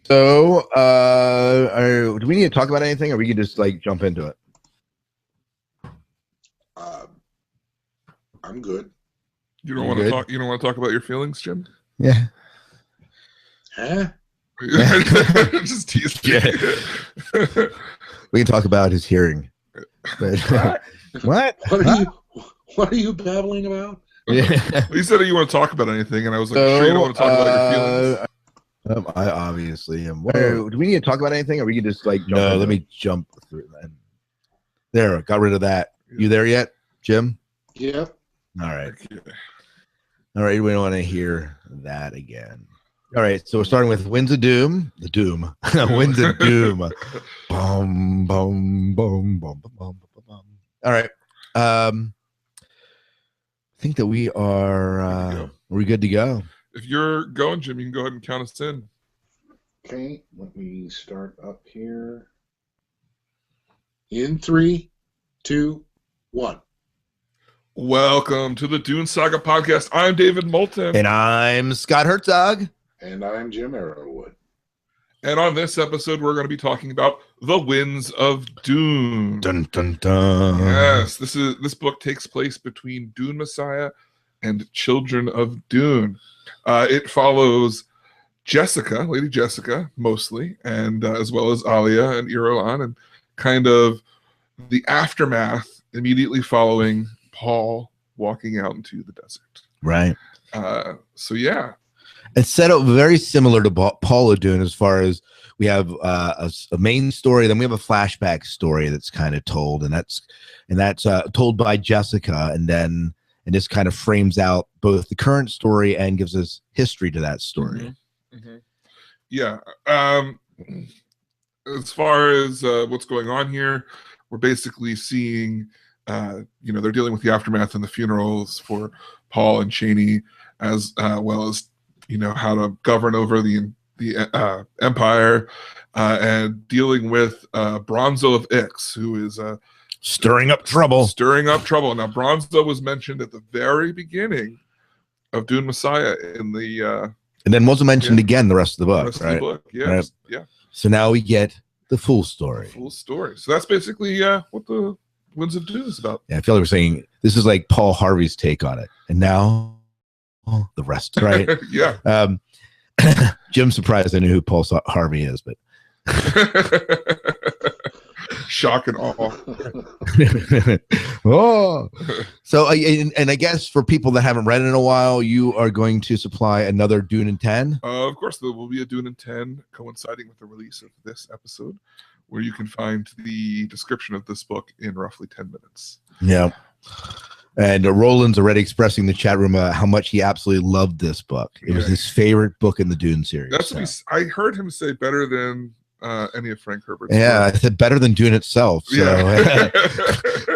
So, do we need to talk about anything, or we can just like jump into it? I'm good. You don't want to talk. You don't want to talk about your feelings, Jim? Yeah. Huh? Just tease me. Yeah. We can talk about his hearing. But, what? What are you babbling about? Yeah. You said you want to talk about anything, and I was like, sure you don't want to talk about your feelings. I obviously am. Do we need to talk about anything, or we can just like jump into let me jump through that. There, got rid of that. Yeah. You there yet, Jim? Yep. All right. All right, we don't want to hear that again. All right, so we're starting with Winds of Doom. The Doom. Winds of Doom. Boom, boom, boom, boom, boom, boom. All right. I think that we are we're good to go. If you're going, Jim, you can go ahead and count us in. Okay, let me start up here. In 3, 2, 1. Welcome to the Dune Saga podcast. I'm David Moulton. And I'm Scott Herzog. And I'm Jim Arrowwood. And on this episode, we're going to be talking about The Winds of Dune. Dun, dun, dun. Yes, this book takes place between Dune Messiah and Children of Dune. It follows Lady Jessica, mostly, and as well as Alia and Irulan, and kind of the aftermath immediately following Paul walking out into the desert. Right. So, yeah. It's set up very similar to Paul of Dune as far as we have a main story, then we have a flashback story that's kind of told, and that's told by Jessica, and this kind of frames out both the current story and gives us history to that story. Mm-hmm. Mm-hmm. Yeah. As far as what's going on here, we're basically seeing, they're dealing with the aftermath and the funerals for Paul and Chani, as well as, how to govern over the empire, and dealing with Bronzo of Ix, who is stirring up trouble. Now, Bronzo was mentioned at the very beginning of Dune Messiah in the and then wasn't mentioned again the rest of the book, right? Yeah, right. Yeah. So now we get the full story. So that's basically what the Winds of Dune is about. Yeah, I feel like we're saying this is like Paul Harvey's take on it, and now the rest, right? Yeah. Jim's surprised I knew who Paul Harvey is, but shock and awe. Oh, so and I guess for people that haven't read it in a while, you are going to supply another Dune in 10. Of course, there will be a Dune in 10 coinciding with the release of this episode, where you can find the description of this book in roughly 10 minutes. Yeah. And Roland's already expressing in the chat room how much he absolutely loved this book. It was his favorite book in the Dune series. That's what I heard him say, better than any of Frank Herbert's. Yeah, I said better than Dune itself. So, yeah.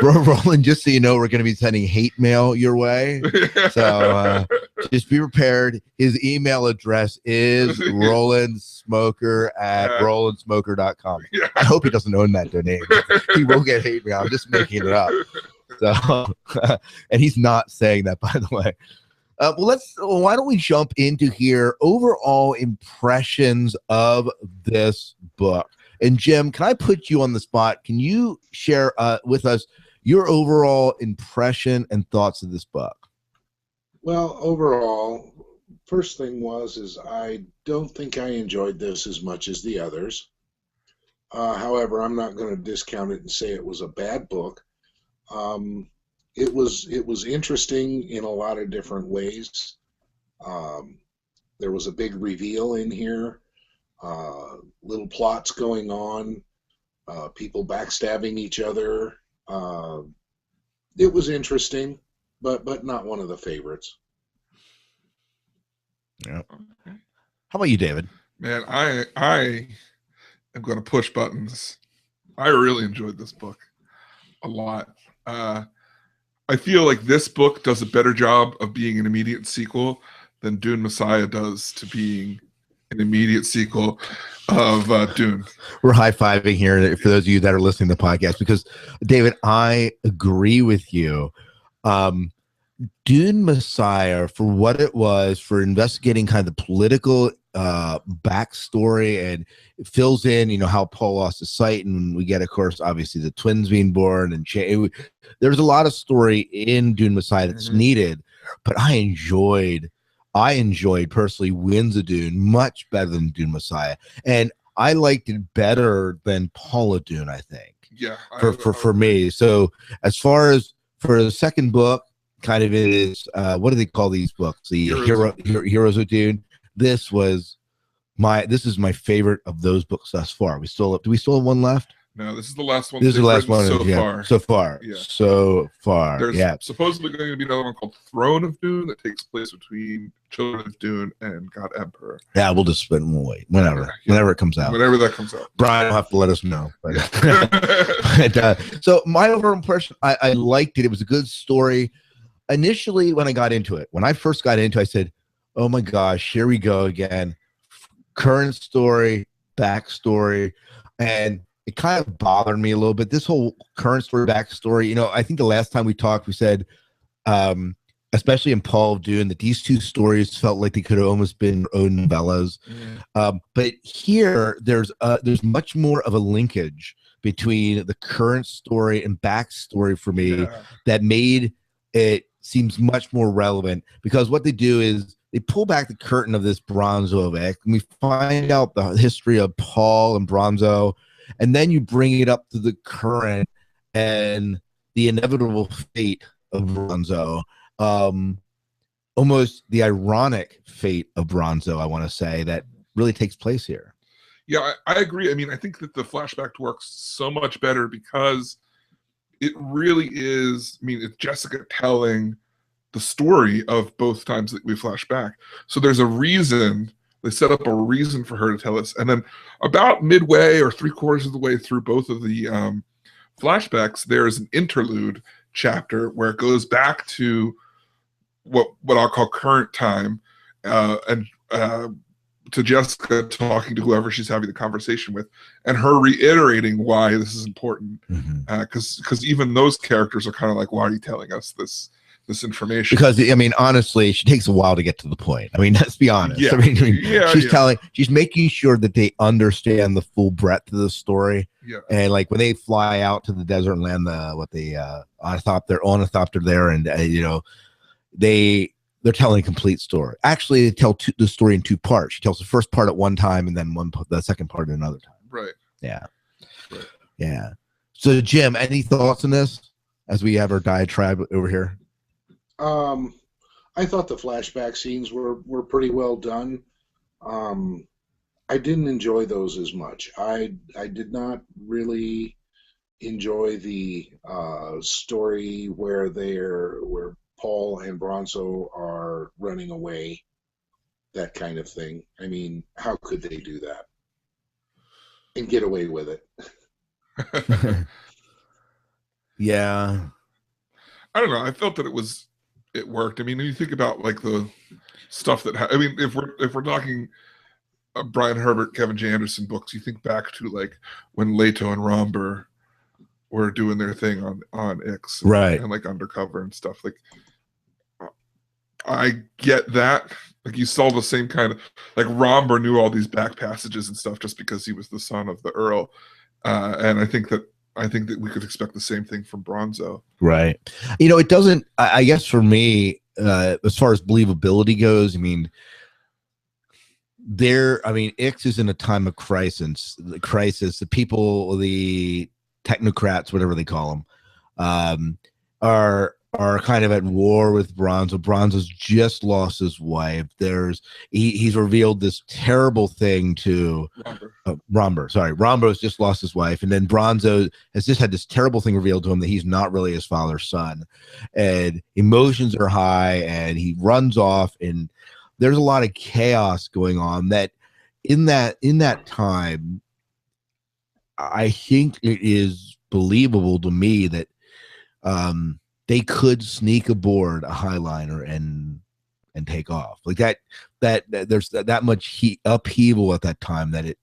Roland, just so you know, we're going to be sending hate mail your way. So just be prepared. His email address is rolandsmoker@rolandsmoker.com. Yeah. I hope he doesn't own that domain. He will get hate mail. I'm just making it up. So, and he's not saying that, by the way. Why don't we jump into here? Overall impressions of this book. And Jim, can I put you on the spot? Can you share with us your overall impression and thoughts of this book? Well, overall, first thing is I don't think I enjoyed this as much as the others. However, I'm not going to discount it and say it was a bad book. It was interesting in a lot of different ways. There was a big reveal in here, little plots going on, people backstabbing each other. It was interesting, but not one of the favorites. Yeah. How about you, David? Man, I am going to push buttons. I really enjoyed this book a lot. I feel like this book does a better job of being an immediate sequel than Dune Messiah does to being an immediate sequel of Dune. We're high-fiving here for those of you that are listening to the podcast, because, David, I agree with you. Dune Messiah, for what it was, for investigating kind of the political backstory, and it fills in, how Paul lost his sight, and we get, of course, obviously the twins being born, and there's a lot of story in Dune Messiah that's needed. But I enjoyed personally Winds of Dune much better than Dune Messiah, and I liked it better than Paula Dune, I think. Yeah, for me. So as far as for the second book, kind of is what do they call these books? The Heroes of Dune. This is my favorite of those books thus far. Do we still have one left? No, this is the last one. This is the last one so far. There's supposedly going to be another one called Throne of Dune that takes place between Children of Dune and God Emperor. Yeah, we'll wait whenever it comes out. Whenever that comes out, Brian will have to let us know. But, so my overall impression, I liked it. It was a good story. Initially, when I first got into it, I said, "Oh my gosh, here we go again." Current story, backstory, and it kind of bothered me a little bit. This whole current story, backstory, I think the last time we talked, we said, especially in Paul of Dune, that these two stories felt like they could have almost been their own novellas. But here, there's much more of a linkage between the current story and backstory for me that made it seems much more relevant, because what they do is they pull back the curtain of this Bronzo event, and we find out the history of Paul and Bronzo. And then you bring it up to the current and the inevitable fate of Bronzo, almost the ironic fate of Bronzo, I want to say, that really takes place here. Yeah, I agree. I mean, I think that the flashback works so much better because it really is, it's Jessica telling the story of both times that we flash back. So there's a reason. They set up a reason for her to tell us. And then about midway or 3/4 of the way through both of the flashbacks, there's an interlude chapter where it goes back to what I'll call current time, and to Jessica talking to whoever she's having the conversation with, and her reiterating why this is important. Because even those characters are kind of like, why are you telling us this information? Because honestly, she takes a while to get to the point. Let's be honest. She's making sure that they understand the full breadth of the story. And like when they fly out to the desert and land ornithopter there, and they're telling a complete story. Actually, they tell the story in two parts. She tells the first part at one time, and then the second part at another time. Right. Yeah. Right. Yeah. So Jim, any thoughts on this as we have our diatribe over here? I thought the flashback scenes were pretty well done. I didn't enjoy those as much. I did not really enjoy the story where Paul and Bronzo are running away, that kind of thing. How could they do that and get away with it? Yeah. I don't know. I felt that it worked. When you think about like the stuff that if we're talking Brian Herbert, Kevin J. Anderson books, you think back to like when Leto and Romber were doing their thing on Ix, right, and like Undercover and stuff. Like, I get that. Like, you saw the same kind of, like, Romber knew all these back passages and stuff just because he was the son of the Earl, and I think that we could expect the same thing from Bronzo. Right. It doesn't, I guess for me, as far as believability goes, Ix is in a time of crisis. The people, the technocrats, whatever they call them, are kind of at war with Bronzo. Bronzo's just lost his wife. He's revealed this terrible thing to Romber. Romber's just lost his wife, and then Bronzo has just had this terrible thing revealed to him that he's not really his father's son, and emotions are high, and he runs off, and there's a lot of chaos going on. That in that time, I think it is believable to me that they could sneak aboard a Highliner and take off like that. There's that much upheaval at that time that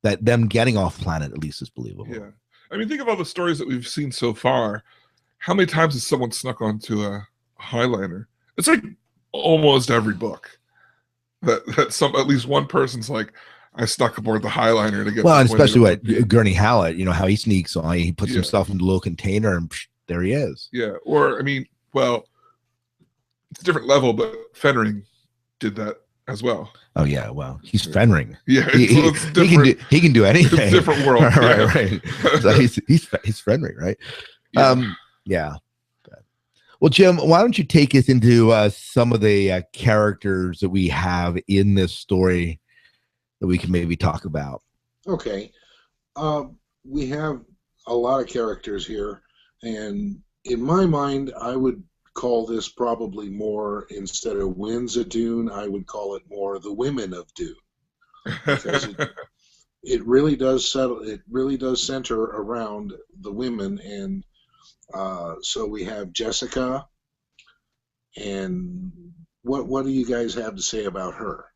them getting off planet at least is believable. Yeah, think of all the stories that we've seen so far. How many times has someone snuck onto a Highliner? It's like almost every book. that some at least one person's like, I stuck aboard the Highliner to get. Well, and especially what Gurney Hallett, how he sneaks on, he puts himself in a little container and there he is. Yeah, or I mean, well, it's a different level, but Fenring did that as well. Oh yeah, well, he's Fenring. Yeah, he can do anything. It's a different world. right. So he's Fenring, right? Yeah. Well, Jim, why don't you take us into some of the characters that we have in this story that we can maybe talk about? Okay. We have a lot of characters here, and in my mind, I would call this probably more, instead of Winds of Dune, I would call it more the Women of Dune. Because it really does center around the women, and so we have Jessica, and what do you guys have to say about her?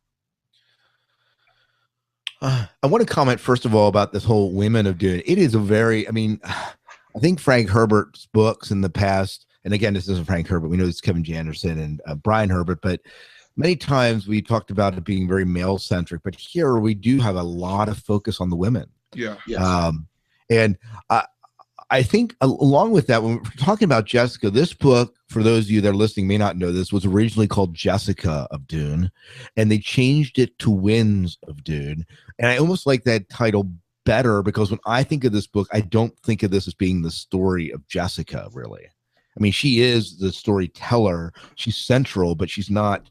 I want to comment first of all about this whole Women of Dune. It is I think Frank Herbert's books in the past, and again, this isn't Frank Herbert, we know it's Kevin Janderson and Brian Herbert, but many times we talked about it being very male-centric, but here we do have a lot of focus on the women. Yeah. Yes. And I think along with that, when we're talking about Jessica, this book, for those of you that are listening may not know this, was originally called Jessica of Dune, and they changed it to Winds of Dune. And I almost like that title better because when I think of this book, I don't think of this as being the story of Jessica, really. I mean, she is the storyteller. She's central, but she's not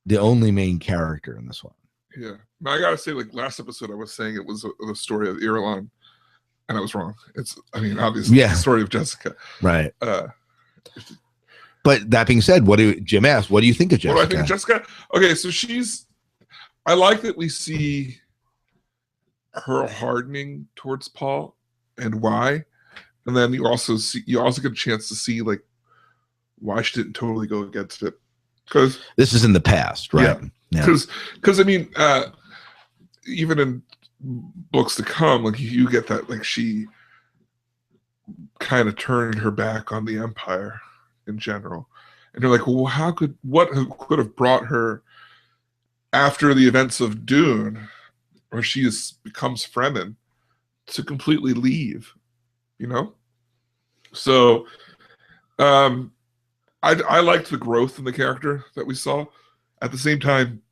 the only main character in this one. Yeah. Now, I got to say, like last episode, I was saying it was the story of Irulan, and I was wrong. Obviously, it's the story of Jessica. Right. But that being said, Jim asked, what do you think of Jessica? What do I think of Jessica? Okay, so I like that we see her hardening towards Paul and why. And then you also get a chance to see like why she didn't totally go against it. Because this is in the past, right? Yeah. Because I mean, even in books to come, like you get that like she kind of turned her back on the Empire in general, and you're like, well, what could have brought her after the events of Dune, where she becomes Fremen, to completely leave, So, I liked the growth in the character that we saw. At the same time,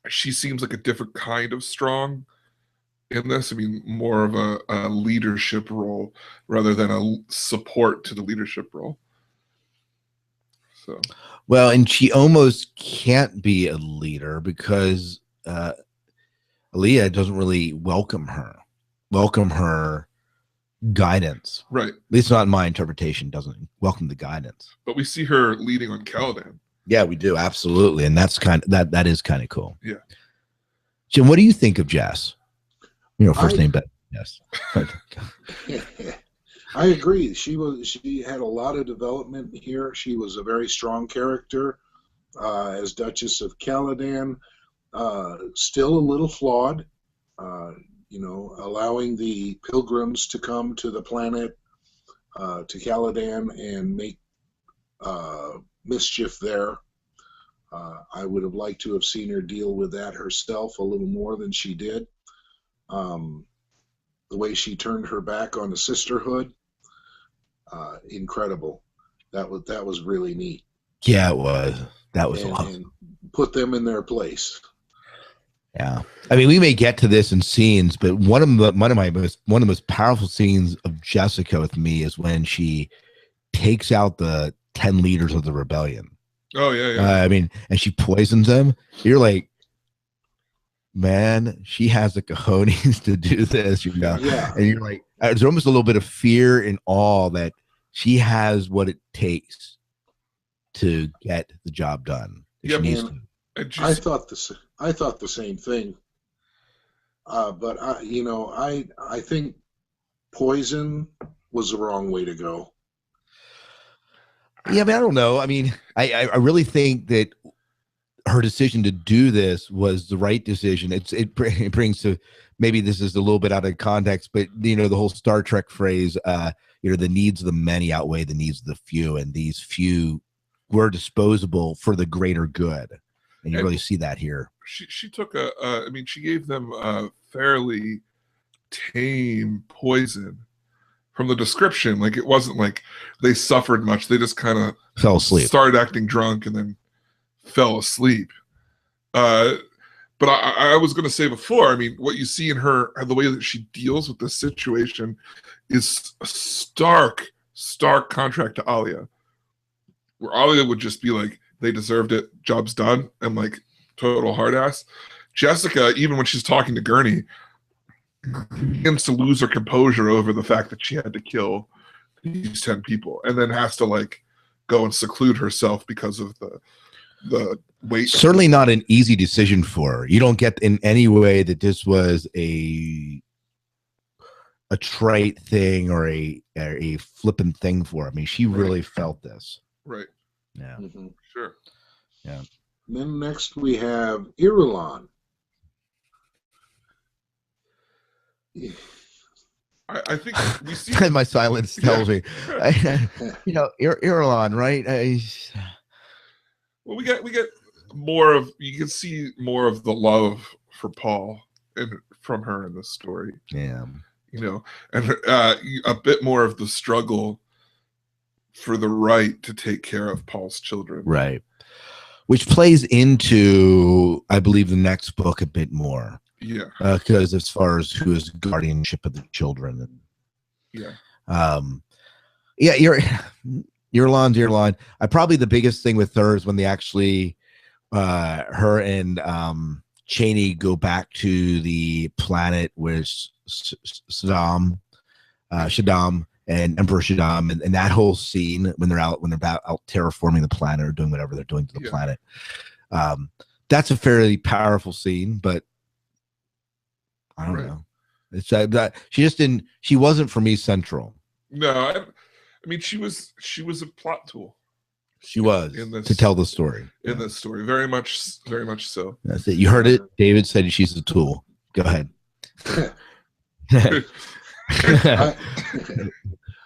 she seems like a different kind of strong in this. I mean, more of a leadership role rather than a support to the leadership role. So, well, and she almost can't be a leader because Aaliyah doesn't really welcome her guidance. Right. At least not in my interpretation, doesn't welcome the guidance. But we see her leading on Caladan. Yeah, we do. Absolutely. And that's that is kind of cool. Yeah. Jim, what do you think of Jess? First name, but yes. I agree. She had a lot of development here. She was a very strong character as Duchess of Caladan. Still a little flawed, allowing the pilgrims to come to the planet, to Caladan, and make mischief there. I would have liked to have seen her deal with that herself a little more than she did. The way she turned her back on the sisterhood, incredible. That was really neat. Yeah, it was. That was awesome. And put them in their place. Yeah, I mean, we may get to this in scenes, but one of the most powerful scenes of Jessica with me is when she takes out the 10 leaders of the rebellion. Oh yeah. I mean, and she poisons them. You're like, man, she has the cojones to do this, Yeah. And you're like, there's almost a little bit of fear and awe that she has what it takes to get the job done. Yeah, I thought the same thing. But I think poison was the wrong way to go. Yeah, I mean, I don't know. I mean, I really think that her decision to do this was the right decision. It brings to, maybe this is a little bit out of context, but the whole Star Trek phrase, the needs of the many outweigh the needs of the few, and these few were disposable for the greater good. and you really see that here. She took I mean, she gave them a fairly tame poison. From the description, like it wasn't like they suffered much. They just kind of fell asleep, started acting drunk, and then fell asleep. But I was going to say before, I mean, what you see in her, the way that she deals with this situation is a stark contrast to Alia, where Alia would just be like, they deserved it, job's done, and like total hard ass. Jessica, even when she's talking to Gurney, begins to lose her composure over the fact that she had to kill these 10 people, and then has to like go and seclude herself because of the weight. Certainly not an easy decision for her. You don't get in any way that this was a trite thing or a flippant thing for her. I mean, she really felt this. Right. Yeah. Mm-hmm. Sure. Yeah. Then next we have Irulan. I think we see my silence tells me, you know, Irulan, right? Well, we get more of, you can see more of the love for Paul from her in this story. Yeah. You know, and a bit more of the struggle for the right to take care of Paul's children. Right. Which plays into, I believe, the next book a bit more. Yeah. Because as far as who is guardianship of the children. And, yeah, Irulan. Probably the biggest thing with her is when they actually, her and Cheney go back to the planet with Shaddam and Emperor Shaddam, and that whole scene when they're out terraforming the planet or doing whatever they're doing to the planet. That's a fairly powerful scene, but I don't know. It's that she wasn't for me central. No, I mean she was a plot tool. She was to tell the story. In this story, very much so. That's it. You heard it. David said she's a tool. Go ahead.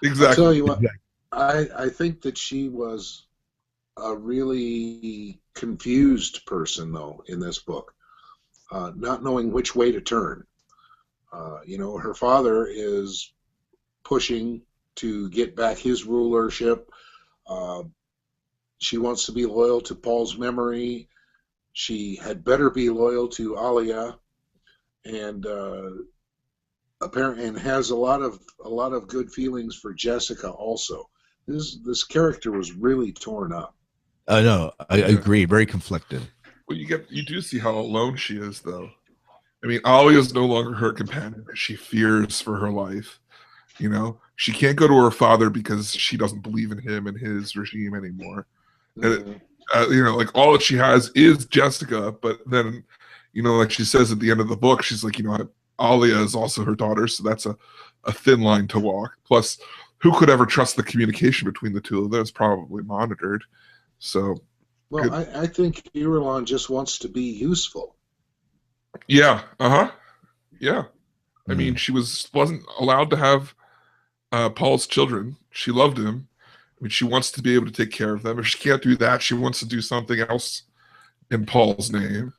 Exactly. I'll tell you what, I think that she was a really confused person, though, in this book, not knowing which way to turn. You know, her father is pushing to get back his rulership. She wants to be loyal to Paul's memory. She had better be loyal to Alia, and apparently, and has a lot of good feelings for Jessica also. This character was really torn up. I know. I agree. Very conflicted. Well, you do see how alone she is, though. I mean, Alia is no longer her companion. She fears for her life. You know, she can't go to her father because she doesn't believe in him and his regime anymore. Mm-hmm. And, you know, like all that she has is Jessica. But then, you know, like she says at the end of the book, she's like, you know, Alia is also her daughter, so that's a thin line to walk. Plus, who could ever trust the communication between the two of them? It's probably monitored. So, well, I think Irulan just wants to be useful. Yeah. Yeah. I mean, she wasn't allowed to have Paul's children. She loved him. I mean, she wants to be able to take care of them. If she can't do that, she wants to do something else in Paul's name.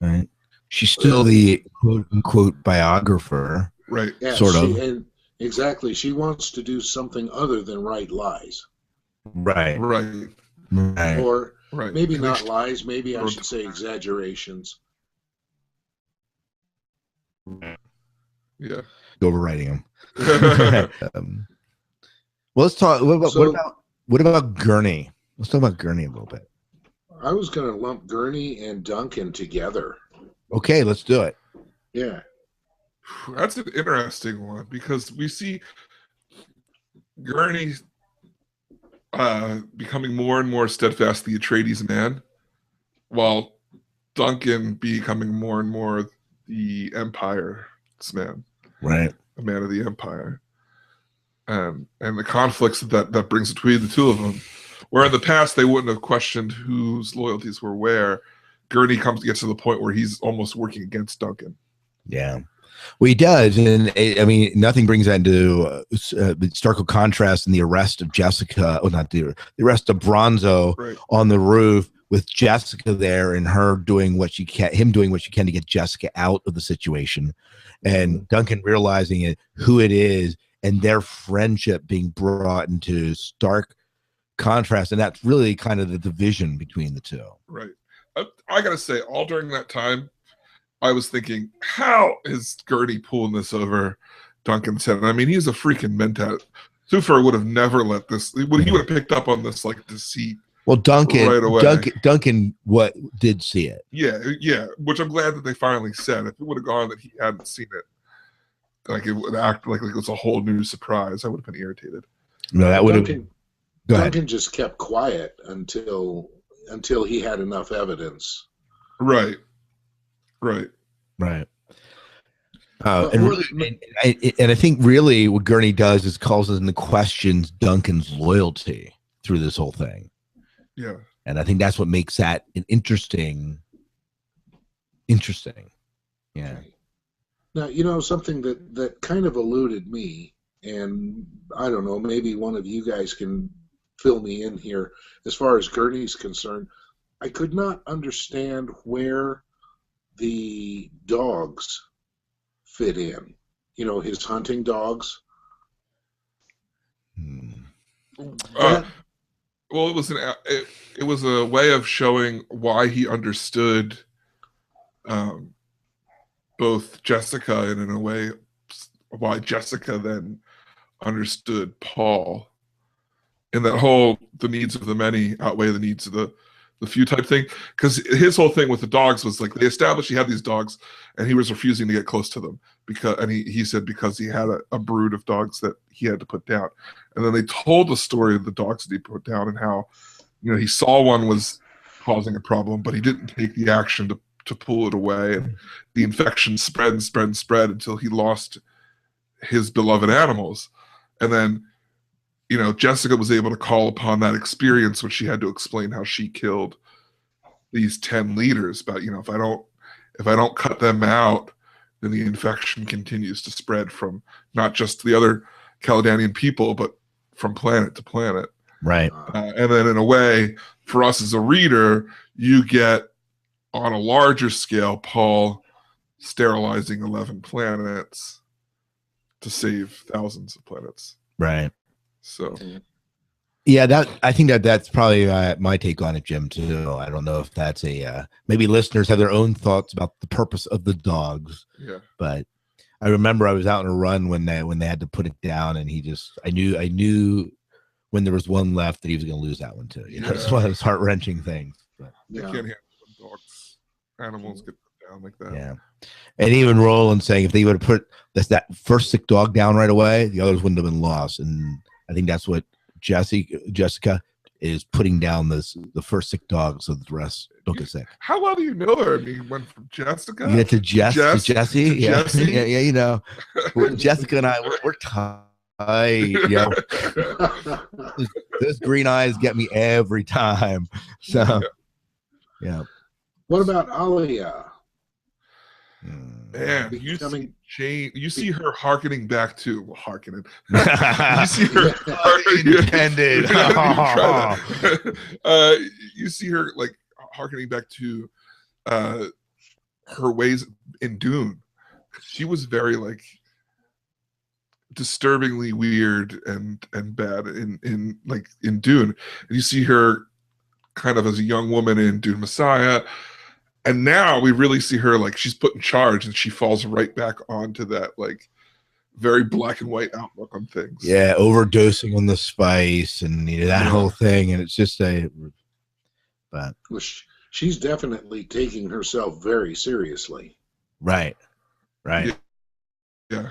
Right. She's still the quote unquote biographer. Right. Yeah, sort of. And exactly. She wants to do something other than write lies. Right. Right. Right. Or Right. maybe not lies. Maybe I should say exaggerations. Yeah. Overwriting them. Well, let's talk. What about Gurney? Let's talk about Gurney a little bit. I was going to lump Gurney and Duncan together. Okay, let's do it. Yeah. That's an interesting one because we see Gurney becoming more and more steadfast the Atreides man, while Duncan becoming more and more the Empire's man. Right. A man of the Empire. And the conflicts that brings between the two of them. Where in the past they wouldn't have questioned whose loyalties were where, Gurney gets to the point where he's almost working against Duncan. Yeah. Well, he does, and I mean, nothing brings that into stark contrast in the arrest of Jessica. Oh, not the arrest of Bronzo Right. on the roof with Jessica there and her doing what she can, him doing what she can to get Jessica out of the situation, and Duncan realizing who it is, and their friendship being brought into stark contrast, and that's really kind of the division between the two. Right. I gotta say, all during that time, I was thinking, how is Gurney pulling this over Duncan's head? I mean, he's a freaking mentat. Sufer would have never let this. He would have picked up on this like deceit. Well, Duncan, right away. Duncan, what did see it? Yeah. Which I'm glad that they finally said. If it would have gone that he hadn't seen it, like it would act like it was a whole new surprise, I would have been irritated. No, that would have. Duncan just kept quiet until he had enough evidence. Right. And I think really what Gurney does is calls into questions Duncan's loyalty through this whole thing. Yeah. And I think that's what makes that an interesting. Yeah. Now, something that kind of eluded me, and I don't know, maybe one of you guys can fill me in here as far as Gurney's concerned. I could not understand where the dogs fit in. His hunting dogs. Well, it was a way of showing why he understood both Jessica, and in a way why Jessica then understood Paul. And that whole the needs of the many outweigh the needs of the few type thing. Because his whole thing with the dogs was like they established he had these dogs and he was refusing to get close to them he said because he had a brood of dogs that he had to put down. And then they told the story of the dogs that he put down and how he saw one was causing a problem, but he didn't take the action to pull it away, and the infection spread until he lost his beloved animals. And then Jessica was able to call upon that experience when she had to explain how she killed these 10 leaders. But if I don't cut them out, then the infection continues to spread from not just the other Caledonian people, but from planet to planet. Right. And then in a way, for us as a reader, you get on a larger scale Paul sterilizing 11 planets to save thousands of planets. Right. So, yeah, I think that's probably my take on it, Jim, too. I don't know if that's maybe listeners have their own thoughts about the purpose of the dogs. Yeah. But I remember I was out on a run when they had to put it down, and I knew when there was one left that he was going to lose that one too. It's one of those heart-wrenching things. But you can't handle dogs, animals get down like that. Yeah. And even Roland saying if they would have put that first sick dog down right away, the others wouldn't have been lost. And I think that's what Jessica is putting down the first sick dog so the rest don't get sick. How well do you know her? I mean, you went from Jessica to Jesse. Yeah. Jesse? Yeah. Jessica and I, we're tight. Those green eyes get me every time. So, yeah. What about Alia? Man, you see her hearkening back to you see her intended. You see her like hearkening back to her ways in Dune. She was very like disturbingly weird and bad in Dune. And you see her kind of as a young woman in Dune Messiah. And now we really see her like she's put in charge, and she falls right back onto that like very black and white outlook on things. Yeah, overdosing on the spice and that whole thing, and it's just but she's definitely taking herself very seriously. Right. Yeah.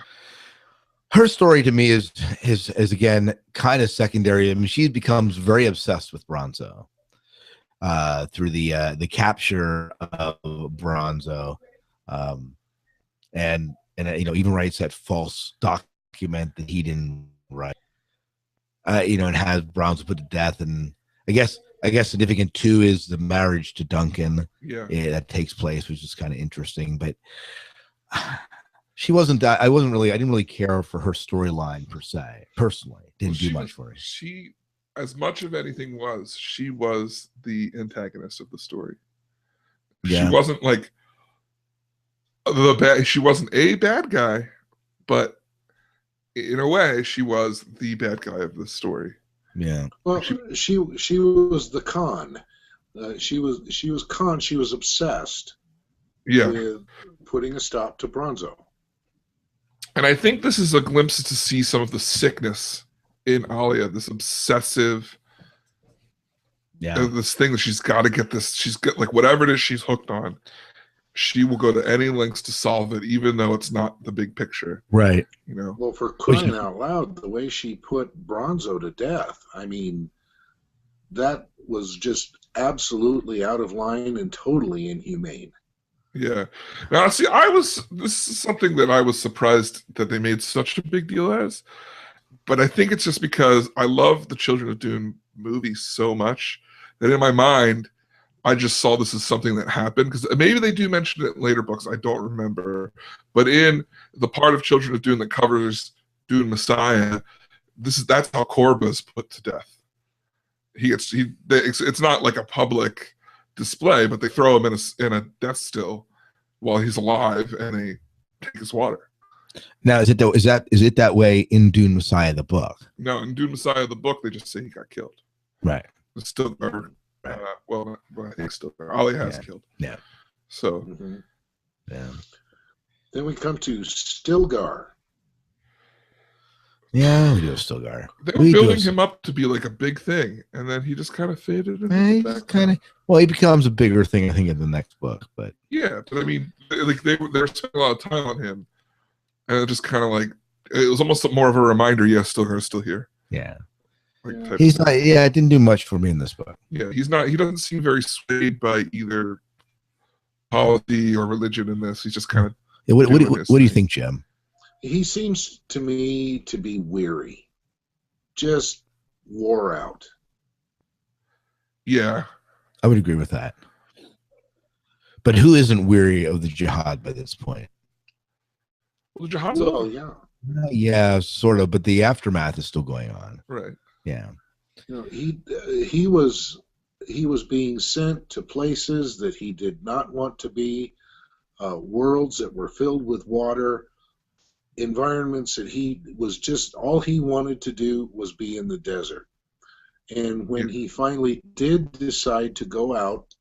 Her story to me is again kind of secondary. I mean, she becomes very obsessed with Bronzo. Through the capture of Bronzo, and even writes that false document that he didn't write, and has Bronzo put to death. And I guess significant too is the marriage to Duncan, that takes place, which is kind of interesting. But she wasn't that. I didn't really care for her storyline per se. Personally, didn't do much for her. as much of anything was, she was the antagonist of the story. Yeah. She wasn't like the bad. She wasn't a bad guy, but in a way, she was the bad guy of the story. Yeah. Well, she was the con. She was con. She was obsessed with putting a stop to Bronzo. And I think this is a glimpse to see some of the sickness in Alia, this obsessive, this thing that she's got to get this. She's got like whatever it is she's hooked on. She will go to any lengths to solve it, even though it's not the big picture. Right. You know. Well, for crying out loud, the way she put Bronzo to death, I mean, that was just absolutely out of line and totally inhumane. Yeah. Now, see, this is something that I was surprised that they made such a big deal as, but I think it's just because I love the Children of Dune movie so much that in my mind, I just saw this as something that happened, because maybe they do mention it in later books. I don't remember. But in the part of Children of Dune that covers Dune Messiah, that's how Korba's put to death. It's not like a public display, but they throw him in a death still while he's alive, and they take his water. Now, is it that way in Dune Messiah the book? No, in Dune Messiah the book, they just say he got killed. Right. It's still there. Well, I think still there. Ali has killed. Yeah. So. Yeah. Then we come to Stilgar. Yeah, we do have Stilgar. They were building him up to be like a big thing, and then he just kind of faded. Well, he becomes a bigger thing, I think, in the next book. But yeah, but I mean, like they were spending a lot of time on him, and it just kind of like it was almost more of a reminder. Yes, Stilgar's still here. Yeah. Like he's not. Yeah, it didn't do much for me in this book. Yeah, he's not. He doesn't seem very swayed by either policy or religion in this. He's just kind of. Yeah, what do you think, Jim? He seems to me to be weary, just wore out. Yeah, I would agree with that. But who isn't weary of the jihad by this point? Well, the jihad's over. Yeah. Yeah, sort of, but the aftermath is still going on. Right. Yeah. You know, he was being sent to places that he did not want to be, worlds that were filled with water, environments that he was just all he wanted to do was be in the desert. And when he finally did decide to go out,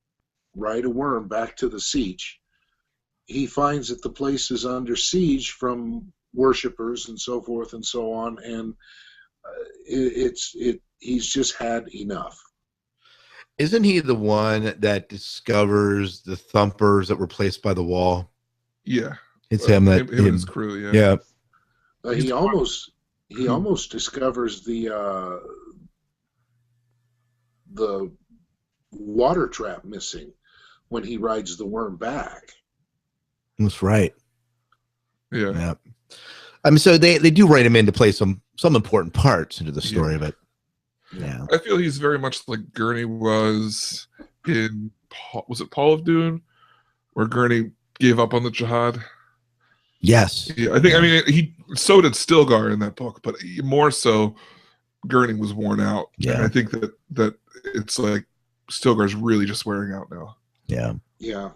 ride a worm back to the siege, he finds that the place is under siege from worshipers and so forth and so on, and he's just had enough. Isn't he the one that discovers the thumpers that were placed by the wall? Yeah, it's him and his crew. Yeah. He almost discovers the water trap missing when he rides the worm back. That's right. Yeah. I mean, so they do write him in to play some important parts into the story, but yeah. I feel he's very much like Gurney was in, was it Paul of Dune, where Gurney gave up on the jihad? Yes. Yeah, I think, I mean, so did Stilgar in that book, but more so, Gurney was worn out. Yeah. And I think that it's like Stilgar's really just wearing out now. Yeah. Yeah.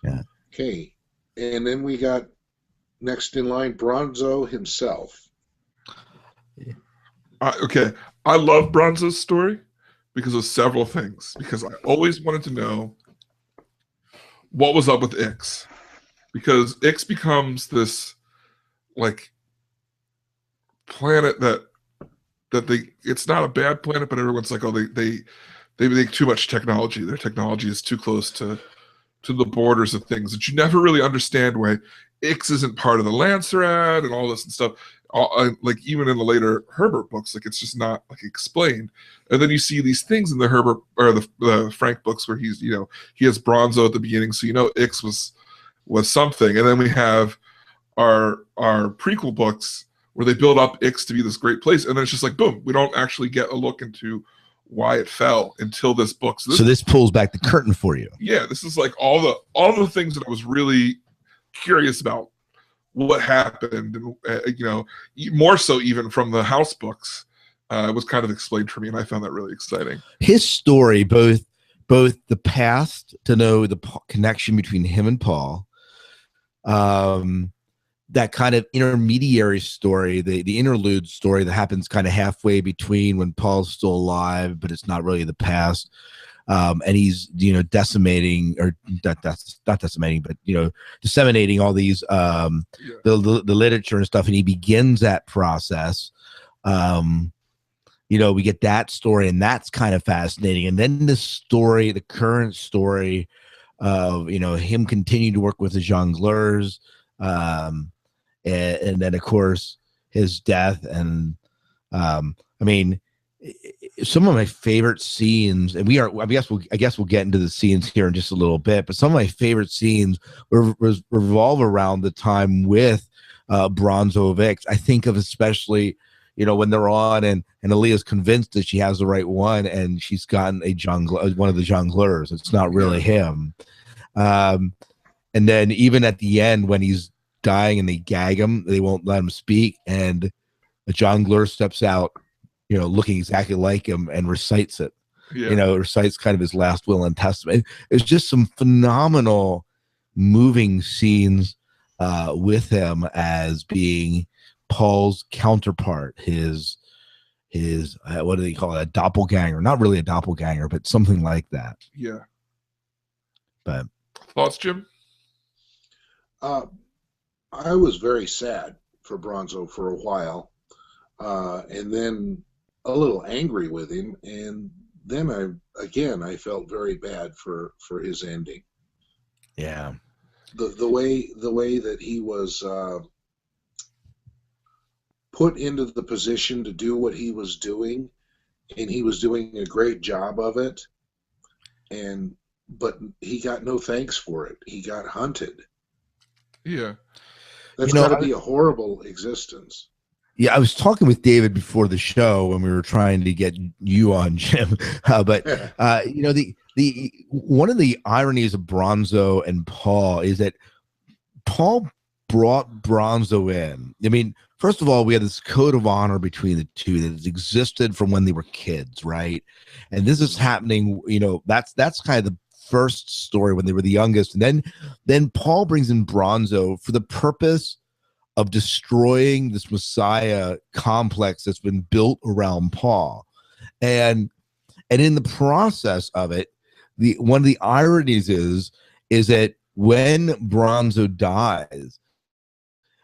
Yeah. Okay. And then we got next in line Bronzo himself. Okay. I love Bronzo's story because of several things. Because I always wanted to know what was up with Ix. Because Ix becomes this like planet that it's not a bad planet, but everyone's like, oh, they make too much technology. Their technology is too close to the borders of things that you never really understand why Ix isn't part of the Lancerad and all this and stuff. Like even in the later Herbert books, like it's just not like explained. And then you see these things in the Herbert or the Frank books where he's, he has Bronzo at the beginning, so Ix was something. And then we have our prequel books where they build up Ix to be this great place, and then it's just like boom, we don't actually get a look into why it fell until this book. So this pulls back the curtain for you. Yeah, this is like all the things that I was really curious about what happened, and more so even from the house books, was kind of explained for me, and I found that really exciting. His story, both the past, to know the connection between him and Paul, that kind of intermediary story, the interlude story that happens kind of halfway between when Paul's still alive, but it's not really the past. And he's, decimating, or that's not decimating, but, disseminating all these, the literature and stuff. And he begins that process. We get that story, and that's kind of fascinating. And then the current story of, him continuing to work with the jongleurs, and then of course his death. And some of my favorite scenes, and I guess we'll get into the scenes here in just a little bit, but some of my favorite scenes revolve around the time with Bronzo Vix. I think of especially, when they're on and Aaliyah's convinced that she has the right one, and she's gotten one of the jongleurs. It's not really him. And then even at the end when he's dying and they gag him, they won't let him speak, and a jongleur steps out, looking exactly like him, and recites it. Recites kind of his last will and testament. It's just some phenomenal moving scenes with him as being Paul's counterpart, his what do they call it, a doppelganger? Not really a doppelganger, but something like that. Yeah. But thoughts, Jim? I was very sad for Bronzo for a while, and then a little angry with him, and then I felt very bad for his ending. Yeah. The way that he was put into the position to do what he was doing, and he was doing a great job of it, but he got no thanks for it. He got hunted. Yeah. That's got to be a horrible existence. Yeah, I was talking with David before the show when we were trying to get you on, Jim. But the one of the ironies of Bronzo and Paul is that Paul brought Bronzo in. First of all, we had this code of honor between the two that has existed from when they were kids, right? And this is happening. That's kind of the first story when they were the youngest, and then Paul brings in Bronzo for the purpose of destroying this Messiah complex that's been built around Paul, and in the process of it, one of the ironies is that when Bronzo dies,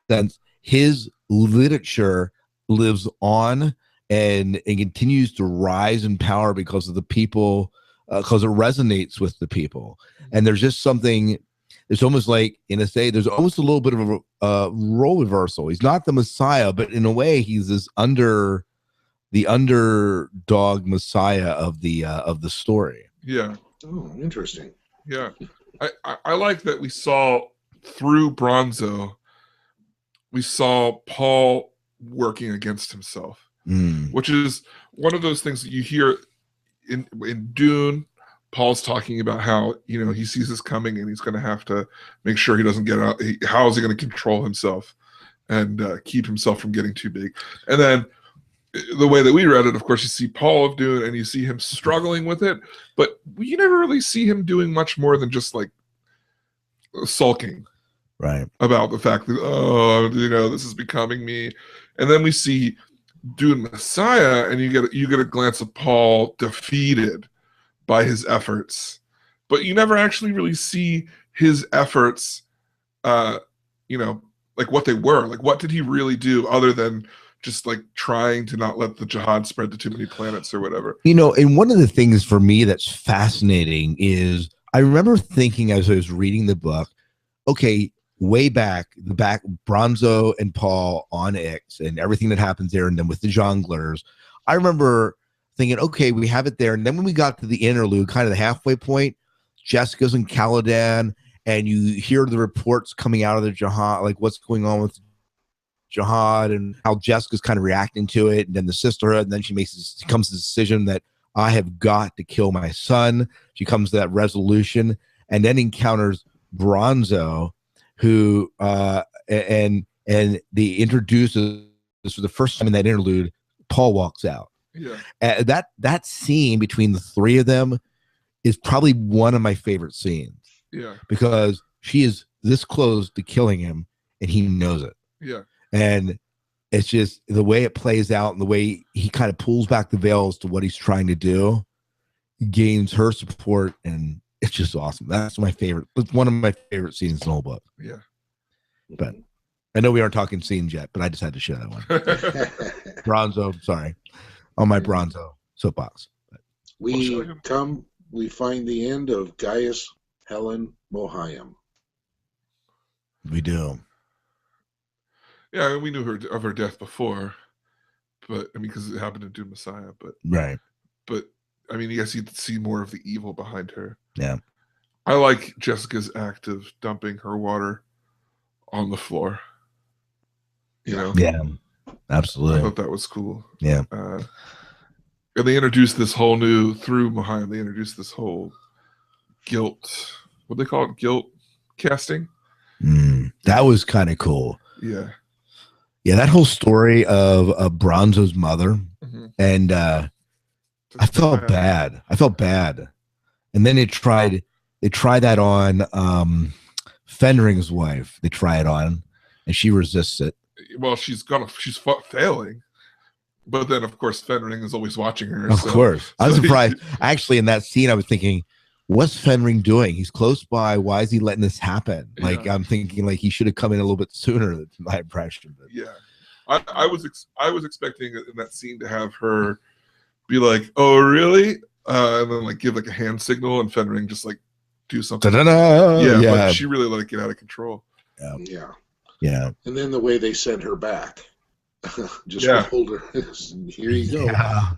then his literature lives on and continues to rise in power because of the people, because it resonates with the people. And there's just something. It's almost like, there's almost a little bit of a role reversal. He's not the Messiah, but in a way, he's the underdog Messiah of the story. Yeah. Oh, interesting. Yeah. I like that we saw through Bronzo, we saw Paul working against himself, which is one of those things that you hear in Dune. Paul's talking about how, he sees this coming and he's going to have to make sure he doesn't get out. How is he going to control himself and keep himself from getting too big? And then the way that we read it, of course, you see Paul of Dune and you see him struggling with it, but you never really see him doing much more than just like sulking, right, about the fact that, this is becoming me. And then we see Dune Messiah, and you get a glance of Paul defeated by his efforts, but you never actually really see his efforts, like what they were. Like, what did he really do other than just like trying to not let the jihad spread to too many planets or whatever? And one of the things for me that's fascinating is I remember thinking as I was reading the book, okay, way back Bronzo and Paul on Ix and everything that happens there, and then with the jongleurs, I remember thinking, okay, we have it there. And then when we got to the interlude, kind of the halfway point, Jessica's in Caladan, and you hear the reports coming out of the jihad, like what's going on with jihad and how Jessica's kind of reacting to it. And then the sisterhood, and then she comes to the decision that I have got to kill my son. She comes to that resolution, and then encounters Bronzo, who and the introduces for the first time in that interlude, Paul walks out. Yeah. That scene between the three of them is probably one of my favorite scenes. Yeah. Because she is this close to killing him, and he knows it. Yeah. And it's just the way it plays out and the way he kind of pulls back the veils to what he's trying to do, gains her support, and it's just awesome. That's my favorite. It's one of my favorite scenes in the whole book. Yeah. But I know we aren't talking scenes yet, but I just had to share that one. Bronzo, sorry. On my Bronzo soapbox. We find the end of Gaius Helen Mohayim. We do. Yeah, we knew of her death before, but I mean, because it happened to Dune Messiah, but right. But I mean, I guess you'd see more of the evil behind her. Yeah. I like Jessica's act of dumping her water on the floor. You know? Yeah. Absolutely. I thought that was cool. Yeah. And they introduced this whole new through Mohayim. They introduced this whole guilt. What do they call it? Guilt casting. That was kind of cool. Yeah. Yeah, that whole story of Bronzo's mother, and I felt bad. And then they tried that on Fenring's wife. They try it on, and she resists it. Well, she's failing, but then of course Fenring is always watching her. Of course, I was surprised. Actually, in that scene, I was thinking, what's Fenring doing? He's close by. Why is he letting this happen? Like, I'm thinking like he should have come in a little bit sooner. That's my impression. But. Yeah, I was expecting in that scene to have her be like, "Oh, really?" And then like give like a hand signal, and Fenring just like do something. Yeah, but she really let it get out of control. Yeah. And then the way they sent her back. Just hold her. Here you go. Yeah.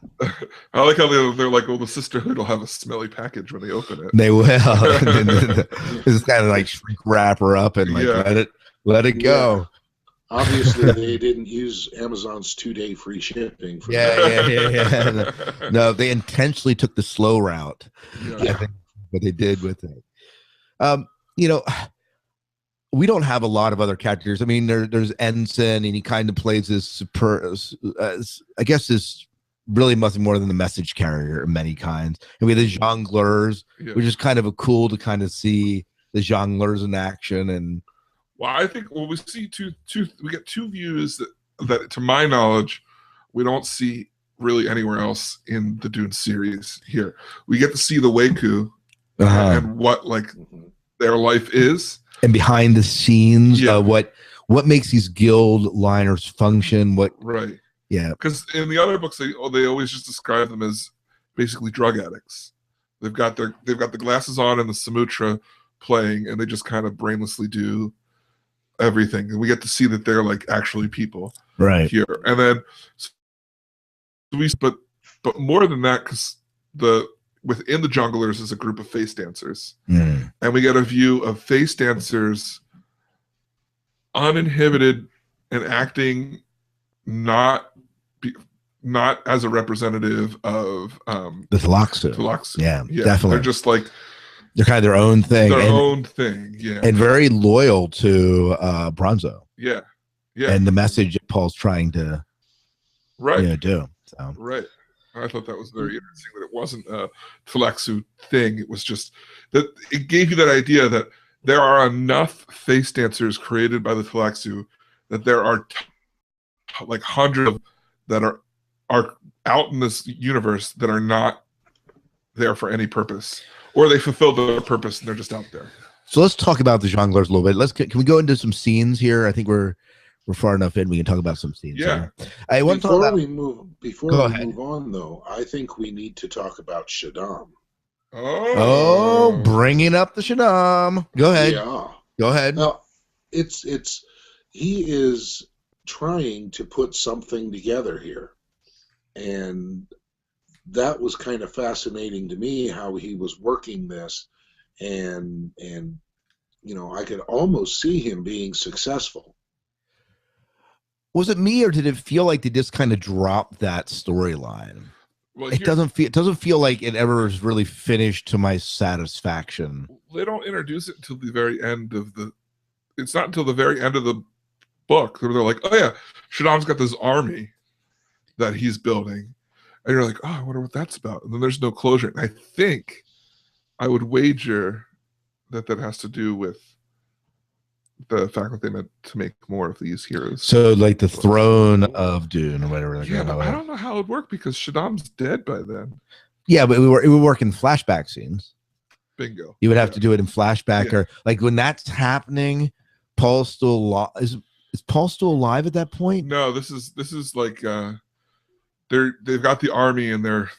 I like how they're like, well, the sisterhood will have a smelly package when they open it. They will. It's kind of like wrap her up and like let it go. Obviously, they didn't use Amazon's 2-day free shipping. For Yeah. No, they intentionally took the slow route. Yeah. I think what they did with it. You know. We don't have a lot of other characters. I mean, there's Ensign, and he kind of plays this I guess this really nothing more than the message carrier of many kinds. And we have the jongleurs, which is kind of cool to kind of see the jongleurs in action. And well, I think we see we get two views that to my knowledge we don't see really anywhere else in the Dune series. Here we get to see the Waku and what like their life is. And behind the scenes, what makes these guild liners function? Right? Yeah, because in the other books, they always just describe them as basically drug addicts. They've got the glasses on and the Samutra playing, and they just kind of brainlessly do everything. And we get to see that they're like actually people, right here. And then but more than that, because within the Junglers is a group of face dancers. And we get a view of face dancers uninhibited and acting not as a representative of the Tlaxu. Yeah, definitely. They're just like they're kind of their own thing. And very loyal to Bronzo. Yeah. And the message that Paul's trying to do. So. Right. I thought that was very interesting that it wasn't a Tlaxu thing. It was just that it gave you that idea that there are enough face dancers created by the Tlaxu that there are like hundreds that are out in this universe that are not there for any purpose, or they fulfill their purpose and they're just out there. So let's talk about the jongleurs a little bit. Can we go into some scenes here? I think we're far enough in. We can talk about some scenes. Yeah. I want to talk about. Before we move on, though, I think we need to talk about Shaddam. Oh, bringing up the Shaddam. Go ahead. Yeah. Go ahead. Now, he is trying to put something together here, and that was kind of fascinating to me how he was working this, and I could almost see him being successful. Was it me, or did it feel like they just kind of dropped that storyline? Well, it doesn't feel like it ever was really finished to my satisfaction. They don't introduce it until the very end of it's not until the very end of the book where they're like, oh yeah, Shaddam's got this army that he's building. and you're like, oh, I wonder what that's about, and then there's no closure. And I think I would wager that has to do with the fact that they meant to make more of these heroes. So like the throne of Dune or whatever. Yeah, but I don't know how it would work because Shaddam's dead by then. Yeah, but it would work in flashback scenes. Bingo. You would have to do it in flashback, Yeah. or like when that's happening, Paul's still alive. Is Paul still alive at that point? No, this is like they've got the army and they're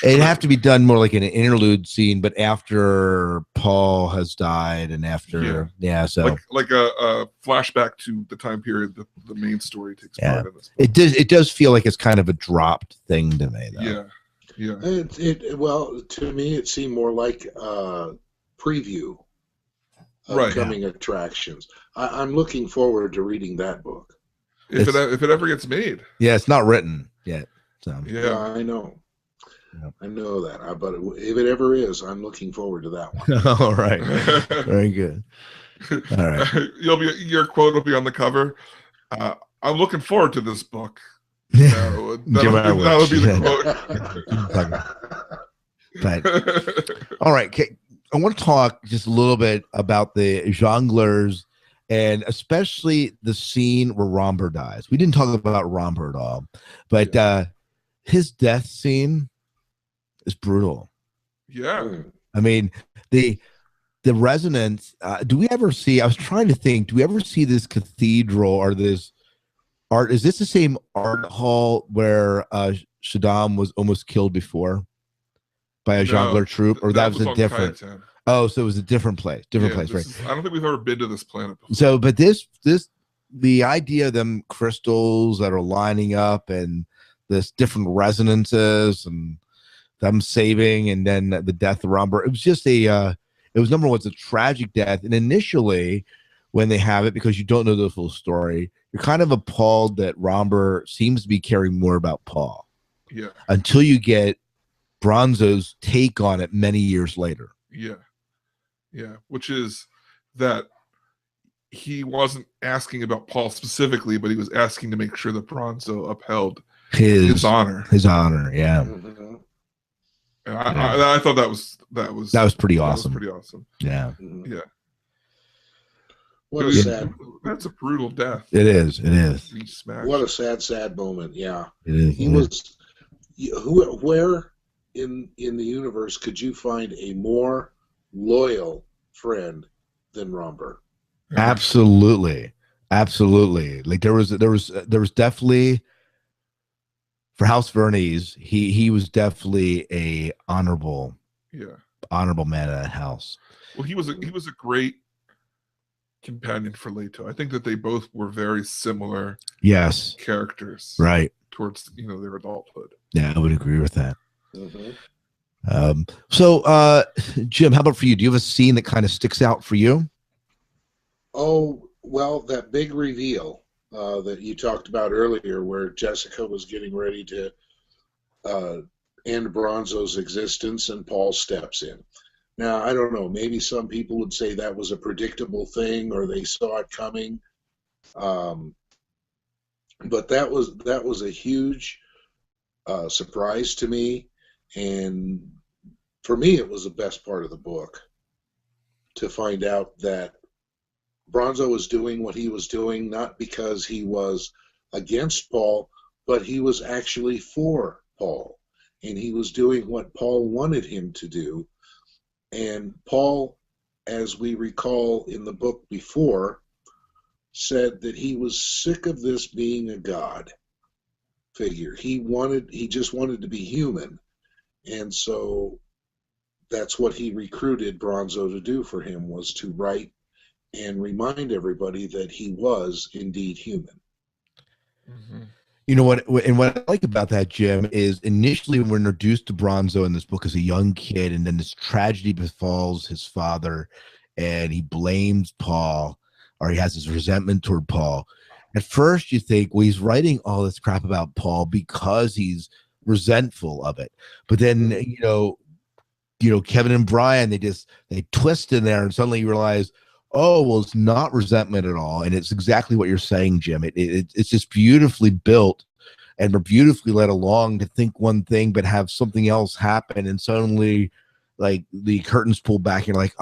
It'd have to be done more like in an interlude scene, but after Paul has died and after so like a flashback to the time period that the main story takes part in this book. It does feel like it's kind of a dropped thing to me, though. Yeah. Well, to me, it seemed more like a preview of coming attractions. I'm looking forward to reading that book. If it ever gets made. Yeah, it's not written yet. So. Yeah, I know. Yeah. I know that. But if it ever is, I'm looking forward to that one. All right. Very good. All right. Your quote will be on the cover. I'm looking forward to this book. That would be the quote. But all right, I want to talk just a little bit about the jongleurs and especially the scene where Romper dies. We didn't talk about Romper at all, but his death scene is brutal. Yeah. I mean, the resonance. Do we ever see? I was trying to think. Do we ever see this cathedral or this art? Is this the same art hall where Shaddam was almost killed before by a jongleur troop, or that was a different? Kayatan. Oh, so it was a different place. Right? I don't think we've ever been to this planet before. So, but the idea of them crystals that are lining up and this different resonances and them saving, and then the death of Romper. It was just it was number one, it's a tragic death. And initially, when they have it, because you don't know the full story, you're kind of appalled that Romper seems to be caring more about Paul. Yeah. Until you get Bronzo's take on it many years later. Yeah. Yeah. Which is that he wasn't asking about Paul specifically, but he was asking to make sure that Bronzo upheld his honor. His honor, yeah. Mm-hmm. And I thought that was pretty awesome. Pretty awesome. Yeah. Yeah. What a sad. That's a brutal death. It is. What a sad moment. Yeah. It is. He was. Where in the universe could you find a more loyal friend than Romper? Absolutely. Like there was definitely, for House Vernese, he was definitely a honorable man at that house. Well, he was a great companion for Leto. I think that they both were very similar characters. Right. Towards their adulthood. Yeah, I would agree with that. Mm-hmm. So Jim, how about for you? Do you have a scene that kind of sticks out for you? Oh, well, that big reveal that you talked about earlier, where Jessica was getting ready to end Bronzo's existence and Paul steps in. Now, I don't know, maybe some people would say that was a predictable thing or they saw it coming. But that was a huge surprise to me. And for me, it was the best part of the book to find out that Bronzo was doing what he was doing, not because he was against Paul, but he was actually for Paul. And he was doing what Paul wanted him to do. And Paul, as we recall in the book before, said that he was sick of this being a god figure. He just wanted to be human. And so that's what he recruited Bronzo to do for him, was to write and remind everybody that he was indeed human. Mm-hmm. You know what? And what I like about that, Jim, is initially we're introduced to Bronzo in this book as a young kid, and then this tragedy befalls his father, and he blames Paul, or he has this resentment toward Paul. At first, you think, well, he's writing all this crap about Paul because he's resentful of it. But then, Kevin and Brian, they twist in there, and suddenly you realize, oh, well, it's not resentment at all. And it's exactly what you're saying, Jim. It's just beautifully built and we're beautifully led along to think one thing but have something else happen, and suddenly like the curtains pull back and you're like,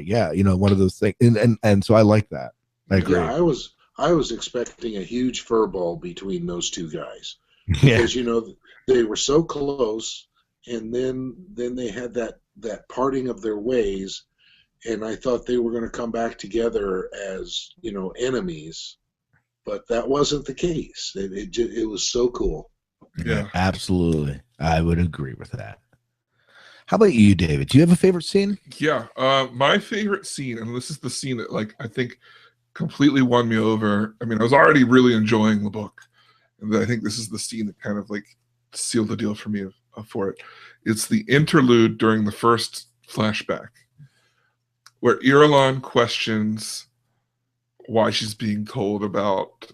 yeah, one of those things. And so I like that. I agree. Yeah, I was expecting a huge furball between those two guys Yeah. because they were so close, and then they had that parting of their ways, and I thought they were going to come back together as enemies, but that wasn't the case. It was so cool. Yeah, absolutely. I would agree with that. How about you, David? Do you have a favorite scene? Yeah, my favorite scene, and this is the scene that, like, I think completely won me over. I mean, I was already really enjoying the book, and I think this is the scene that kind of like sealed the deal for me for it. It's the interlude during the first flashback, where Irulan questions why she's being told about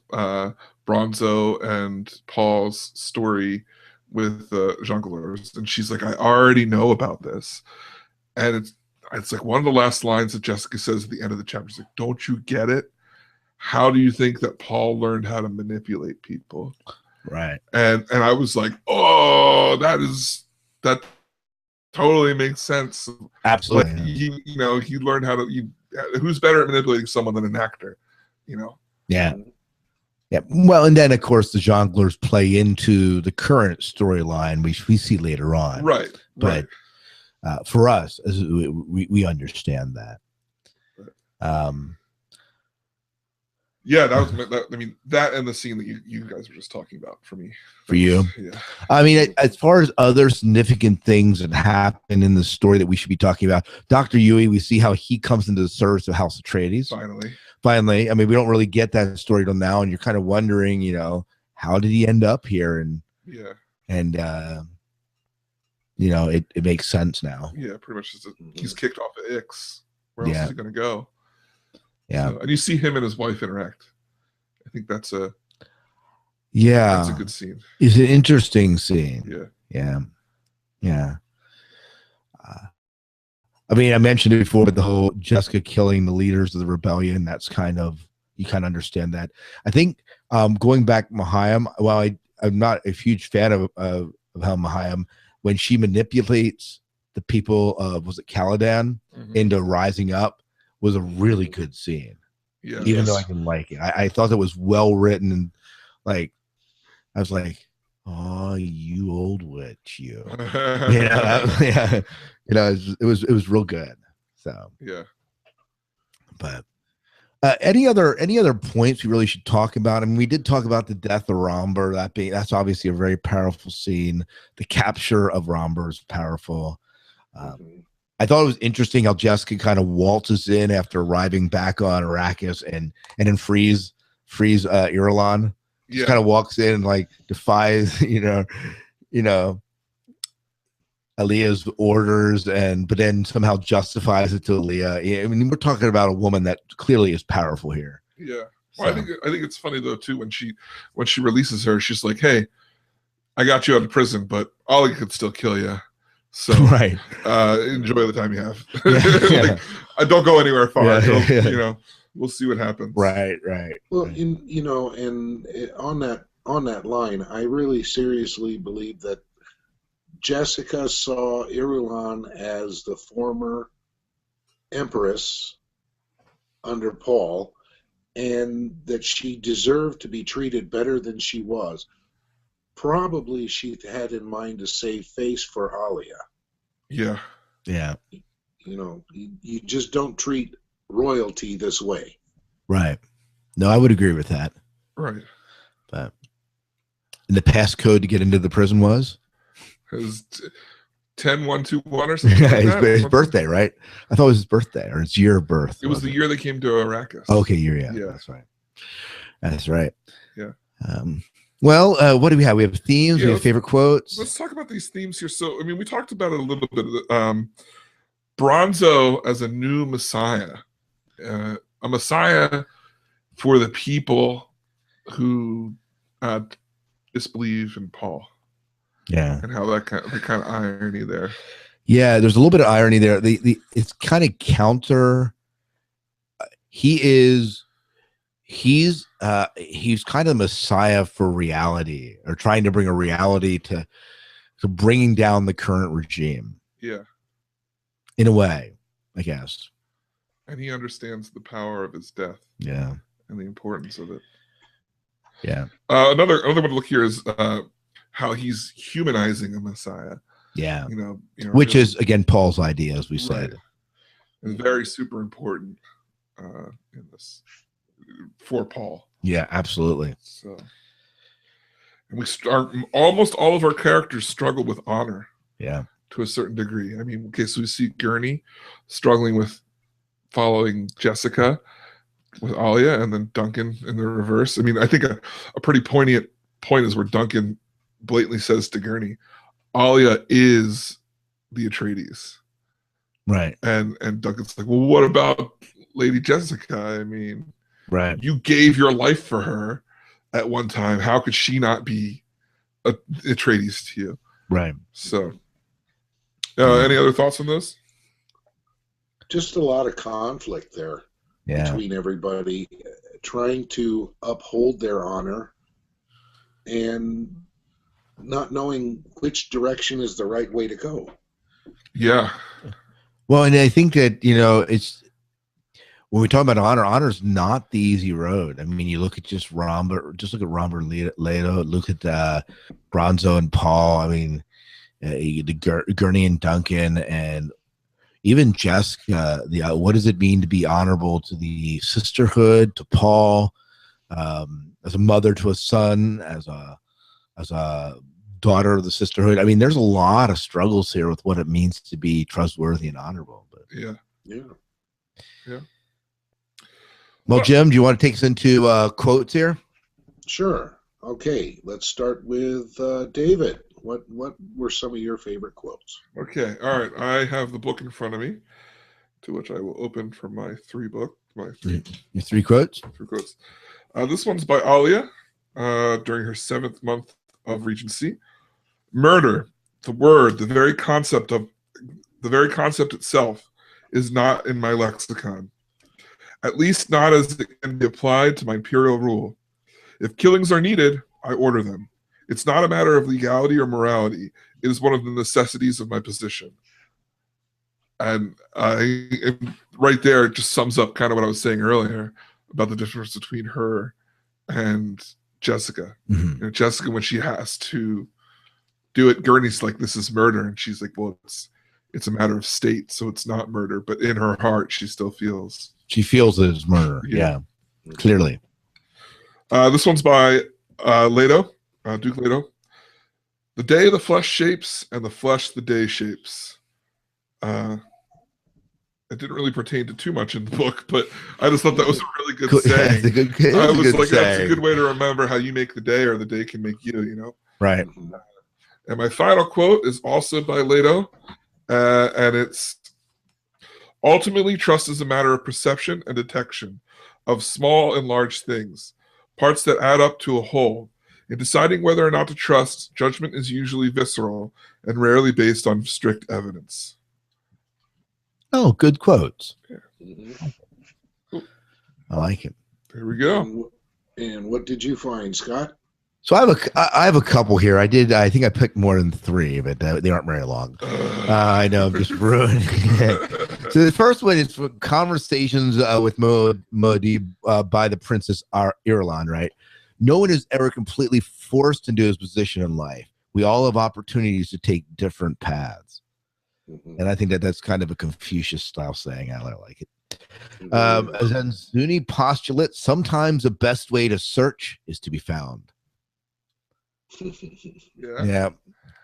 Bronzo and Paul's story with the jongleurs, and she's like, I already know about this. And it's like one of the last lines that Jessica says at the end of the chapter. She's like, don't you get it? How do you think that Paul learned how to manipulate people? Right. And I was like, oh, that totally makes sense. Absolutely. Like, he learned how to, who's better at manipulating someone than an actor, Yeah. Yeah. Well, and then of course the jongleurs play into the current storyline we see later on. Right. But for us, we understand that. Yeah, that and the scene that you guys were just talking about for me. For you? Yeah. I mean, as far as other significant things that happen in the story that we should be talking about, Dr. Yui, we see how he comes into the service of House Atreides. Finally. I mean, we don't really get that story till now, and you're kind of wondering, how did he end up here? And it makes sense now. Yeah, pretty much. He's kicked off of Ix. Where else is he going to go? Yeah. So, and you see him and his wife interact. I think that's a good scene. It's an interesting scene. Yeah. I mean, I mentioned it before, but the whole Jessica killing the leaders of the rebellion, that's you kind of understand that. I think going back Mahayam, while I'm not a huge fan of how Mahayam, when she manipulates the people of, was it Caladan, into rising up, was a really good scene. Yeah. Even though I didn't like it. I thought it was well written, and like I was like, oh, you old witch, you. It was real good. So yeah. But any other points we really should talk about? I mean, we did talk about the death of Romber. That's obviously a very powerful scene. The capture of Romber is powerful. I thought it was interesting how Jessica kind of waltzes in after arriving back on Arrakis and then frees Irulan. Just kind of walks in and like defies, Aaliyah's orders, but then somehow justifies it to Aaliyah. I mean, we're talking about a woman that clearly is powerful here. Yeah. Well, so. I think it's funny though too when she releases her, she's like, "Hey, I got you out of prison, but Ollie could still kill you. So right. Enjoy the time you have. Like, don't go anywhere far. We'll see what happens." Right. Well, and on that line, I really seriously believe that Jessica saw Irulan as the former empress under Paul, and that she deserved to be treated better than she was. Probably she had in mind to save face for Alia. Yeah. You just don't treat royalty this way. Right. No, I would agree with that. Right. But and the passcode to get into the prison was? His 10121 or something. His birthday, right? I thought it was his birthday or his year of birth. It was the year they came to Arrakis. Okay, yeah. That's right. Yeah. Well, what do we have? We have themes. We have favorite quotes. Let's talk about these themes here. So, I mean, we talked about it a little bit. Bronzo as a new messiah, a messiah for the people who disbelieve in Paul. Yeah, and how the kind of irony there. Yeah, there's a little bit of irony there. It's kind of counter. He he's kind of the messiah for reality, or trying to bring a reality to bringing down the current regime. Yeah. In a way, I guess. And he understands the power of his death. Yeah. And the importance of it. Yeah. Another one to look here is how he's humanizing a Messiah. Yeah. You know, which is again Paul's idea, as we said. And very super important in this for Paul. Yeah, absolutely. So, and we start almost all of our characters struggle with honor. Yeah. To a certain degree. I mean, okay, so we see Gurney struggling with following Jessica with Alia, and then Duncan in the reverse. I mean, I think a pretty poignant point is where Duncan blatantly says to Gurney, Alia is the Atreides. Right. And Duncan's like, well, what about Lady Jessica? I mean, right. You gave your life for her at one time. How could she not be Atreides to you? Right. So, any other thoughts on this? Just a lot of conflict there between everybody trying to uphold their honor and not knowing which direction is the right way to go. Yeah. Well, and I think that, it's when we talk about honor is not the easy road. I mean, you look at look at Robert Leto, look at Bronzo and Paul. I mean, Gurney and Duncan, and even Jessica. What does it mean to be honorable to the sisterhood, to Paul, as a mother to a son, as a daughter of the sisterhood? I mean, there's a lot of struggles here with what it means to be trustworthy and honorable. But yeah. Well, Jim, do you want to take us into quotes here? Sure. Okay, let's start with David. What were some of your favorite quotes? Okay, all right. I have the book in front of me, to which I will open from my Your three quotes? Three quotes. This one's by Alia during her 7th month of regency. Murder, the word, the very concept itself, is not in my lexicon. At least not as it can be applied to my imperial rule. If killings are needed, I order them. It's not a matter of legality or morality. It is one of the necessities of my position. And right there, it just sums up kind of what I was saying earlier about the difference between her and Jessica. Mm-hmm. Jessica, when she has to do it, Gurney's like, this is murder. And she's like, well, it's a matter of state, so it's not murder. But in her heart, she still feels. She feels it is murder. Yeah, clearly. This one's by Leto. Duke Leto. The day the flesh shapes, and the flesh the day shapes. It didn't really pertain to too much in the book, but I just thought that was a really good saying. That's a good way to remember how you make the day, or the day can make you. Right. And my final quote is also by Leto, and it's, ultimately, trust is a matter of perception and detection of small and large things, parts that add up to a whole. In deciding whether or not to trust, judgment is usually visceral and rarely based on strict evidence. Oh, good quotes. Yeah. Mm-hmm. I like it. There we go. And what did you find, Scott? So I have a couple here. I think I picked more than 3, but they aren't very long. I know, I'm just ruining it. So the first one is conversations with Muad'Dib by the Princess Irulan, right? No one is ever completely forced into his position in life. We all have opportunities to take different paths. Mm-hmm. And I think that's kind of a Confucius style saying. I like it. As in Zuni postulate, sometimes the best way to search is to be found. Yeah.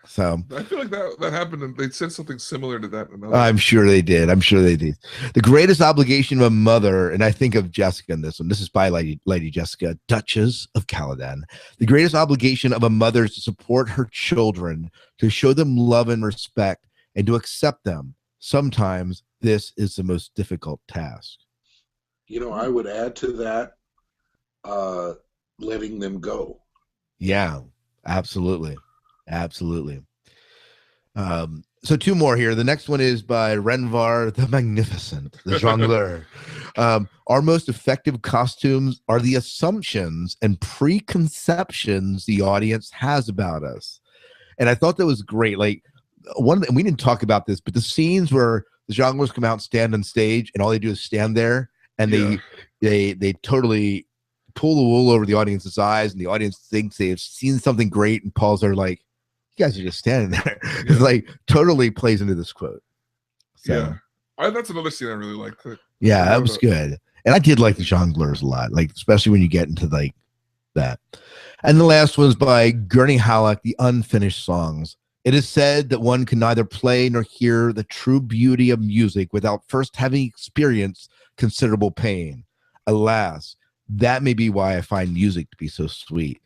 So I feel like that happened, and they said something similar to that. I'm sure they did. The greatest obligation of a mother, and I think of Jessica in this one. This is by Lady Jessica, Duchess of Caladan. The greatest obligation of a mother is to support her children, to show them love and respect, and to accept them. Sometimes this is the most difficult task. I would add to that, letting them go. Yeah. Absolutely. So two more here. The next one is by Renvar the Magnificent, the Jongleur. Our most effective costumes are the assumptions and preconceptions the audience has about us. And I thought that was great. Like and we didn't talk about this, but the scenes where the Jongleurs come out and stand on stage and all they do is stand there and they totally pull the wool over the audience's eyes, and the audience thinks they've seen something great, and Paul's are like, you guys are just standing there. It's like totally plays into this quote. So, that's another scene I really liked. Yeah, that was good. And I did like the Jongleurs a lot, like especially when you get into like that. And the last one's by Gurney Halleck, The Unfinished Songs. It is said that one can neither play nor hear the true beauty of music without first having experienced considerable pain. Alas, that may be why I find music to be so sweet.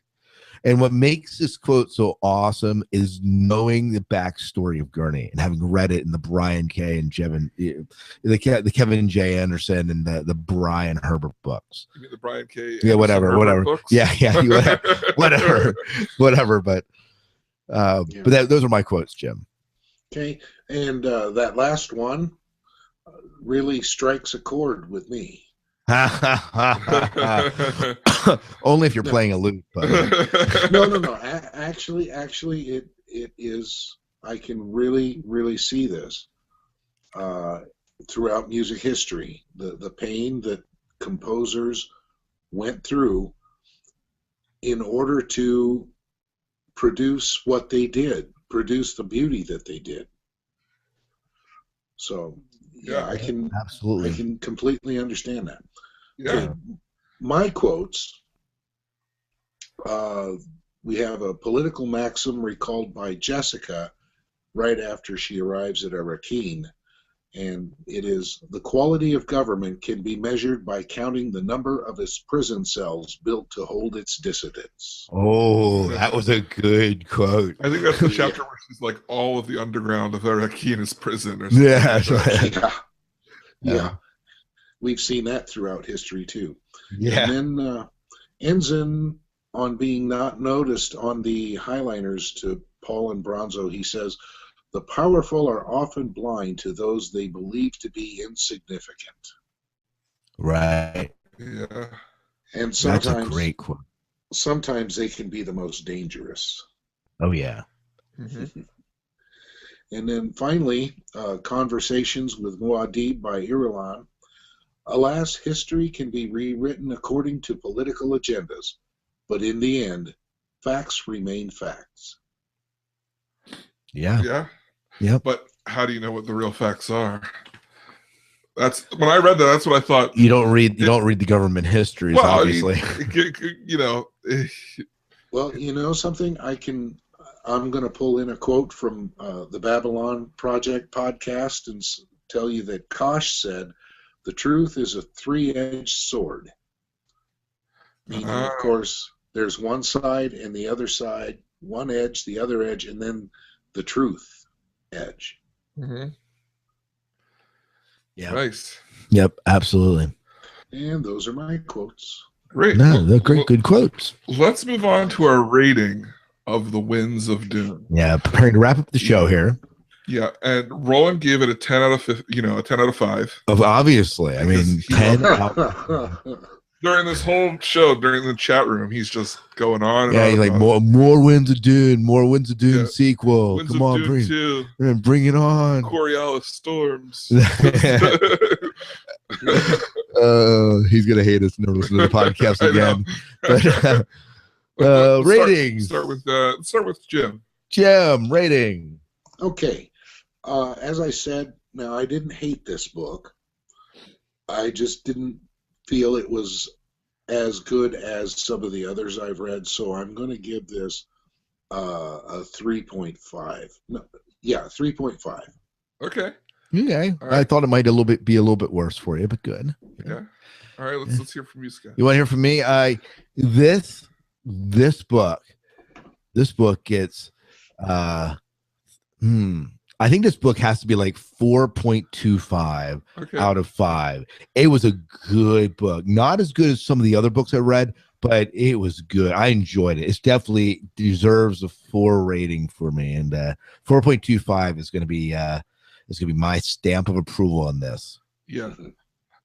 And what makes this quote so awesome is knowing the backstory of Gurney and having read it in the Brian K. and the Kevin J. Anderson and the Brian Herbert books. You mean the Brian K. Yeah, whatever. Books? Yeah, whatever. But those are my quotes, Jim. Okay, and that last one really strikes a chord with me. Only if you're playing a lute. But. No. Actually, it is. I can really see this throughout music history. The pain that composers went through in order to produce what they did, produce the beauty that they did. So I can completely understand that. Yeah. Okay. My quotes, we have a political maxim recalled by Jessica right after she arrives at Arakeen, and it is, the quality of government can be measured by counting the number of its prison cells built to hold its dissidents. Oh, that was a good quote. I think that's the chapter where she's like, all of the underground of Arakeen is prison. Or Yeah. We've seen that throughout history too. Yeah. And then Ensign, on being not noticed on the Highliners to Paul and Bronzo, he says, the powerful are often blind to those they believe to be insignificant. Right. Yeah. And sometimes, that's a great quote. Sometimes they can be the most dangerous. Oh, yeah. Mm-hmm. And then finally, Conversations with Muad'Dib by Irulan. Alas, history can be rewritten according to political agendas, but in the end, facts remain facts. Yeah. Yeah. Yeah. But how do you know what the real facts are? That's when I read that. That's what I thought. You don't read the government histories, obviously. You know. Well, you know something. I'm going to pull in a quote from the Babylon Project podcast and tell you that Kosh said, "The truth is a three-edged sword." Meaning, of course, there's one side and the other side, one edge, the other edge, and then the truth edge. Mm-hmm. Yeah. Nice. Yep, absolutely. And those are my quotes. Great. No, they're great, good quotes. Let's move on to our rating of the Winds of Dune. Yeah, preparing to wrap up the show here. Yeah, and Roland gave it a 10 out of 50, a 10 out of 5. Obviously, I mean, 10 out. During this whole show, during the chat room, he's just going on. And yeah, on he's like, on. more Winds of Dune, more Winds of Dune sequel. Winds Come on, bring it on. Coriolis storms. He's gonna hate us and never listen to the podcast again. But ratings. Start with Jim. Jim, rating. Okay. As I said, now I didn't hate this book. I just didn't feel it was as good as some of the others I've read, so I'm going to give this a 3.5. No, yeah, 3.5. Okay. Okay. Right. I thought it might be a little bit worse for you, but good. Yeah. All right. Let's hear from you, Scott. You want to hear from me? This book gets I think this book has to be like 4.25 out of 5. It was a good book. Not as good as some of the other books I read, but it was good. I enjoyed it. It's definitely deserves a 4 rating for me, and 4.25 is going to be my stamp of approval on this. Yeah.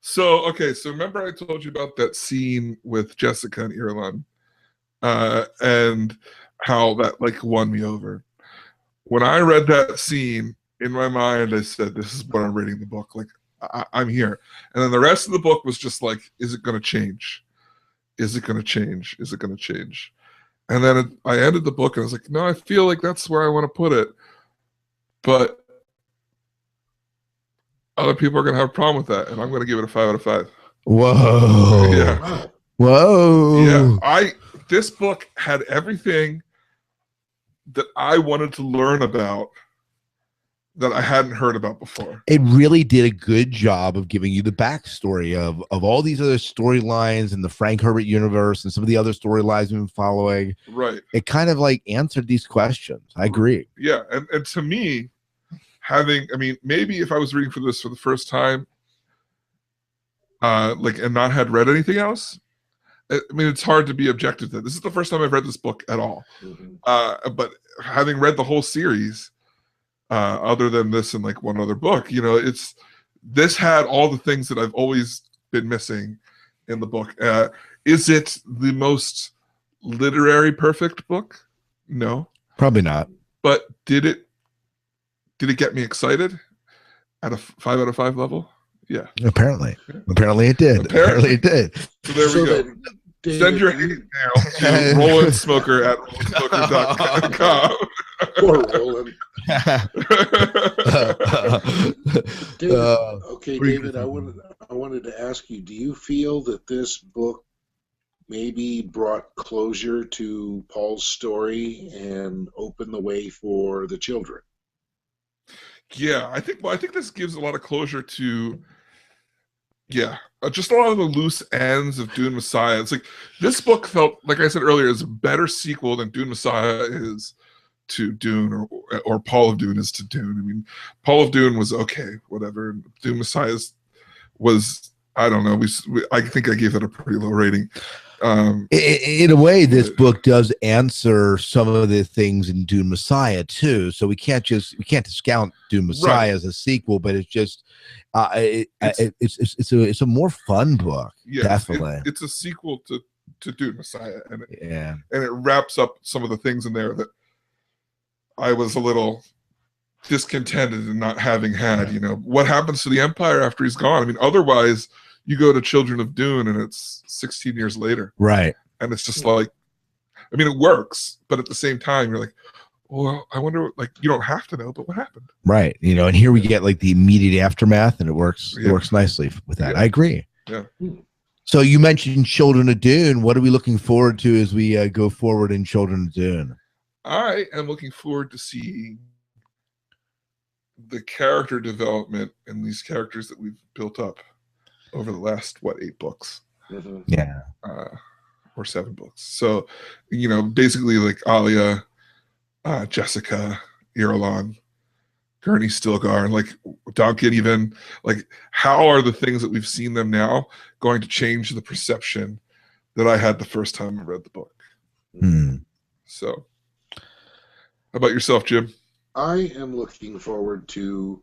So remember I told you about that scene with Jessica and Irulan, and how that like won me over. When I read that scene, in my mind, I said, "This is what I'm reading the book. Like, I'm here." And then the rest of the book was just like, "Is it going to change? Is it going to change? Is it going to change?" And then I ended the book, and I was like, "No, I feel like that's where I want to put it." But other people are going to have a problem with that, and I'm going to give it a 5 out of 5. Whoa! Yeah. Whoa! Yeah. This book had everything that I wanted to learn about that I hadn't heard about before. It really did a good job of giving you the backstory of all these other storylines in the Frank Herbert universe and some of the other storylines we've been following. Right. It kind of like answered these questions. I agree. Yeah. And to me, maybe if I was reading for this for the first time, and not had read anything else, it's hard to be objective to that. This is the first time I've read this book at all. Mm-hmm. But having read the whole series, other than this and like one other book, this had all the things that I've always been missing in the book. Is it the most literary perfect book? No, Probably not. but did it get me excited at a 5 out of 5 level? Yeah. Apparently it did. Apparently it did. So there we go. Send your hate mail to RolandSmoker at RolandSmoker.com. Poor Roland. David, I wanted to ask you, do you feel that this book maybe brought closure to Paul's story and opened the way for the children? Yeah, I think this gives a lot of closure to just a lot of the loose ends of Dune Messiah. It's like this book felt, like I said earlier, is a better sequel than Dune Messiah is to Dune, or Paul of Dune is to Dune. I mean, Paul of Dune was okay, whatever. Dune Messiah was, I don't know. I think I gave it a pretty low rating. In a way, this book does answer some of the things in Dune Messiah too. So we can't discount Dune Messiah as a sequel, but it's just it's a more fun book. Yes, definitely. It's a sequel to Dune Messiah, and and it wraps up some of the things in there that I was a little discontented in not having had. What happens to the Empire after he's gone? I mean, otherwise you go to Children of Dune and it's 16 years later. Right. And it's just like, it works, but at the same time, you're like, well, I wonder, like, you don't have to know, but what happened? Right. And here we get like the immediate aftermath, and it works nicely with that. Yeah. I agree. Yeah. So you mentioned Children of Dune. What are we looking forward to as we go forward in Children of Dune? I am looking forward to seeing the character development in these characters that we've built up over the last 8 books. Mm-hmm. Yeah. Or 7 books. So, basically like Alia, Jessica, Irulan, Gurney Stilgar, like Duncan, even like, how are the things that we've seen them now going to change the perception that I had the first time I read the book? So, how about yourself, Jim? I am looking forward to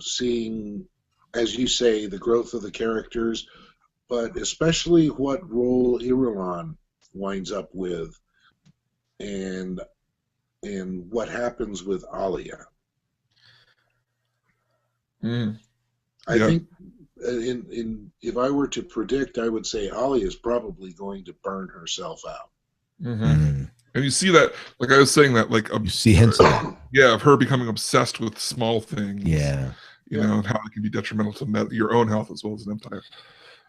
seeing, as you say, the growth of the characters, but especially what role Irulan winds up with, and what happens with Alia. I think if I were to predict, I would say Alia is probably going to burn herself out. And you see that, like I was saying, that like you see hints of that. Yeah, of her becoming obsessed with small things. Yeah. And how it can be detrimental to your own health as well as an empire.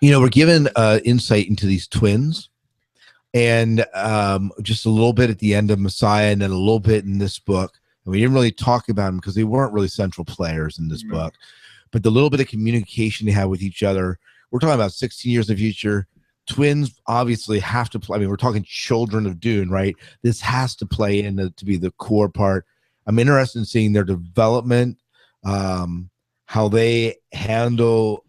We're given insight into these twins, and just a little bit at the end of Messiah, and then a little bit in this book. And we didn't really talk about them because they weren't really central players in this book. But the little bit of communication they have with each other, we're talking about 16 years in the future. Twins obviously have to play. I mean, we're talking Children of Dune, right? This has to play in to be the core part. I'm interested in seeing their development, how they handle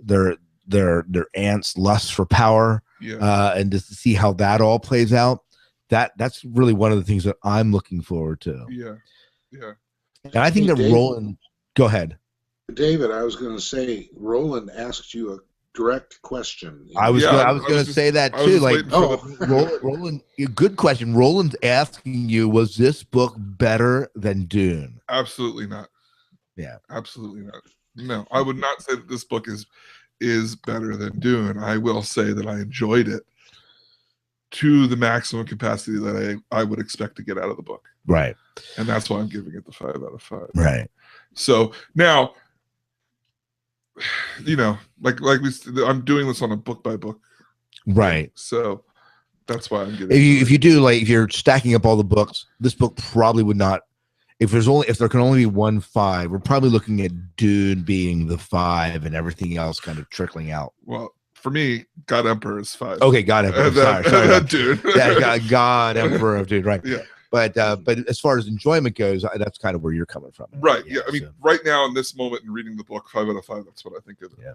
their their aunt's lust for power, and just to see how that all plays out. That's really one of the things that I'm looking forward to. Yeah. And I think that Roland. Go ahead, David. I was going to say, Roland asked you a direct question. I was going to say that too. Like, Roland, good question. Roland's asking you, was this book better than Dune? Absolutely not. Yeah, absolutely not. No, I would not say that this book is better than Dune. I will say that I enjoyed it to the maximum capacity that I would expect to get out of the book. Right. And that's why I'm giving it the 5 out of 5. Right. So now, I'm doing this on a book by book. Right. So that's why I'm giving. If you do, like, if you're stacking up all the books, this book probably would not. If there can only be 1 5, we're probably looking at Dune being the 5 and everything else kind of trickling out. Well, for me, God Emperor is 5. Okay, God Emperor. Sorry. Dune. Yeah, God Emperor of Dune. Right. Yeah. But as far as enjoyment goes, that's kind of where you're coming from. Right. Yeah. I mean, right now in this moment in reading the book, 5 out of 5. That's what I think of it. Yeah.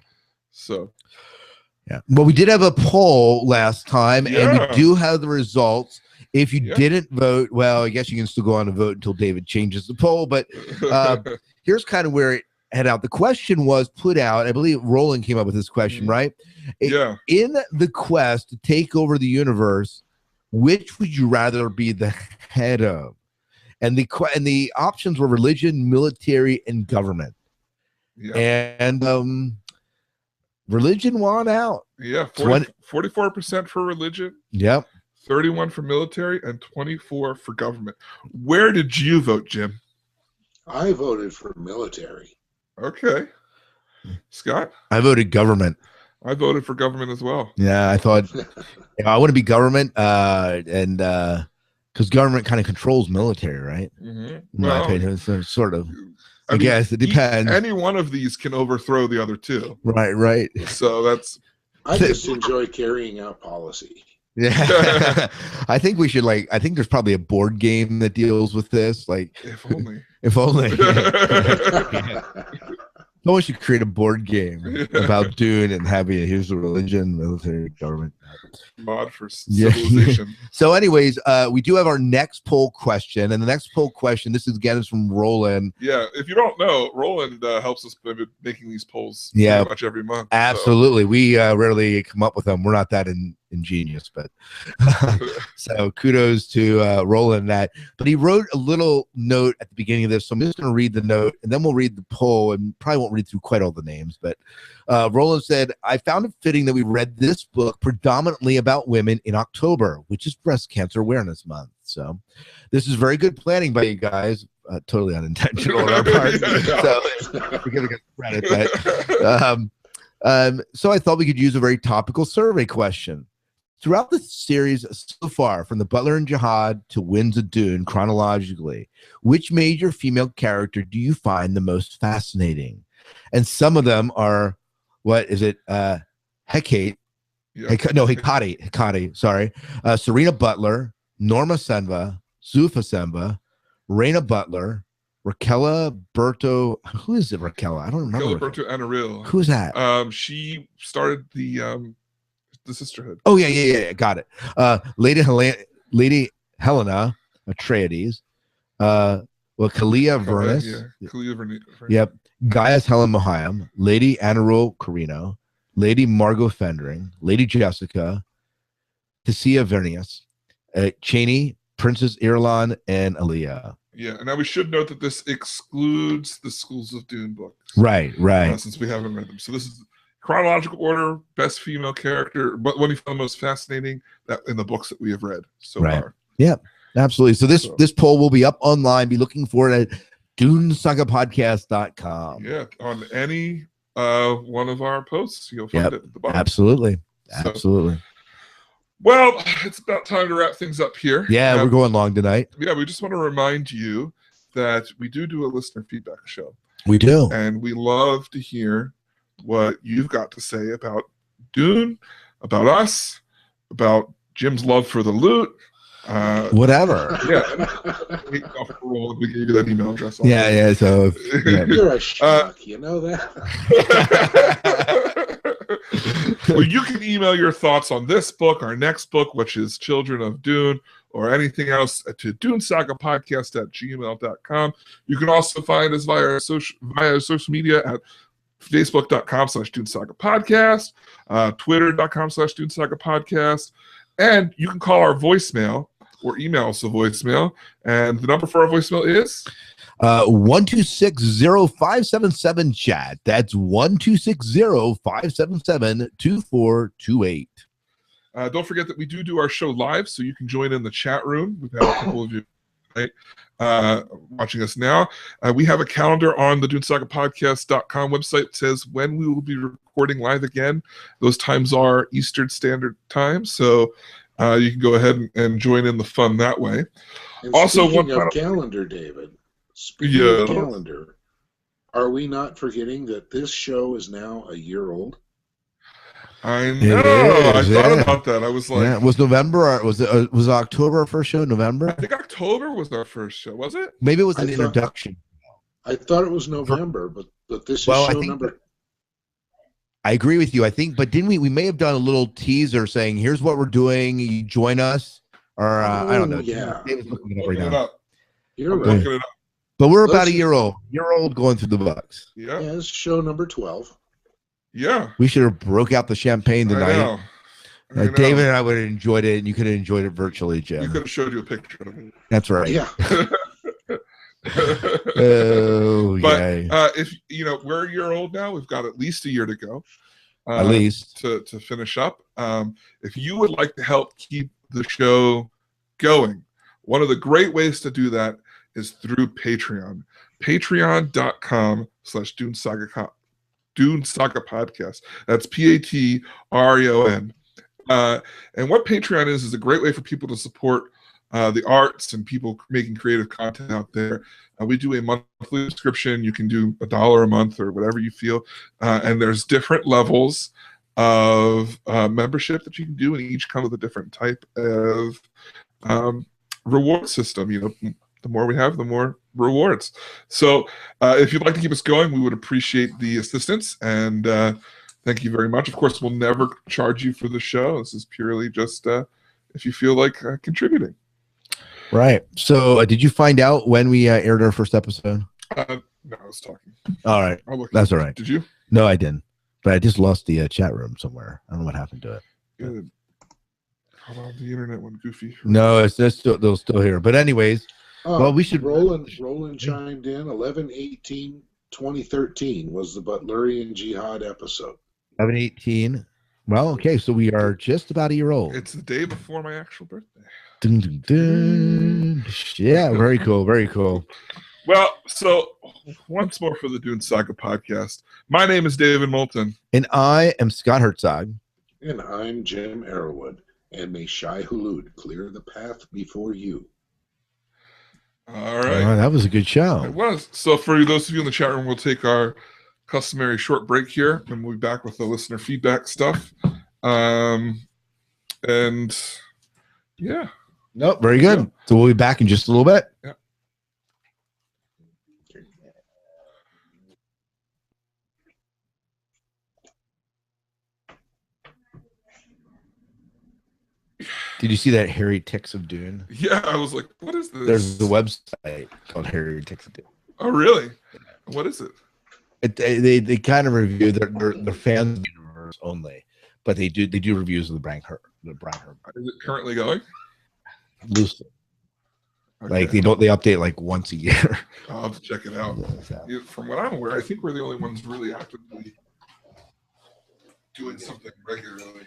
So. Yeah. Well, we did have a poll last time, and we do have the results. If you didn't vote, well, I guess you can still go on and vote until David changes the poll. But here's kind of where it head out. The question was put out. I believe Roland came up with this question, right? Yeah. In the quest to take over the universe, which would you rather be the head of? And the options were religion, military, and government. Yeah. And religion won out. Yeah. 44% for religion. Yep. 31 for military and 24 for government. Where did you vote, Jim? I voted for military. Okay. Scott? I voted government. I voted for government as well. Yeah, I thought I want to be government, and because government kind of controls military, right? Mm-hmm. In my opinion, so sort of. I guess it depends. Any one of these can overthrow the other two. Right. So that's. I just enjoy carrying out policy. Yeah, I think we should I think there's probably a board game that deals with this. Like, if only. If only. Someone should create a board game about Dune and having here's the religion, military, government. Mod for civilization. So, anyways, we do have our next poll question, and the next poll question, this is from Roland. Yeah, if you don't know, Roland helps us by making these polls pretty much every month. Absolutely, so. We rarely come up with them. We're not that ingenious, but so kudos to Roland that. But he wrote a little note at the beginning of this, so I'm just going to read the note, and then we'll read the poll, and probably won't read through quite all the names. But Roland said, "I found it fitting that we read this book predominantly about women in October, which is Breast Cancer Awareness Month. So this is very good planning by you guys. Totally unintentional on our part. So we're giving us credit. But, so I thought we could use a very topical survey question. Throughout the series so far, from the Butler and Jihad to Winds of Dune, chronologically, which major female character do you find the most fascinating?" And some of them are, what is it? Hecate. Yeah. Hecate. Sorry. Serena Butler, Norma Senva, Zufa Senva, Raina Butler, Raquella Berto. Who is it, Raquella? I don't remember. Raquella Berto Anaril. Who's that? She started the Sisterhood. Oh yeah. Got it. Lady Helena Atreides. Kalia Vernus. Yeah. Kalia Vernus. Yep. Gaius Helen Mohayim. Lady Anaril Carino. Lady Margot Fendring. Lady Jessica. Tessia Vernius. Cheney, Princess Irulan, and Aaliyah. Yeah, and now we should note that this excludes the Schools of Dune books. Right. Since we haven't read them. So this is chronological order, best female character, but what you found most fascinating that in the books that we have read so far. Yeah, absolutely. So this poll will be up online. Be looking for it at DuneSagaPodcast.com. Yeah, on any one of our posts, you'll find it at the bottom. Absolutely. Well, it's about time to wrap things up here. Yeah, we're going long tonight. Yeah, we just want to remind you that we do a listener feedback show. We do. And we love to hear what you've got to say about Dune, about us, about Jim's love for the loot. Whatever. Yeah. We gave you that email address. Yeah. So you're a schmuck, you know that? Well, you can email your thoughts on this book, our next book, which is Children of Dune, or anything else to dunesagapodcast@gmail.com. You can also find us via social media at facebook.com/dunesagapodcast, twitter.com/dunesagapodcast, and you can call our voicemail or email us a voicemail. And the number for our voicemail is 1260577 That's 1260577-2428. Don't forget that we do our show live, so you can join in the chat room. We've had a couple of you watching us now. We have a calendar on the dunesagapodcast.com website that says when we will be recording live again. Those times are Eastern Standard Time, so you can go ahead and join in the fun that way. And Also, speaking of calendar, David, speaking of calendar, are we not forgetting that this show is now a year old? I know. I thought about that. I was like, was November or was October our first show? November? I think October was our first show. Was it? Maybe it was an introduction. I thought it was November, but this is show number. I agree with you. I think, but didn't we may have done a little teaser saying, "Here's what we're doing. You join us," or I don't know. Yeah, David's looking it up right now. You're right. Looking it up. But we're about a year old going through the books. Yeah, it's show number 12. Yeah, we should have broke out the champagne tonight. I know. David and I would have enjoyed it, and you could have enjoyed it virtually, Jim. You could have showed you a picture of it. That's right. Yeah. If we're a year old now, we've got at least a year to go. At least to finish up. If you would like to help keep the show going, one of the great ways to do that is through Patreon. Patreon.com/Dune Saga Podcast. That's Patreon. And what Patreon is a great way for people to support the arts and people making creative content out there. We do a monthly subscription. You can do $1 a month or whatever you feel. And there's different levels of membership that you can do, and each come with a different type of reward system. The more we have, the more rewards. So if you'd like to keep us going, we would appreciate the assistance. And thank you very much. Of course, we'll never charge you for the show. This is purely just if you feel like contributing. Right. So did you find out when we aired our first episode? No, I was talking. All right. That's all right. Did you? No, I didn't. But I just lost the chat room somewhere. I don't know what happened to it. Good. How about the internet went goofy? No, it's still they're still here. But anyways, well, we should. Roland chimed in. 11/18/2013 was the Butlerian Jihad episode. 11/18. Well, okay, so we are just about a year old. It's the day before my actual birthday. Dun, dun, dun. Yeah, very cool, very cool. Well, so once more for the Dune Saga podcast. My name is David Moulton. And I am Scott Herzog. And I'm Jim Arrowwood. And may Shai Hulud clear the path before you. All right. That was a good show. It was. So for those of you in the chat room, we'll take our customary short break here, and we'll be back with the listener feedback stuff. And yeah. Nope, very good. Yeah. So we'll be back in just a little bit. Yeah. Did you see that Harry Ticks of Dune? Yeah, I was like, what is this? There's a website called Harry Ticks of Dune. Oh, really? What is it? They kind of review their fans of the universe only, but they do reviews of the Brian Herb. Is it currently going? Loosely. Okay. Like they update like once a year. I'll have to check it out. Yeah, from what I'm aware, I think we're the only ones really actively doing something regularly.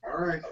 All right.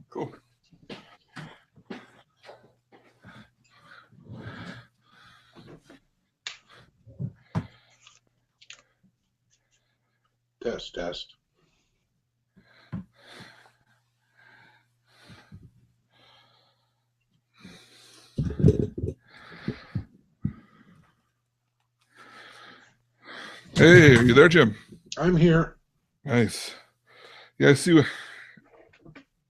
Cool. Test. Hey, are you there, Jim? I'm here. Nice. Yeah, I see.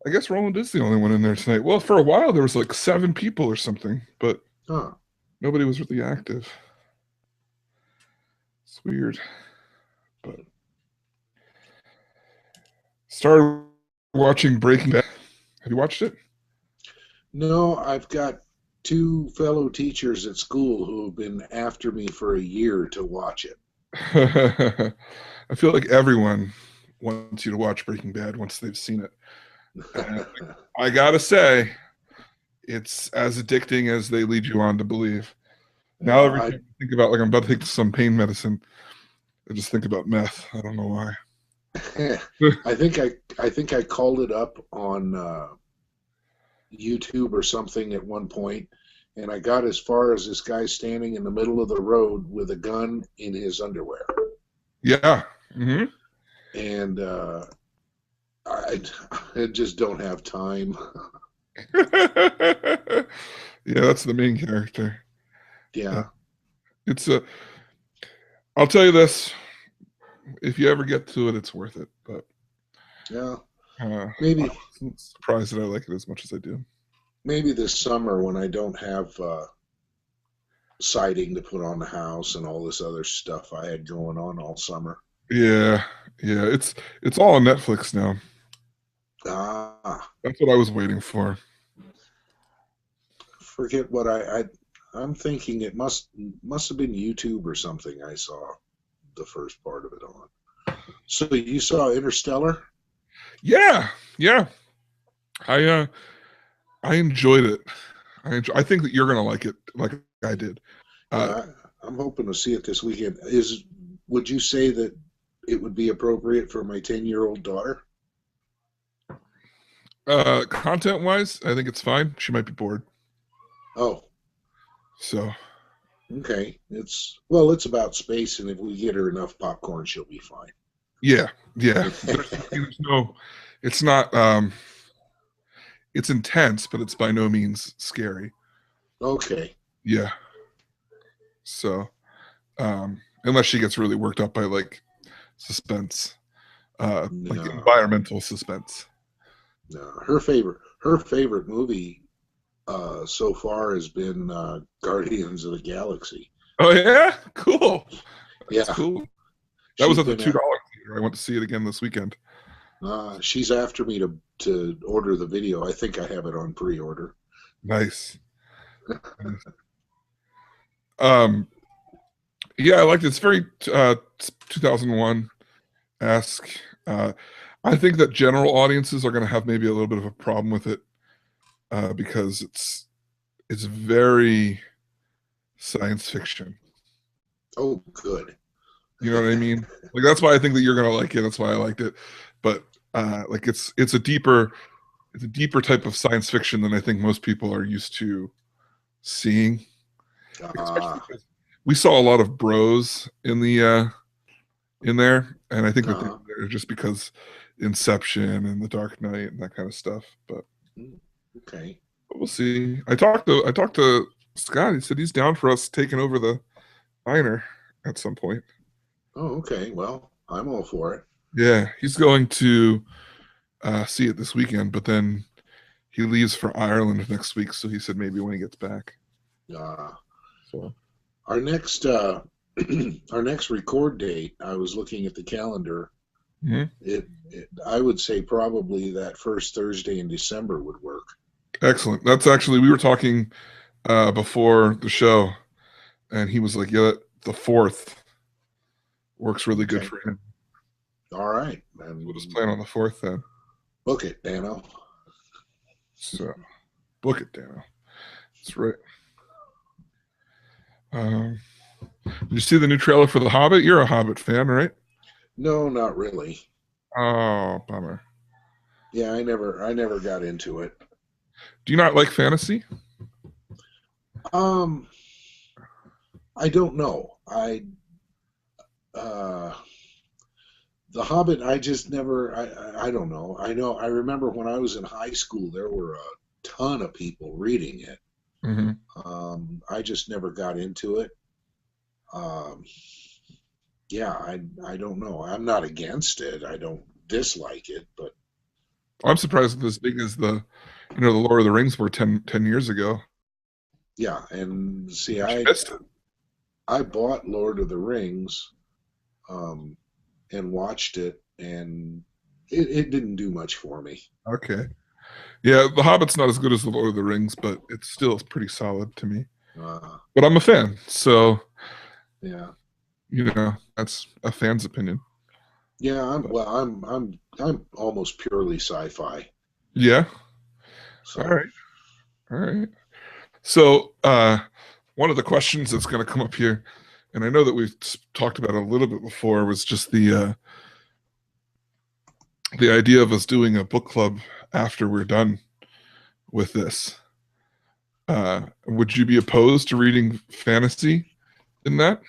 I guess Roland is the only one in there tonight. Well, for a while there was like 7 people or something, but nobody was really active. It's weird. But started watching Breaking Bad. Have you watched it? No, I've got 2 fellow teachers at school who have been after me for a year to watch it. I feel like everyone wants you to watch Breaking Bad once they've seen it. And I gotta say, it's as addicting as they lead you on to believe. Now every time I think about, like, I'm about to take some pain medicine, I just think about meth. I don't know why. I think I called it up on YouTube or something at one point, and I got as far as this guy standing in the middle of the road with a gun in his underwear. Yeah. Mm-hmm. And I just don't have time. Yeah, that's the main character. Yeah. It's I'll tell you this, if you ever get to it, it's worth it. But yeah, maybe I'm surprised that I like it as much as I do. Maybe this summer when I don't have siding to put on the house and all this other stuff I had going on all summer. Yeah, it's all on Netflix now. That's what I was waiting for. Forget what I'm thinking. It must have been YouTube or something. I saw the first part of it on. So you saw Interstellar? Yeah. I enjoyed it. I think that you're gonna like it, like I did. I'm hoping to see it this weekend. Would you say that it would be appropriate for my 10-year-old daughter? Content-wise, I think it's fine. She might be bored. Oh. So. Okay. It's about space, and if we get her enough popcorn, she'll be fine. Yeah. It's not, it's intense, but it's by no means scary. Okay. Yeah. So, unless she gets really worked up by, like, suspense, like environmental suspense. No, her favorite movie so far has been Guardians of the Galaxy. Oh yeah, cool. That's cool. That was at the $2 theater. I went to see it again this weekend. She's after me to order the video. I think I have it on pre-order. Nice. Yeah, I liked it. It's very 2001-esque. I think that general audiences are going to have maybe a little bit of a problem with it because it's very science fiction. Oh, good. You know what I mean? Like, that's why I think that you're going to like it. That's why I liked it. But like, it's a deeper type of science fiction than I think most people are used to seeing. Especially because we saw a lot of bros in there, and I think that they're just because Inception and The Dark Knight and that kind of stuff. But okay, but we'll see. I talked to Scott. He said he's down for us taking over the diner at some point. Oh, okay. Well, I'm all for it. Yeah, he's going to see it this weekend, but then he leaves for Ireland next week. So he said maybe when he gets back. So our next our next record date, I was looking at the calendar. Mm-hmm. I would say probably that first Thursday in December would work. Excellent. That's actually, we were talking before the show, and he was like, "Yeah, the 4th works really good for him." All right, and we'll just plan on the 4th then. Book it, Dano. So, book it, Dano. That's right. Did you see the new trailer for The Hobbit? You're a Hobbit fan, right? No, not really. Oh, bummer. Yeah, I never got into it. Do you not like fantasy? I don't know. The Hobbit, I just never. I don't know. I remember when I was in high school, there were a ton of people reading it. Mm-hmm. I just never got into it. Yeah, I don't know. I'm not against it. I don't dislike it, but I'm surprised it's as big as the Lord of the Rings were 10 years ago. yeah. And see, I missed it. I bought Lord of the Rings, and watched it, and it didn't do much for me. Okay. Yeah, The Hobbit's not as good as The Lord of the Rings, but it's still pretty solid to me. But I'm a fan, so Yeah. That's a fan's opinion. Yeah, I'm almost purely sci-fi. Yeah. So. All right. So one of the questions that's going to come up here, and I know that we've talked about it a little bit before, was just the idea of us doing a book club after we're done with this. Would you be opposed to reading fantasy in that?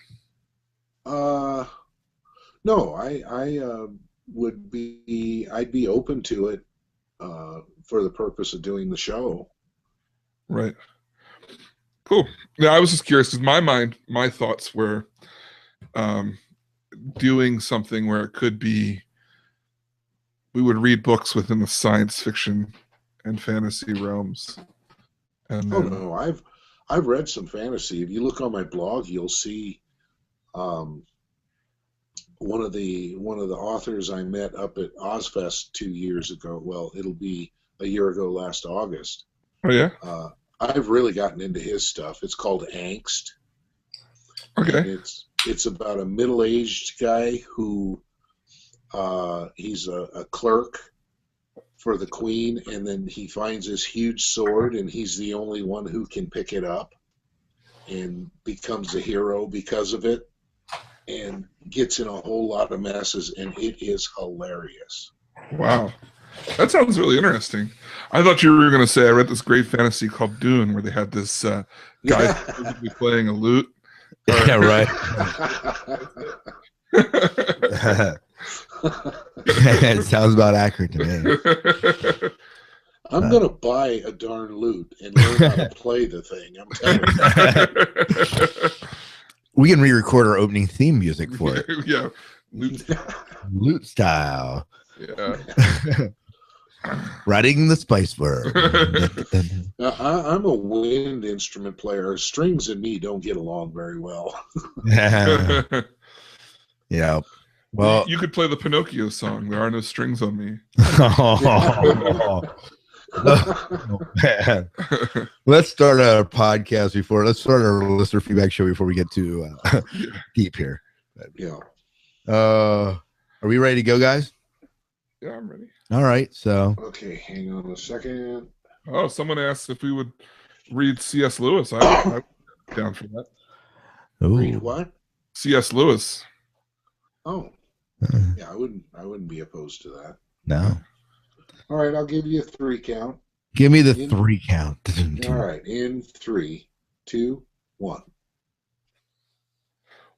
No, I'd be open to it for the purpose of doing the show. Right. Cool. Yeah, I was just curious because my thoughts were doing something where it could be we would read books within the science fiction and fantasy realms. And then, no, I've read some fantasy. If you look on my blog, you'll see one of the authors I met up at Ozfest 2 years ago. Well, it'll be a year ago last August. Oh yeah. I've really gotten into his stuff. It's called Angst. Okay. And it's about a middle-aged guy who he's a clerk for the queen, and then he finds this huge sword, and he's the only one who can pick it up, and becomes a hero because of it, and gets in a whole lot of messes, and it is hilarious. Wow. That sounds really interesting. I thought you were going to say I read this great fantasy called Dune, where they had this guy playing a lute. Yeah, right. It sounds about accurate to me. I'm going to buy a darn lute and learn how to play the thing. I'm telling you. We can re-record our opening theme music for it. Yeah. Lute style. Yeah. Riding the spice worm. I'm a wind instrument player. Strings and me don't get along very well. Yeah. Well, you could play the Pinocchio song. There are no strings on me. Oh, man. Let's start our podcast let's start our listener feedback show before we get too deep here. Yeah. Are we ready to go, guys? Yeah, I'm ready. All right. So. Okay, hang on a second. Oh, someone asked if we would read C.S. Lewis. I'm down for that. Ooh. Read what? C.S. Lewis. Oh. Yeah, I wouldn't be opposed to that. No. All right, I'll give you a 3 count. Give me the 3 count. All right, in 3, 2, 1.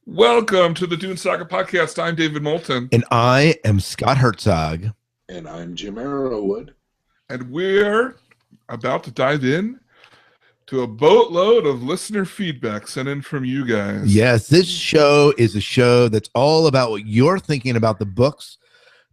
Welcome to the Dune Saga podcast. I'm David Moulton. And I am Scott Herzog. And I'm Jim Arrowwood. And we're about to dive in to a boatload of listener feedback sent in from you guys. Yes, this show is a show that's all about what you're thinking about the books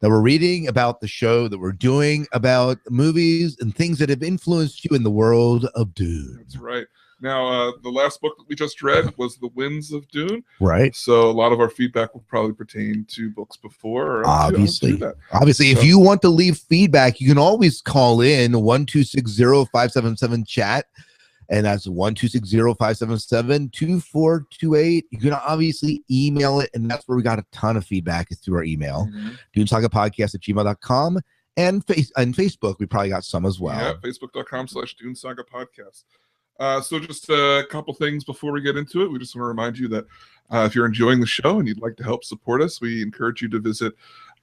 that we're reading, about the show that we're doing, about movies and things that have influenced you in the world of Dune. That's right. Now, the last book that we just read was The Winds of Dune. Right. So a lot of our feedback will probably pertain to books before. Or Obviously. that. Obviously, if you want to leave feedback, you can always call in 1-260-577-CHAT. And that's 1-260-577-2428. You can obviously email it, and that's where we got a ton of feedback is through our email. DuneSagaPodcast@gmail.com. And Facebook, we probably got some as well. Yeah, Facebook.com/Dune Saga Podcast. So just a couple things before we get into it. We just want to remind you that if you're enjoying the show and you'd like to help support us, we encourage you to visit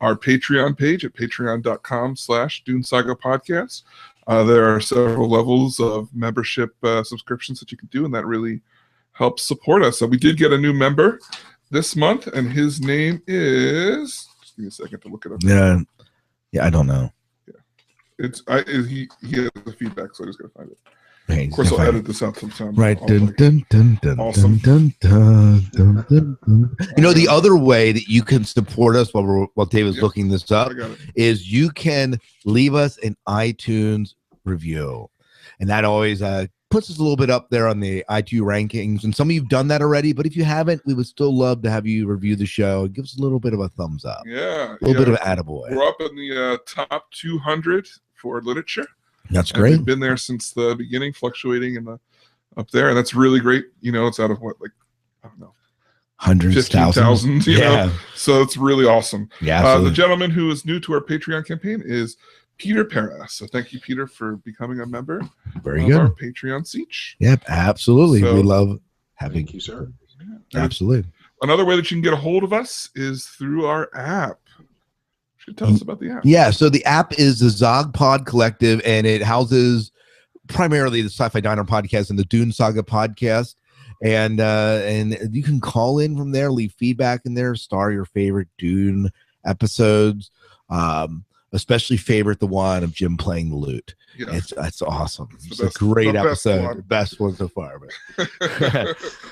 our Patreon page at patreon.com/Dune Saga Podcast. There are several levels of membership subscriptions that you can do, and that really helps support us. So we did get a new member this month, and his name is, just give me a second to look it up. Yeah, I don't know. He has the feedback, so I just gotta find it. Hey, Of course, I'll edit this out sometime. Right. Dun, dun, dun, dun, Awesome. dun, dun, dun, dun, dun. You know, the other way that you can support us while David's looking this up is you can leave us an iTunes review, and that always puts us a little bit up there on the iTunes rankings. And some of you've done that already, but if you haven't, we would still love to have you review the show. Give us a little bit of a thumbs up. Yeah, a little bit of an attaboy. We're up in the top 200 for literature. That's great. We've been there since the beginning, fluctuating up there, and that's really great. You know, it's out of what, like, I don't know, hundreds, 15,000. You know, so it's really awesome. Yeah. The gentleman who is new to our Patreon campaign is Peter Peras. So thank you, Peter, for becoming a member. Very good. Our Patreon Siege. Yep, absolutely. So, we love having. Thank you, sir. Yeah. Absolutely. Another way that you can get a hold of us is through our app. Tell us about the app. Yeah, so the app is the Zog Pod Collective, and it houses primarily the Sci-Fi Diner podcast and the Dune Saga podcast. And you can call in from there, leave feedback in there, star your favorite Dune episodes. Especially favorite the one of Jim playing the lute. Yeah. It's awesome. It's a great episode. The best one so far.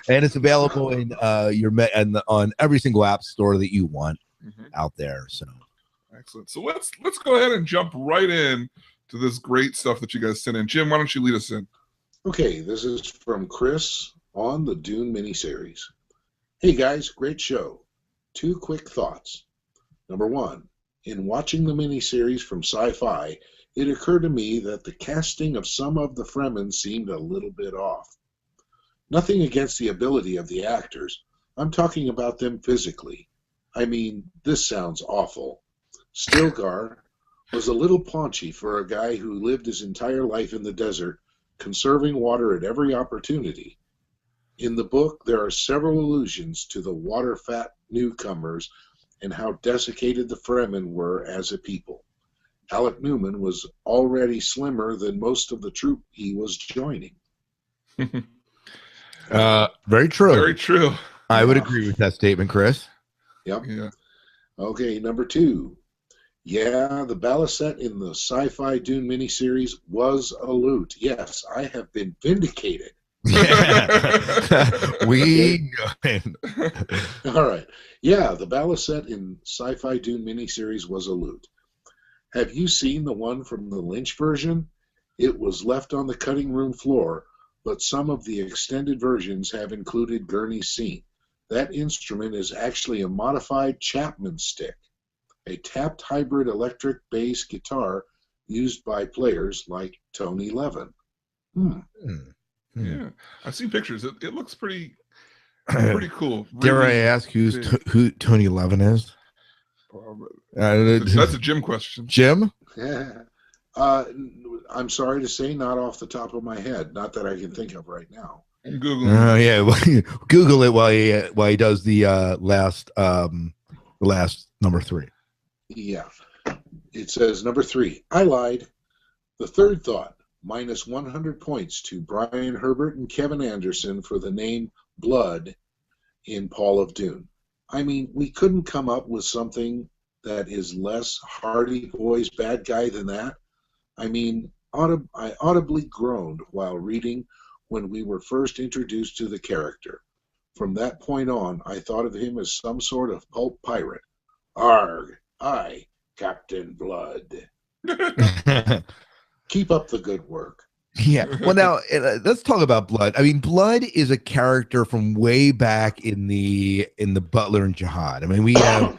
And it's available in on every single app store that you want out there. So excellent. So let's go ahead and jump right in to this great stuff that you guys sent in. Jim, why don't you lead us in? Okay, this is from Chris on the Dune miniseries. Hey guys, great show. 2 quick thoughts. Number 1, in watching the miniseries from Sci-Fi, it occurred to me that the casting of some of the Fremen seemed a little bit off. Nothing against the ability of the actors. I'm talking about them physically. I mean, this sounds awful. Stilgar was a little paunchy for a guy who lived his entire life in the desert, conserving water at every opportunity. In the book, there are several allusions to the water-fat newcomers and how desiccated the Fremen were as a people. Alec Newman was already slimmer than most of the troop he was joining. Very true. Very true. I would agree with that statement, Chris. Yep. Yeah. Okay, number 2. Yeah, the Balisette in the Sci-Fi Dune miniseries was a loot. Yes, I have been vindicated. We All right. Yeah, the Balisette in Sci-Fi Dune miniseries was a loot. Have you seen the one from the Lynch version? It was left on the cutting room floor, but some of the extended versions have included Gurney's scene. That instrument is actually a modified Chapman stick, a tapped hybrid electric bass guitar used by players like Tony Levin. Yeah, I've seen pictures. It looks pretty cool. Really, dare I ask who Tony Levin is? That's a Jim question. Jim? I'm sorry to say, not off the top of my head. Not that I can think of right now. I'm Googling. Yeah, well, Google it while he does the last number 3. Yeah. It says number 3. I lied. The third thought, minus 100 points to Brian Herbert and Kevin Anderson for the name Blood in Paul of Dune. I mean, we couldn't come up with something that is less Hardy Boys bad guy than that. I mean, I audibly groaned while reading when we were first introduced to the character. From that point on, I thought of him as some sort of pulp pirate. Arg, I, Captain Blood. Keep up the good work. Yeah. Well, now let's talk about Blood. I mean, Blood is a character from way back in the Butler and Jihad. I mean, we have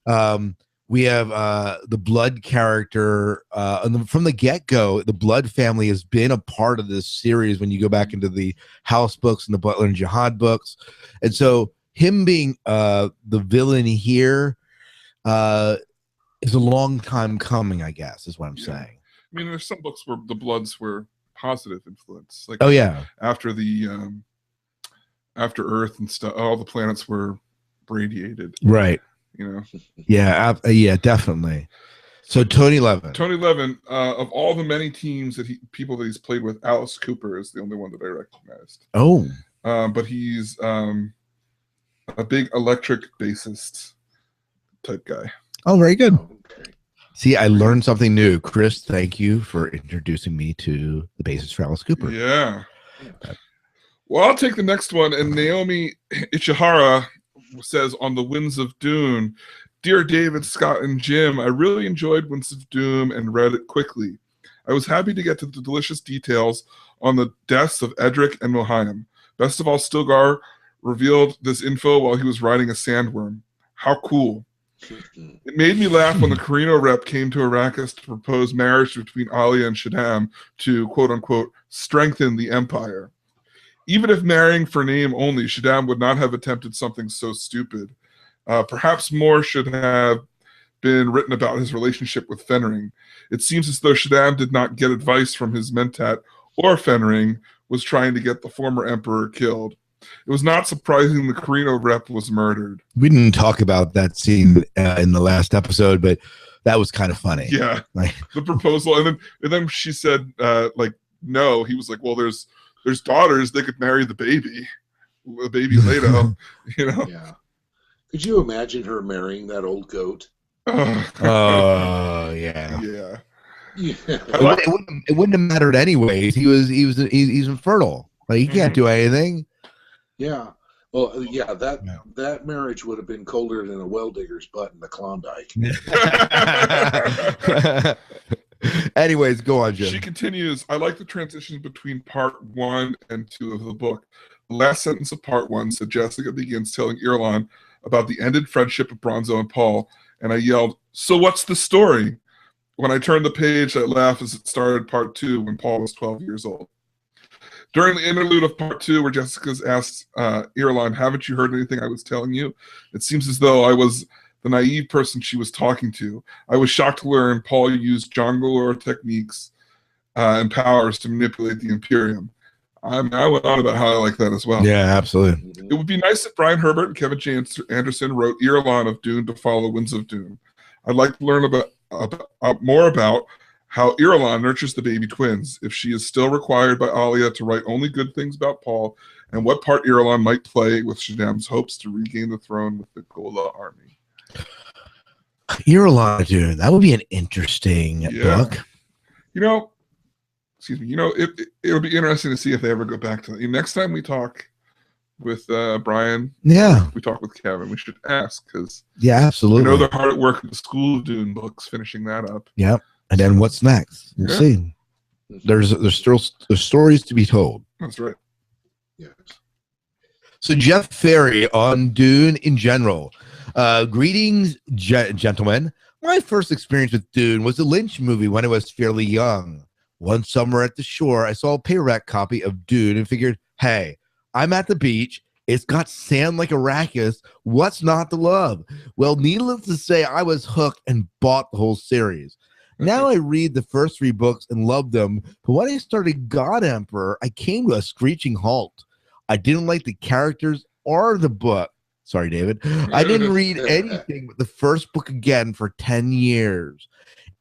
the Blood character from the get-go. The Blood family has been a part of this series when you go back into the House books and the Butler and Jihad books, and so him being the villain here is a long time coming, I guess, is what I'm saying. I mean, there's some books where the Bloods were positive influence, like after Earth and stuff, all the planets were radiated, right? Yeah, definitely. So Tony Levin. Tony Levin, of all the many teams people that he's played with, Alice Cooper is the only one that I recognized. Oh, but he's a big electric bassist type guy. Oh, very good. Okay. See, I learned something new. Chris, thank you for introducing me to the bassist for Alice Cooper. Yeah. Well, I'll take the next one. And Naomi Ichihara says on the Winds of Dune, Dear David, Scott, and Jim, I really enjoyed Winds of Doom and read it quickly. I was happy to get to the delicious details on the deaths of Edric and Mohiam. Best of all, Stilgar revealed this info while he was riding a sandworm. How cool. It made me laugh when the Carino rep came to Arrakis to propose marriage between Alia and Shaddam to, quote-unquote, strengthen the Empire. Even if marrying for name only, Shaddam would not have attempted something so stupid. Perhaps more should have been written about his relationship with Fenring. It seems as though Shaddam did not get advice from his mentat, or Fenring was trying to get the former emperor killed. It was not surprising the Carino rep was murdered. We didn't talk about that scene in the last episode, but that was kind of funny. Yeah, the proposal, and then she said, no. He was like, well, there's daughters. They could marry the baby Leto. Yeah. Could you imagine her marrying that old goat? Oh, yeah. Yeah. It wouldn't have mattered anyways. He's infertile. Like, he can't do anything. Yeah. Well, yeah, that marriage would have been colder than a well digger's butt in the Klondike. Anyways, go on, Jim. She continues, I like the transitions between part 1 and 2 of the book. The last sentence of part 1 said Jessica begins telling Irulan about the ended friendship of Bronzo and Paul, and I yelled, so what's the story? When I turned the page, I laughed as it started part 2 when Paul was 12 years old. During the interlude of part 2, where Jessica's asked Irulan, haven't you heard anything I was telling you? It seems as though I was the naive person she was talking to. I was shocked to learn Paul used Jongleur techniques and powers to manipulate the Imperium. I went on about how I like that as well. Yeah, absolutely. It would be nice if Brian Herbert and Kevin J. Anderson wrote Irulan of Dune to follow Winds of Dune. I'd like to learn more about how Irulan nurtures the baby twins, if she is still required by Alia to write only good things about Paul, and what part Irulan might play with Shaddam's hopes to regain the throne with the Gola army. Irulan, dude, that would be an interesting book. It'll be interesting to see if they ever go back to that. Next time we talk with Brian, we talk with Kevin, we should ask, because absolutely. they're hard at work with the School of Dune books, finishing that up. Yep. And then what's next? We'll see. There's stories to be told. That's right. Yes. So Jeff Ferry on Dune in general. Greetings, gentlemen. My first experience with Dune was a Lynch movie when I was fairly young. One summer at the shore, I saw a paperback copy of Dune and figured, hey, I'm at the beach. It's got sand like Arrakis. What's not to love? Well, needless to say, I was hooked and bought the whole series. Now I read the first 3 books and love them, but when I started God Emperor, I came to a screeching halt. I didn't like the characters or the book. Sorry, David. I didn't read anything but the first book again for 10 years.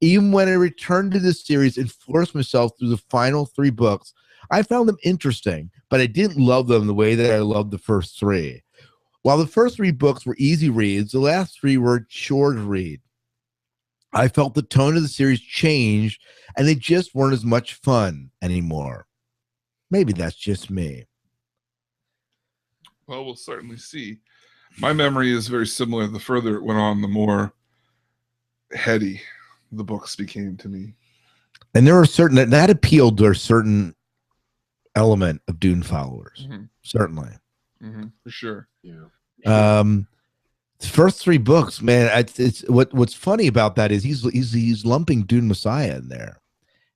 Even when I returned to this series and forced myself through the final 3 books, I found them interesting, but I didn't love them the way that I loved the first 3. While the first 3 books were easy reads, the last 3 were chore to read. I felt the tone of the series changed, and they just weren't as much fun anymore. Maybe that's just me. Well, we'll certainly see. My memory is very similar. The further it went on, the more heady the books became to me. And there are certain that appealed to a certain element of Dune followers. Mm-hmm. Certainly. Mm-hmm. For sure. Yeah. The first 3 books, man. It's what's funny about that is he's lumping Dune Messiah in there,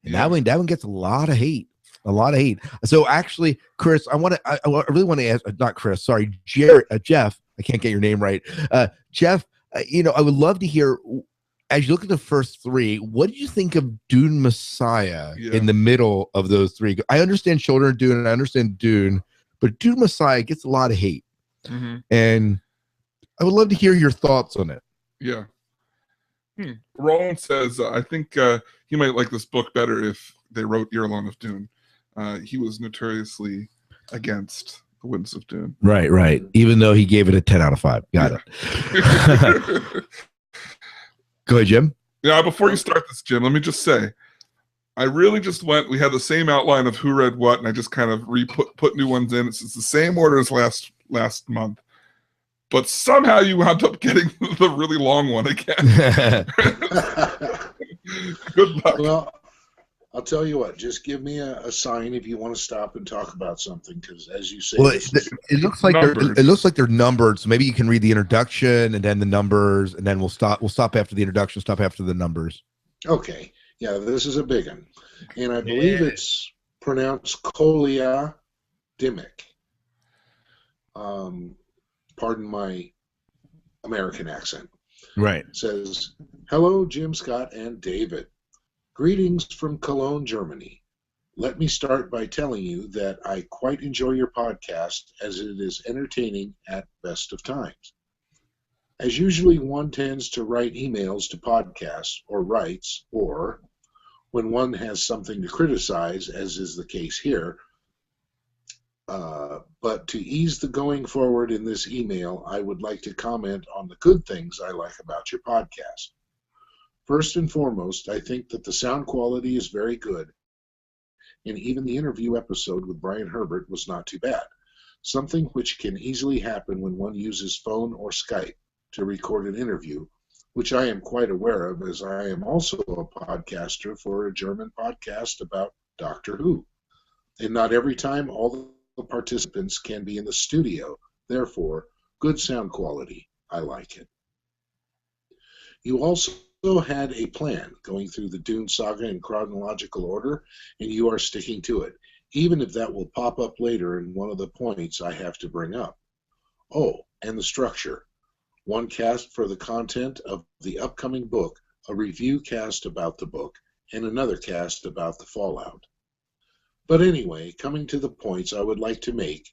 and that one gets a lot of hate. So actually, Chris, I really want to ask, not Chris, sorry, Jeff. I can't get your name right. Jeff, I would love to hear, as you look at the first 3, what did you think of Dune Messiah in the middle of those 3? I understand Children of Dune and I understand Dune, but Dune Messiah gets a lot of hate, and I would love to hear your thoughts on it. Yeah. Roland says, I think he might like this book better if they wrote Year Long of Dune. He was notoriously against the Winds of Dune. Right. Even though he gave it a 10 out of 5. Got it. Go ahead, Jim. Yeah, before you start this, Jim, let me just say, I really just we had the same outline of who read what, and I just kind of put new ones in. It's the same order as last month. But somehow you wound up getting the really long one again. Good luck. Well, I'll tell you what. Just give me a sign if you want to stop and talk about something, because as you say, it looks like they're numbered. So maybe you can read the introduction and then the numbers, and then we'll stop. We'll stop after the introduction. Stop after the numbers. Okay. Yeah, this is a big one, and I believe it's pronounced Kolia Dimmick. Pardon my American accent. Right. It says, "Hello, Jim, Scott, and David. Greetings from Cologne, Germany. Let me start by telling you that I quite enjoy your podcast, as it is entertaining at best of times. As usually, one tends to write emails to podcasts, or writes, or when one has something to criticize, as is the case here. But to ease the going forward in this email, I would like to comment on the good things I like about your podcast. First and foremost, I think that the sound quality is very good, and even the interview episode with Brian Herbert was not too bad, something which can easily happen when one uses phone or Skype to record an interview, which I am quite aware of, as I am also a podcaster for a German podcast about Doctor Who. And not every time all the participants can be in the studio. Therefore, good sound quality. I like it. You also had a plan going through the Dune saga in chronological order, and you are sticking to it, even if that will pop up later in one of the points I have to bring up. Oh, and the structure. One cast for the content of the upcoming book, a review cast about the book, and another cast about the fallout. But anyway, coming to the points I would like to make,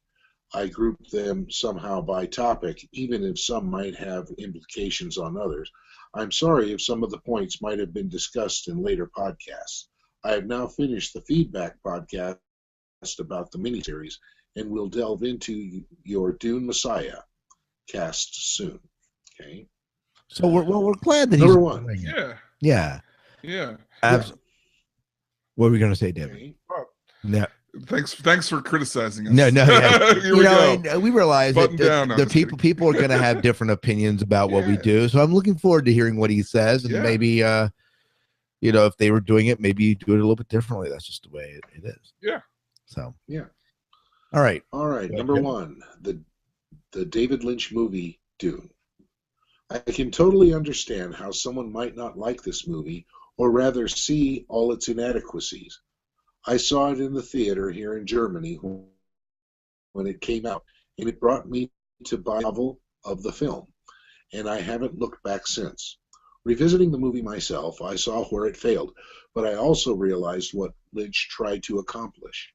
I grouped them somehow by topic, even if some might have implications on others. I'm sorry if some of the points might have been discussed in later podcasts. I have now finished the feedback podcast about the miniseries, and will delve into your Dune Messiah cast soon. Okay. So we're glad that Number he's one. doing it. Yeah. What were we going to say, David? Okay. No. Thanks for criticizing us. No. Yeah. Here we go. And we realize Button down, that people are going to have different opinions about what we do. So I'm looking forward to hearing what he says, and maybe if they were doing it, maybe you do it a little bit differently. That's just the way it is. Yeah. So yeah. All right. Number one, the David Lynch movie Dune. I can totally understand how someone might not like this movie, or rather see all its inadequacies. I saw it in the theater here in Germany when it came out, and it brought me to buy a novel of the film, and I haven't looked back since. Revisiting the movie myself, I saw where it failed, but I also realized what Lynch tried to accomplish.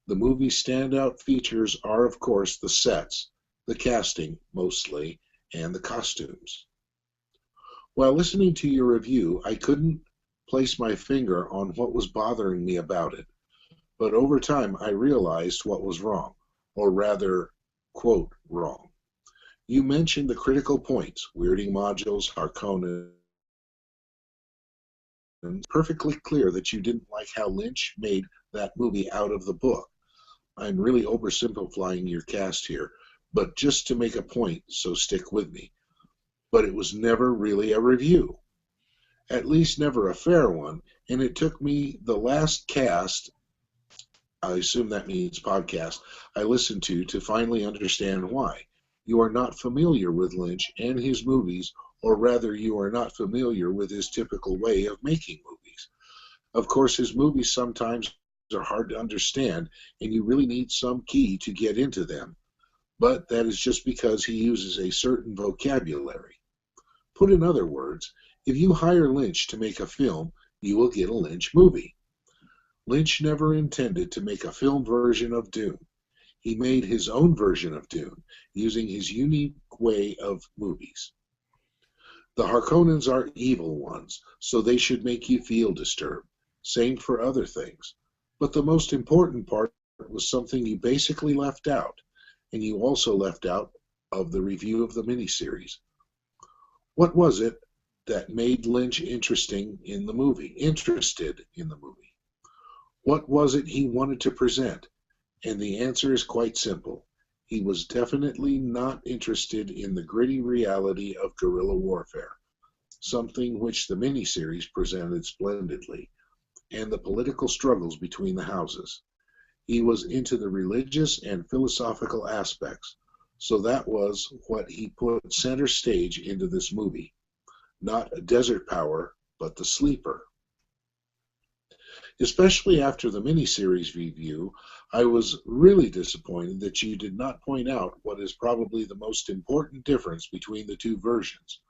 The movie's standout features are, of course, the sets, the casting, mostly, and the costumes. While listening to your review, I couldn't place my finger on what was bothering me about it, but over time I realized what was wrong, or rather, quote, wrong. You mentioned the critical points, weirding modules, Harkonnen, and it's perfectly clear that you didn't like how Lynch made that movie out of the book. I'm really oversimplifying your cast here, but just to make a point, so stick with me. But it was never really a review. At least never a fair one, and it took me the last cast, I assume that means podcast, I listened to finally understand why. You are not familiar with Lynch and his movies, or rather you are not familiar with his typical way of making movies. Of course, his movies sometimes are hard to understand, and you really need some key to get into them. But that is just because he uses a certain vocabulary. Put in other words, if you hire Lynch to make a film, you will get a Lynch movie. Lynch never intended to make a film version of Dune. He made his own version of Dune, using his unique way of movies. The Harkonnens are evil ones, so they should make you feel disturbed. Same for other things. But the most important part was something you basically left out, and you also left out of the review of the miniseries. What was it that made Lynch interested in the movie? What was it he wanted to present? And the answer is quite simple. He was definitely not interested in the gritty reality of guerrilla warfare, something which the miniseries presented splendidly, and the political struggles between the houses. He was into the religious and philosophical aspects, so that was what he put center stage into this movie. Not a desert power, but the sleeper. Especially after the miniseries review, I was really disappointed that you did not point out what is probably the most important difference between the two versions.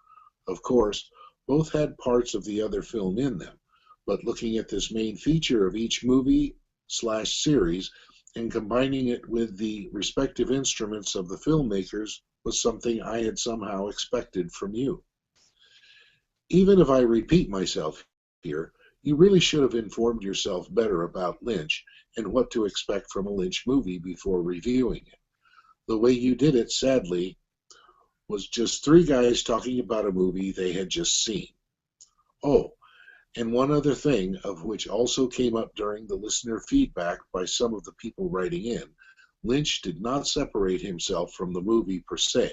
Of course, both had parts of the other film in them, but looking at this main feature of each movie/series and combining it with the respective instruments of the filmmakers was something I had somehow expected from you. Even if I repeat myself here, you really should have informed yourself better about Lynch and what to expect from a Lynch movie before reviewing it. The way you did it, sadly, was just three guys talking about a movie they had just seen. Oh, and one other thing, of which also came up during the listener feedback by some of the people writing in, Lynch did not separate himself from the movie per se.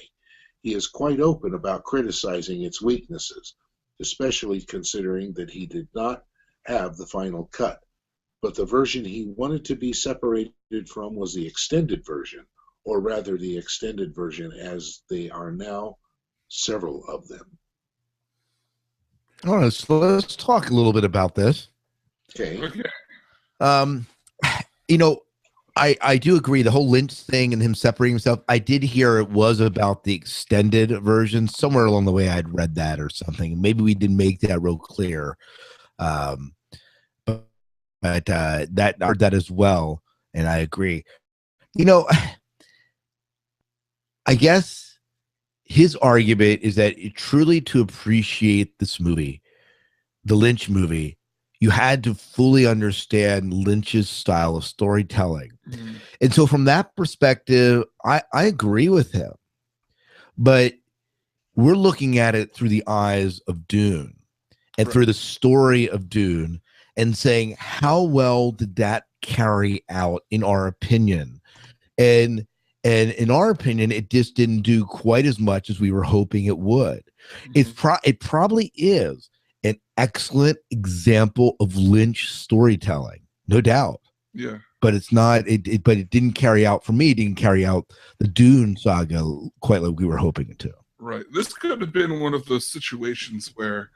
He is quite open about criticizing its weaknesses, especially considering that he did not have the final cut. But the version he wanted to be separated from was the extended version, or rather the extended version as they are now several of them. All right, so let's talk a little bit about this. Okay. You know, I do agree the whole Lynch thing and him separating himself. I did hear it was about the extended version. Somewhere along the way I'd read that or something. Maybe we didn't make that real clear. But that I heard that as well, and I agree. You know, I guess his argument is that truly to appreciate this movie, the Lynch movie, you had to fully understand Lynch's style of storytelling. Mm-hmm. And so from that perspective, I agree with him. But we're looking at it through the eyes of Dune and through the story of Dune and saying, how well did that carry out in our opinion? And in our opinion, it just didn't do quite as much as we were hoping it would. Mm-hmm. It probably is an excellent example of Lynch storytelling, no doubt. Yeah. But it's not, but it didn't carry out, for me, it didn't carry out the Dune saga quite like we were hoping it to. Right. This could have been one of those situations where,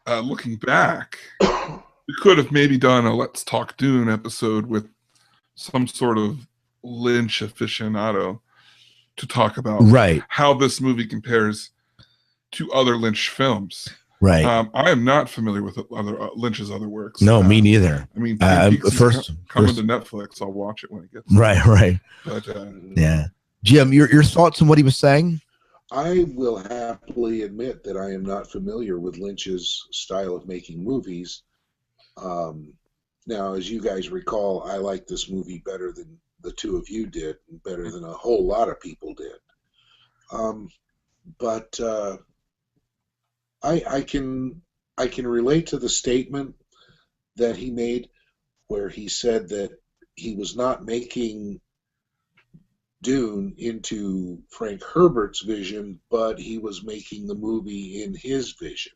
looking back, we could have maybe done a Let's Talk Dune episode with some sort of Lynch aficionado to talk about how this movie compares to other Lynch films. Right. I am not familiar with other Lynch's other works. No, me neither. I mean, first coming to Netflix, I'll watch it when it gets right. But yeah, Jim, your thoughts on what he was saying? I will happily admit that I am not familiar with Lynch's style of making movies. Now, as you guys recall, I like this movie better than the two of you did, and better than a whole lot of people did. But I can relate to the statement that he made, where he said that he was not making Dune into Frank Herbert's vision, but he was making the movie in his vision,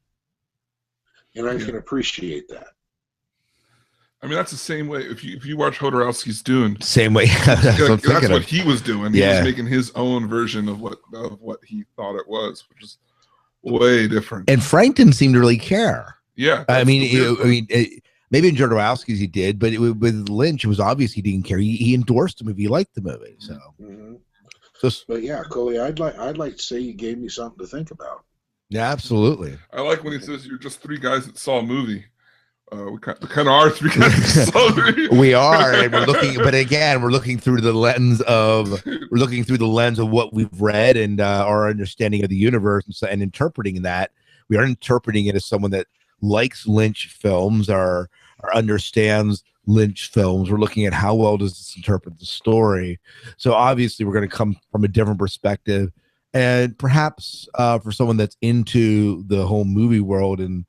and I can appreciate that. I mean, that's the same way. If you watch Jodorowsky's Dune, same way. that's what he was doing. He was making his own version of what he thought it was, which is way different. And Frank didn't seem to really care. Yeah, I mean, maybe in Jodorowsky's he did, but with Lynch, it was obvious he didn't care. He endorsed the movie. He liked the movie. So, but yeah, Coley, I'd like to say you gave me something to think about. Yeah, absolutely. I like when he says you're just three guys that saw a movie. We kind of are three guys that saw a movie. We are, and we're looking. But again, we're looking through the lens of what we've read and our understanding of the universe, and interpreting that. We aren't interpreting it as someone that likes Lynch films or understands Lynch films. We're looking at how well does this interpret the story. So obviously we're going to come from a different perspective, and perhaps for someone that's into the whole movie world and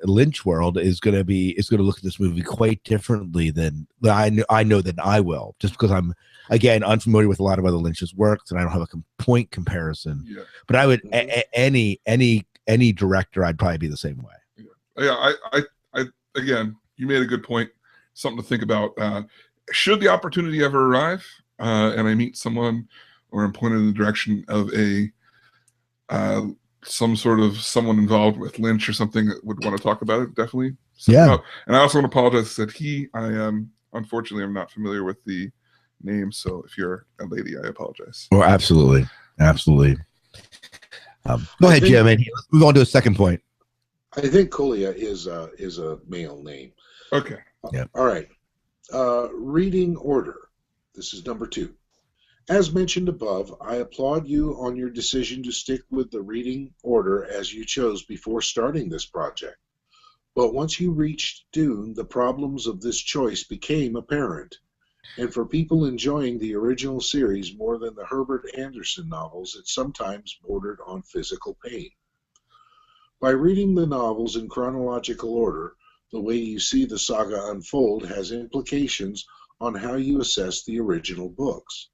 Lynch world is going to look at this movie quite differently than I know than I will, just because I'm again unfamiliar with a lot of other Lynch's works and I don't have a point comparison. Yeah. But I would any director, I'd probably be the same way. Yeah, I again, you made a good point. Something to think about. Should the opportunity ever arrive, and I meet someone, or I'm pointed in the direction of a someone involved with Lynch or something that would want to talk about it, definitely. Yeah. And I also want to apologize that I am unfortunately I'm not familiar with the name, so if you're a lady, I apologize. Oh, absolutely. Go ahead, Jim, and let's move on to a second point. I think Colia is a male name. Okay. Yeah. All right. Reading order. This is number 2. As mentioned above, I applaud you on your decision to stick with the reading order as you chose before starting this project. But once you reached Dune, the problems of this choice became apparent. And for people enjoying the original series more than the Herbert Anderson novels, it sometimes bordered on physical pain. By reading the novels in chronological order, the way you see the saga unfold has implications on how you assess the original books.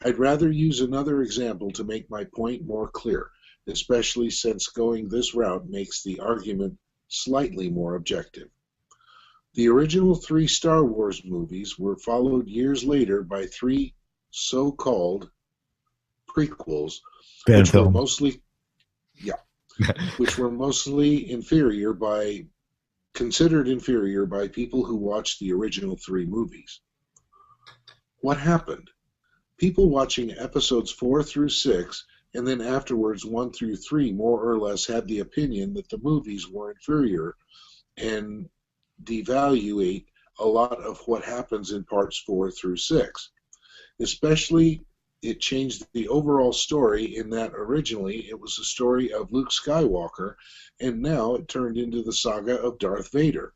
I'd rather use another example to make my point more clear, especially since going this route makes the argument slightly more objective. The original 3 Star Wars movies were followed years later by 3 so-called prequels, which were mostly considered inferior by people who watched the original 3 movies. What happened? People watching episodes 4 through 6 and then afterwards 1 through 3 more or less had the opinion that the movies were inferior and devaluate a lot of what happens in parts 4 through 6. Especially, it changed the overall story in that originally it was a story of Luke Skywalker, and now it turned into the saga of Darth Vader.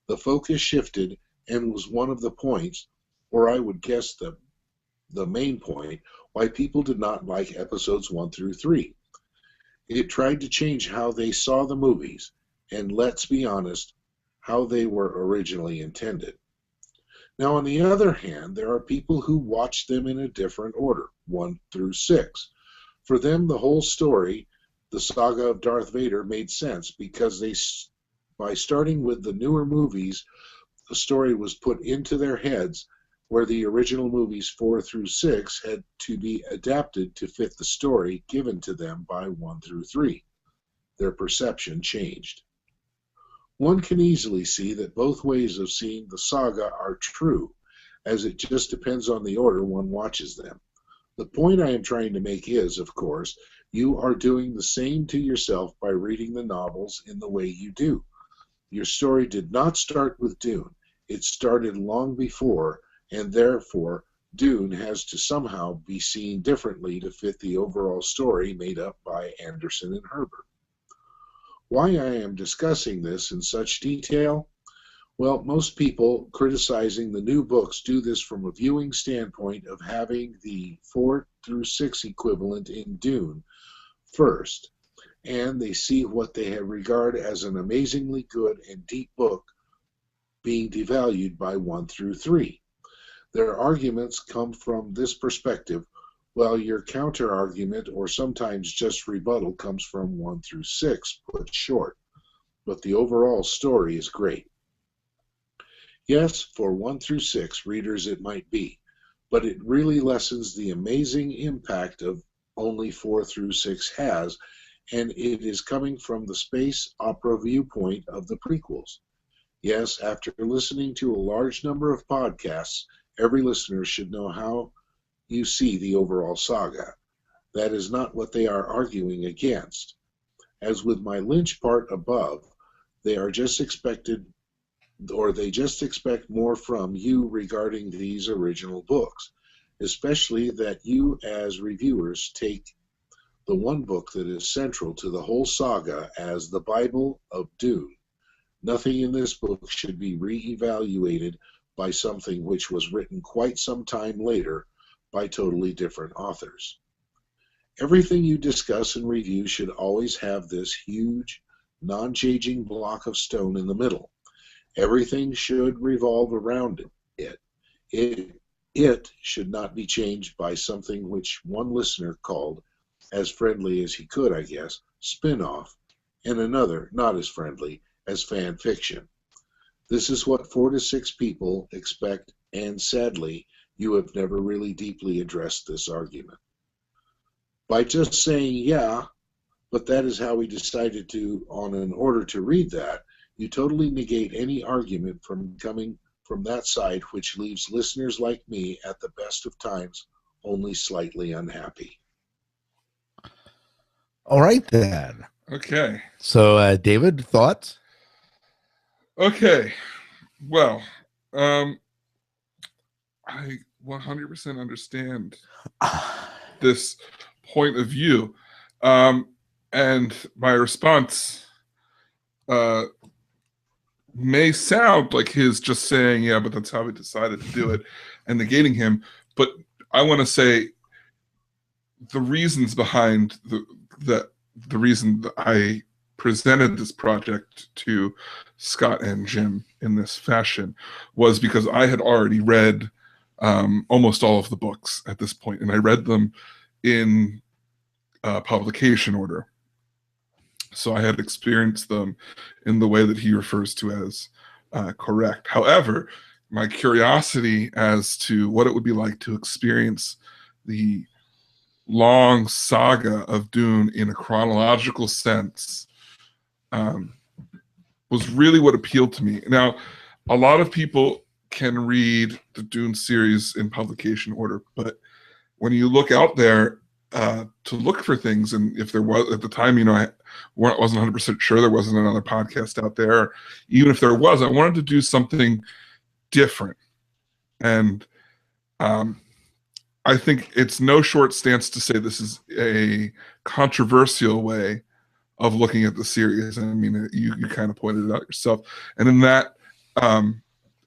The focus shifted and was one of the points, or I would guess the main point, why people did not like episodes 1 through 3. It tried to change how they saw the movies, and let's be honest, how they were originally intended. Now, on the other hand, there are people who watch them in a different order, 1 through 6. For them, the whole story, the saga of Darth Vader, made sense because by starting with the newer movies, the story was put into their heads, where the original movies 4 through 6 had to be adapted to fit the story given to them by 1 through 3. Their perception changed. One can easily see that both ways of seeing the saga are true, as it just depends on the order one watches them. The point I am trying to make is, of course, you are doing the same to yourself by reading the novels in the way you do. Your story did not start with Dune. It started long before, and therefore Dune has to somehow be seen differently to fit the overall story made up by Anderson and Herbert. Why I am discussing this in such detail? Well, most people criticizing the new books do this from a viewing standpoint of having the 4 through 6 equivalent in Dune first, and they see what they have regard as an amazingly good and deep book being devalued by 1 through 3. Their arguments come from this perspective, while your counter-argument or sometimes just rebuttal comes from 1 through 6, put short. But the overall story is great. Yes, for 1 through 6 readers it might be, but it really lessens the amazing impact of only 4 through 6 has, and it is coming from the space opera viewpoint of the prequels. Yes, after listening to a large number of podcasts, every listener should know how you see the overall saga. That is not what they are arguing against. As with my Lynch part above, they just expect more from you regarding these original books, especially that you as reviewers take the one book that is central to the whole saga as the Bible of Dune. Nothing in this book should be re-evaluated by something which was written quite some time later by totally different authors. Everything you discuss and review should always have this huge, non-changing block of stone in the middle. Everything should revolve around it. It should not be changed by something which one listener called, as friendly as he could, I guess, spin-off, and another, not as friendly, as fan fiction. This is what 4 to 6 people expect, and sadly, you have never really deeply addressed this argument. By just saying, yeah, but that is how we decided to, on an order to read that, you totally negate any argument from coming from that side, which leaves listeners like me at the best of times only slightly unhappy. All right, then. Okay. So, David, thoughts? Okay. Well, I 100% understand this point of view. And my response may sound like his just saying, yeah, but that's how we decided to do it, and negating him. But I want to say the reasons behind the reason that I presented this project to Scott and Jim in this fashion was because I had already read almost all of the books at this point, and I read them in publication order. So I had experienced them in the way that he refers to as correct. However, my curiosity as to what it would be like to experience the long saga of Dune in a chronological sense was really what appealed to me. Now, a lot of people can read the Dune series in publication order, but when you look out there to look for things, and if there was at the time, I wasn't 100% sure there wasn't another podcast out there. Even if there was, I wanted to do something different, and I think it's no short stance to say this is a controversial way of looking at the series. I mean, you kind of pointed it out yourself, and in that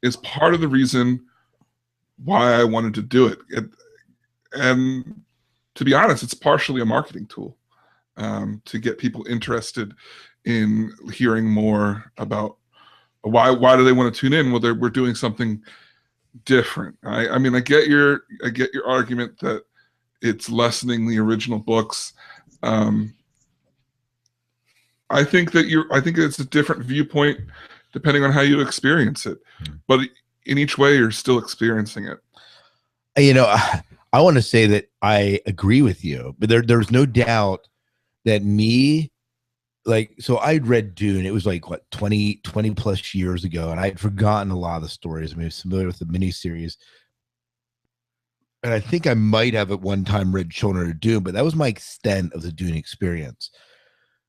is part of the reason why I wanted to do it. And to be honest, it's partially a marketing tool to get people interested in hearing more about why do they want to tune in. Well, we're doing something different. I mean, I get your argument that it's lessening the original books. I think it's a different viewpoint depending on how you experience it, but in each way, you're still experiencing it. I want to say that I agree with you, but there's no doubt that so I'd read Dune. It was like, 20 plus years ago, and I'd forgotten a lot of the stories. I mean, I was familiar with the miniseries. And I think I might have at one time read Children of Dune, but that was my extent of the Dune experience.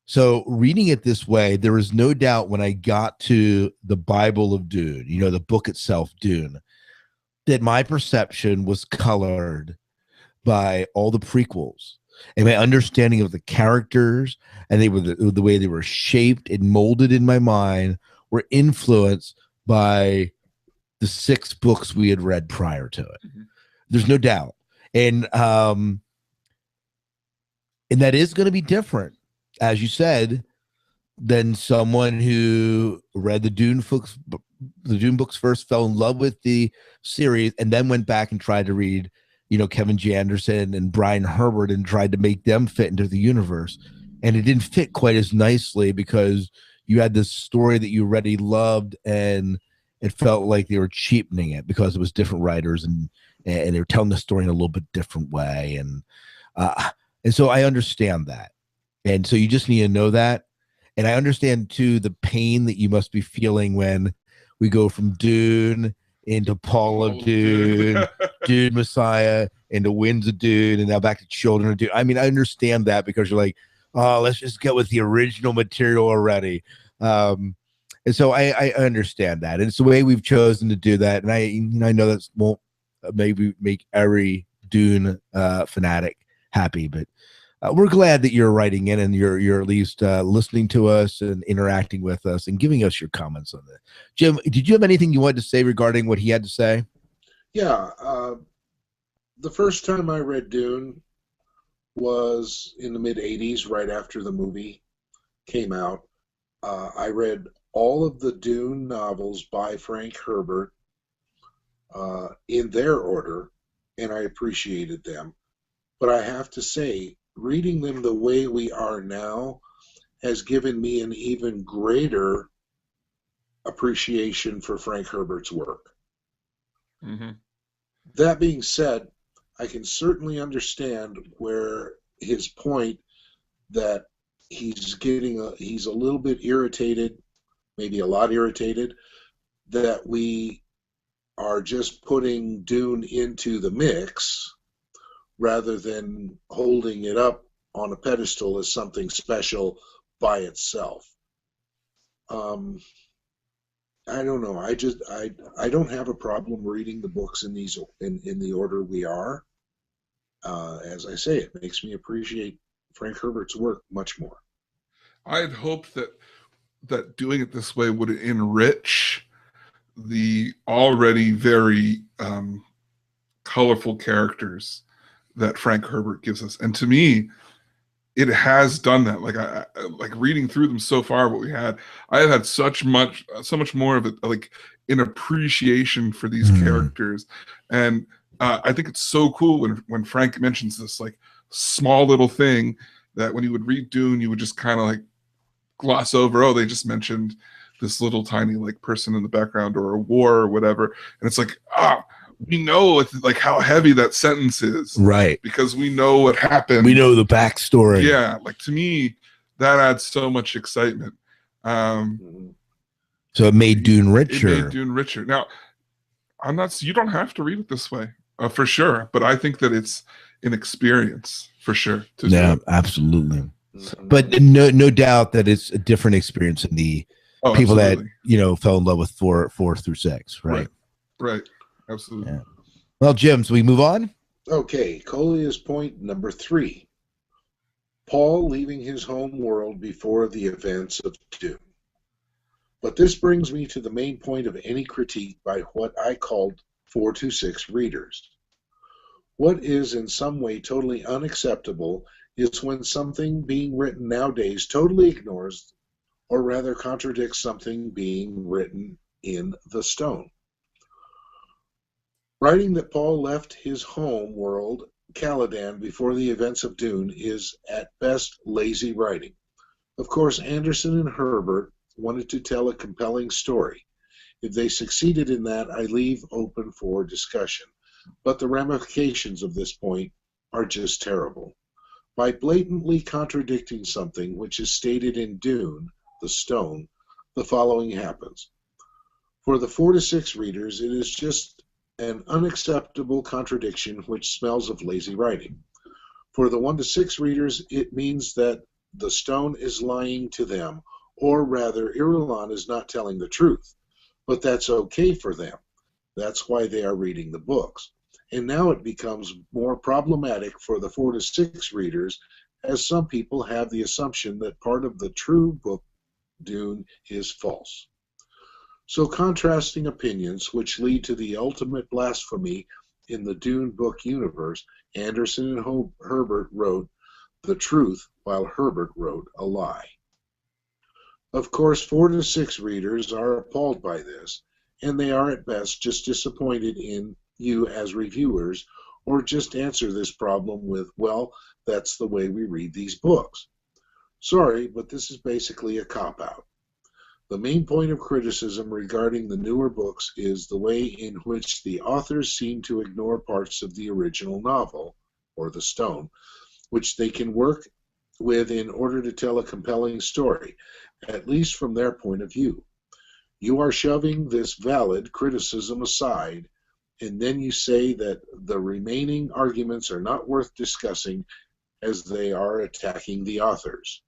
So reading it this way, there was no doubt when I got to the Bible of Dune, the book itself, Dune, that my perception was colored by all the prequels, and my understanding of the characters, and they were the way they were shaped and molded in my mind were influenced by the 6 books we had read prior to it. Mm-hmm. There's no doubt. And that is going to be different, as you said, than someone who read the Dune books first, fell in love with the series, and then went back and tried to read, Kevin J. Anderson and Brian Herbert and tried to make them fit into the universe. And it didn't fit quite as nicely because you had this story that you already loved, and it felt like they were cheapening it because it was different writers and they were telling the story in a little bit different way. And so I understand that. And so you just need to know that. And I understand too the pain that you must be feeling when we go from Dune into Paul of Dune, Dune Messiah, into Winds of Dune, and now back to Children of Dune. I mean, I understand that because you're like, oh, let's just get with the original material already. And so I understand that. And it's the way we've chosen to do that. And I know that won't maybe make every Dune fanatic happy, but we're glad that you're writing in and you're at least listening to us and interacting with us and giving us your comments on that. Jim, did you have anything you wanted to say regarding what he had to say? Yeah, the first time I read Dune was in the mid '80s, right after the movie came out. I read all of the Dune novels by Frank Herbert in their order, and I appreciated them. But I have to say, reading them the way we are now has given me an even greater appreciation for Frank Herbert's work. Mm-hmm. That being said, I can certainly understand where his point that he's a little bit irritated, maybe a lot irritated, that we are just putting Dune into the mix rather than holding it up on a pedestal as something special by itself. I don't know. I don't have a problem reading the books in the order we are. As I say, it makes me appreciate Frank Herbert's work much more. I had hoped that doing it this way would enrich the already very colorful characters that Frank Herbert gives us, and to me, it has done that. Like I like reading through them so far. What we had, I have had so much more of it, like an appreciation for these characters, and I think it's so cool when Frank mentions this like small little thing that when you would read Dune, you would just kind of like gloss over. Oh, they just mentioned this little tiny like person in the background or a war or whatever, and it's like we know like how heavy that sentence is, right? Because we know what happened. We know the backstory. Yeah, like to me, that adds so much excitement. So it made Dune richer. It made Dune richer. Now, I'm not. You don't have to read it this way, for sure. But I think that it's an experience for sure. Yeah, absolutely. But no doubt that it's a different experience in the people absolutely. That fell in love with 4 through 6, right? Right. Absolutely. Yeah. Well, Jim, so we move on? Okay, Colia's point number 3. Paul leaving his home world before the events of Dune. But this brings me to the main point of any critique by what I called 4 to 6 readers. What is in some way totally unacceptable is when something being written nowadays totally ignores, or rather contradicts something being written in the stone. Writing that Paul left his home world, Caladan, before the events of Dune is at best lazy writing. Of course, Anderson and Herbert wanted to tell a compelling story. If they succeeded in that, I leave open for discussion. But the ramifications of this point are just terrible. By blatantly contradicting something which is stated in Dune, the stone, the following happens. For the 4 to 6 readers, it is just an unacceptable contradiction which smells of lazy writing. For the 1 to 6 readers, it means that the stone is lying to them, or rather, Irulan is not telling the truth. But that's okay for them. That's why they are reading the books. And now it becomes more problematic for the 4 to 6 readers, as some people have the assumption that part of the true book, Dune, is false. So contrasting opinions which lead to the ultimate blasphemy in the Dune book universe, Anderson and Herbert wrote the truth while Herbert wrote a lie. Of course, 4 to 6 readers are appalled by this, and they are at best just disappointed in you as reviewers, or just answer this problem with, well, that's the way we read these books. Sorry, but this is basically a cop-out. The main point of criticism regarding the newer books is the way in which the authors seem to ignore parts of the original novel, or the stone, which they can work with in order to tell a compelling story, at least from their point of view. You are shoving this valid criticism aside, and then you say that the remaining arguments are not worth discussing as they are attacking the authors.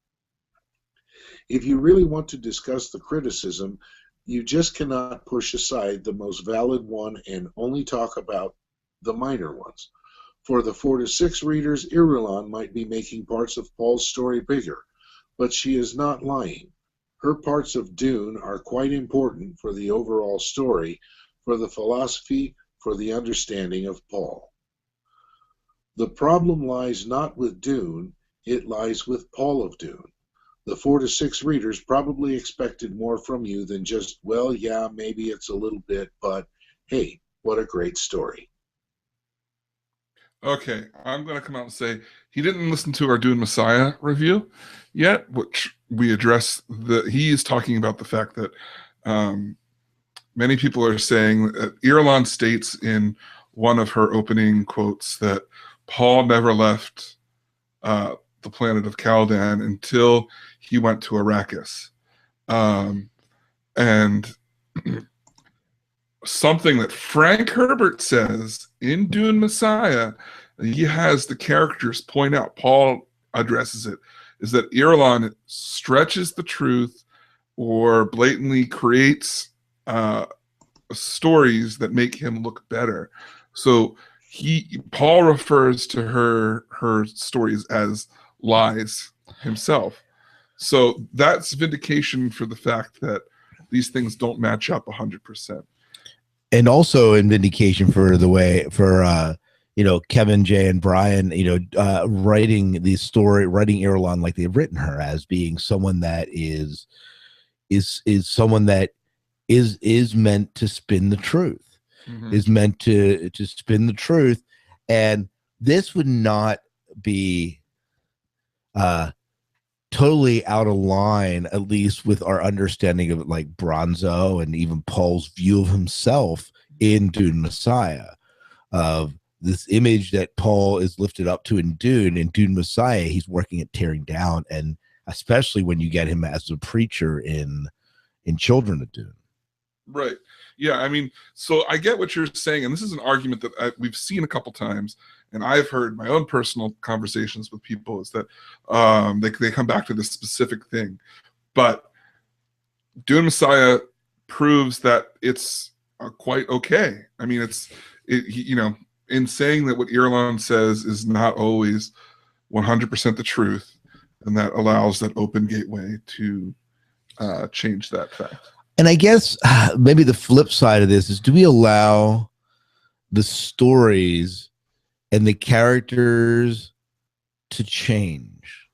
If you really want to discuss the criticism, you just cannot push aside the most valid one and only talk about the minor ones. For the 4 to 6 readers, Irulan might be making parts of Paul's story bigger, but she is not lying. Her parts of Dune are quite important for the overall story, for the philosophy, for the understanding of Paul. The problem lies not with Dune, it lies with Paul of Dune. The 4 to 6 readers probably expected more from you than just, well, yeah, maybe it's a little bit, but hey, what a great story. Okay, I'm going to come out and say he didn't listen to our Dune Messiah review yet, which we address. He is talking about the fact that many people are saying that Irulan states in one of her opening quotes that Paul never left the planet of Caladan until he went to Arrakis. And something that Frank Herbert says in Dune Messiah, he has the characters point out, Paul addresses it, is that Irulan stretches the truth or blatantly creates stories that make him look better. So Paul refers to her stories as lies himself. So that's vindication for the fact that these things don't match up 100%. And also in vindication for the way Kevin, Jay, and Brian, writing Irulan like they've written her as being someone that is someone that is meant to spin the truth, is meant to spin the truth, and this would not be totally out of line, at least with our understanding of it, like Bronzo and even Paul's view of himself in Dune Messiah, of this image that Paul is lifted up to in Dune Messiah, he's working at tearing down, and especially when you get him as a preacher in Children of Dune. Right. Yeah, I mean, so I get what you're saying, and this is an argument that we've seen a couple times, and I've heard my own personal conversations with people, is that they come back to this specific thing. But Dune Messiah proves that it's quite okay. I mean, in saying that what Irulan says is not always 100% the truth, and that allows that open gateway to change that fact. And I guess maybe the flip side of this is, do we allow the stories and the characters to change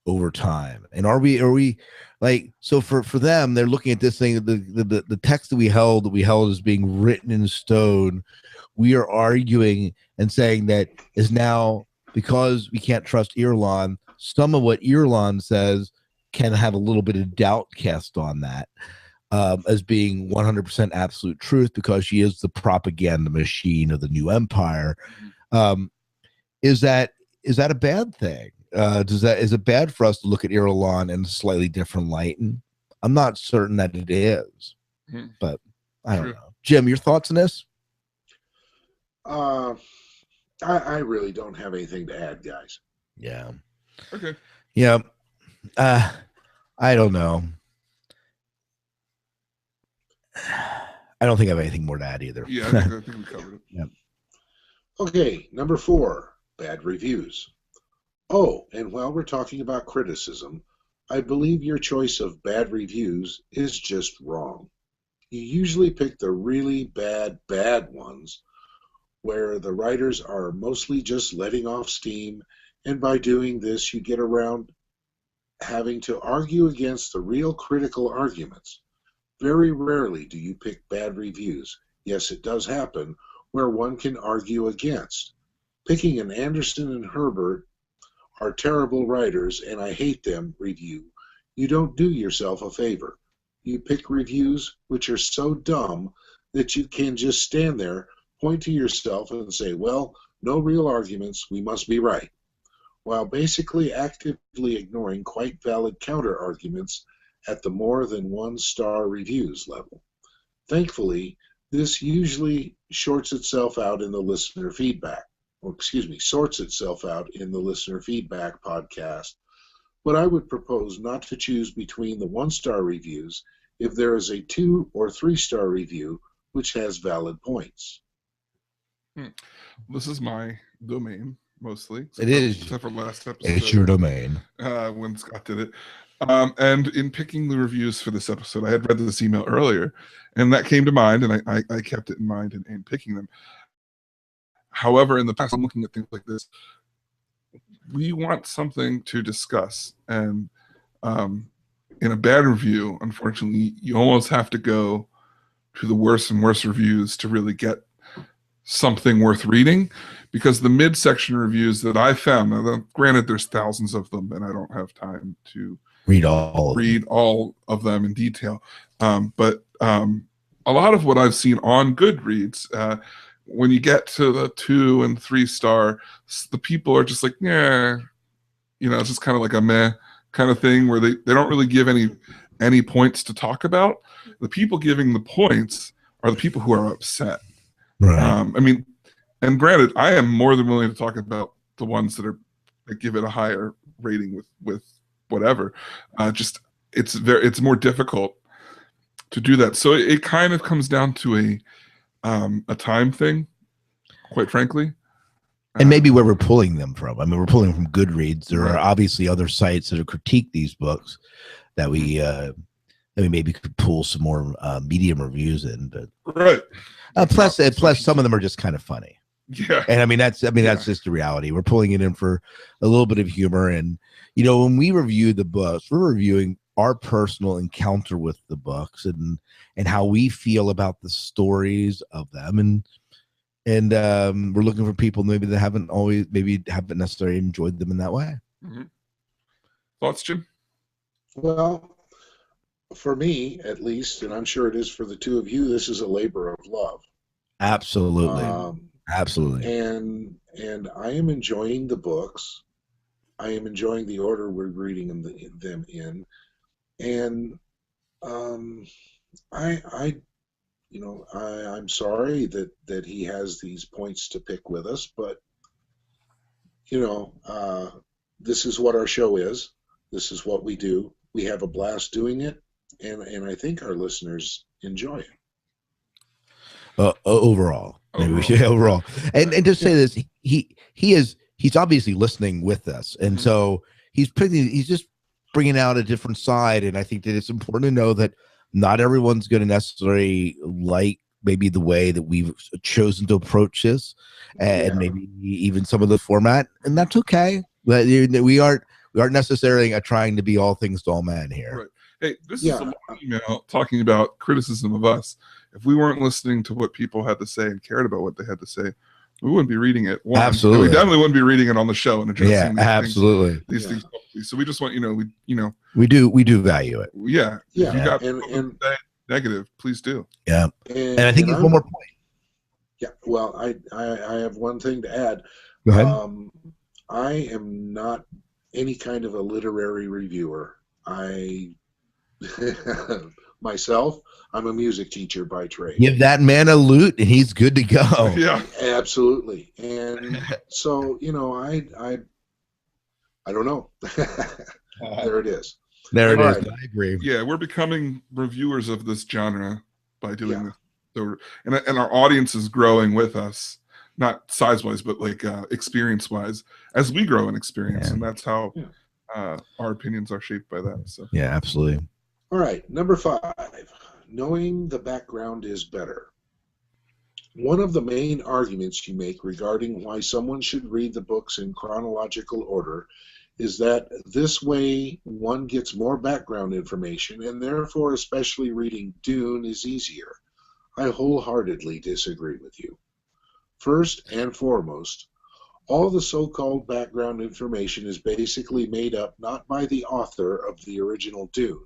over time? And are we like, so for them, they're looking at this thing, the text that we held as being written in stone. We are arguing and saying that is now, because we can't trust Irulan, some of what Irulan says can have a little bit of doubt cast on that. As being 100% absolute truth, because she is the propaganda machine of the new empire. Is that a bad thing? Is it bad for us to look at Irulan in a slightly different light? And I'm not certain that it is, but I don't know. Jim, your thoughts on this? I really don't have anything to add, guys. Yeah. Okay. Yeah. I don't know. I don't think I have anything more to add either. Yeah, I think we covered it. Yeah. Okay, number 4, bad reviews. Oh, and while we're talking about criticism, I believe your choice of bad reviews is just wrong. You usually pick the really bad ones, where the writers are mostly just letting off steam, and by doing this you get around having to argue against the real critical arguments. Very rarely do you pick bad reviews. Yes, it does happen, where one can argue against. Picking an Anderson and Herbert are terrible writers, and I hate them review. You don't do yourself a favor. You pick reviews which are so dumb that you can just stand there, point to yourself, and say, well, no real arguments, we must be right, while basically actively ignoring quite valid counter-arguments at the more than 1-star reviews level. Thankfully, this usually sorts itself out in the listener feedback podcast, but I would propose not to choose between the 1-star reviews if there is a 2 or 3-star review which has valid points. This is my domain mostly. It is. Except for last episode. It's your domain. When Scott did it. And in picking the reviews for this episode, I had read this email earlier, and that came to mind, and I kept it in mind in picking them. However, in the past, I'm looking at things like this. We want something to discuss, and in a bad review, unfortunately, you almost have to go to the worst and worst reviews to really get something worth reading, because the midsection reviews that I found, now, granted there's thousands of them and I don't have time to read all of them in detail, but a lot of what I've seen on Goodreads, when you get to the 2 and 3 star, the people are just like, yeah, it's just kind of like a meh kind of thing, where they don't really give any points to talk about. The people giving the points are the people who are upset. Right. And granted, I am more than willing to talk about the ones that give it a higher rating with whatever. Just it's more difficult to do that. So it kind of comes down to a time thing, quite frankly. And maybe where we're pulling them from. We're pulling from Goodreads. There are obviously other sites that have critiqued these books that we maybe could pull some more medium reviews in. But right. Plus, some of them are just kind of funny. Yeah. And that's just the reality. We're pulling it in for a little bit of humor. And when we review the books, we're reviewing our personal encounter with the books and how we feel about the stories of them. And we're looking for people maybe that haven't necessarily enjoyed them in that way. Mm-hmm. Thoughts, Jim? Well, for me, at least, and I'm sure it is for the two of you, this is a labor of love. Absolutely. Absolutely. And I am enjoying the books. I am enjoying the order we're reading them in. And I'm sorry that he has these points to pick with us, but this is what our show is. This is what we do. We have a blast doing it, and I think our listeners enjoy it. Overall. And to say this, he's obviously listening with us, and so he's just bringing out a different side. And I think that it's important to know that not everyone's going to necessarily like maybe the way that we've chosen to approach this, and maybe even some of the format, and that's okay. But we aren't necessarily trying to be all things to all men here. Right. Hey, this is a long email talking about criticism of us. If we weren't listening to what people had to say and cared about what they had to say, we wouldn't be reading it. Absolutely. We definitely wouldn't be reading it on the show and addressing these things. So we just want we do value it. Yeah. Yeah. If you got negative, please do. Yeah. And I think there's one more point. Yeah. Well, I have one thing to add. Go ahead. I am not any kind of a literary reviewer. Myself, I'm a music teacher by trade. Give that man a lute and he's good to go. Yeah, absolutely. And so, I don't know. There it is. There it is. Right. I agree. Yeah, we're becoming reviewers of this genre by doing this. So, and our audience is growing with us, not size-wise, but experience-wise, as we grow in experience, and that's how our opinions are shaped by that. So yeah, absolutely. All right, number 5, knowing the background is better. One of the main arguments you make regarding why someone should read the books in chronological order is that this way one gets more background information, and therefore especially reading Dune is easier. I wholeheartedly disagree with you. First and foremost, all the so-called background information is basically made up not by the author of the original Dune,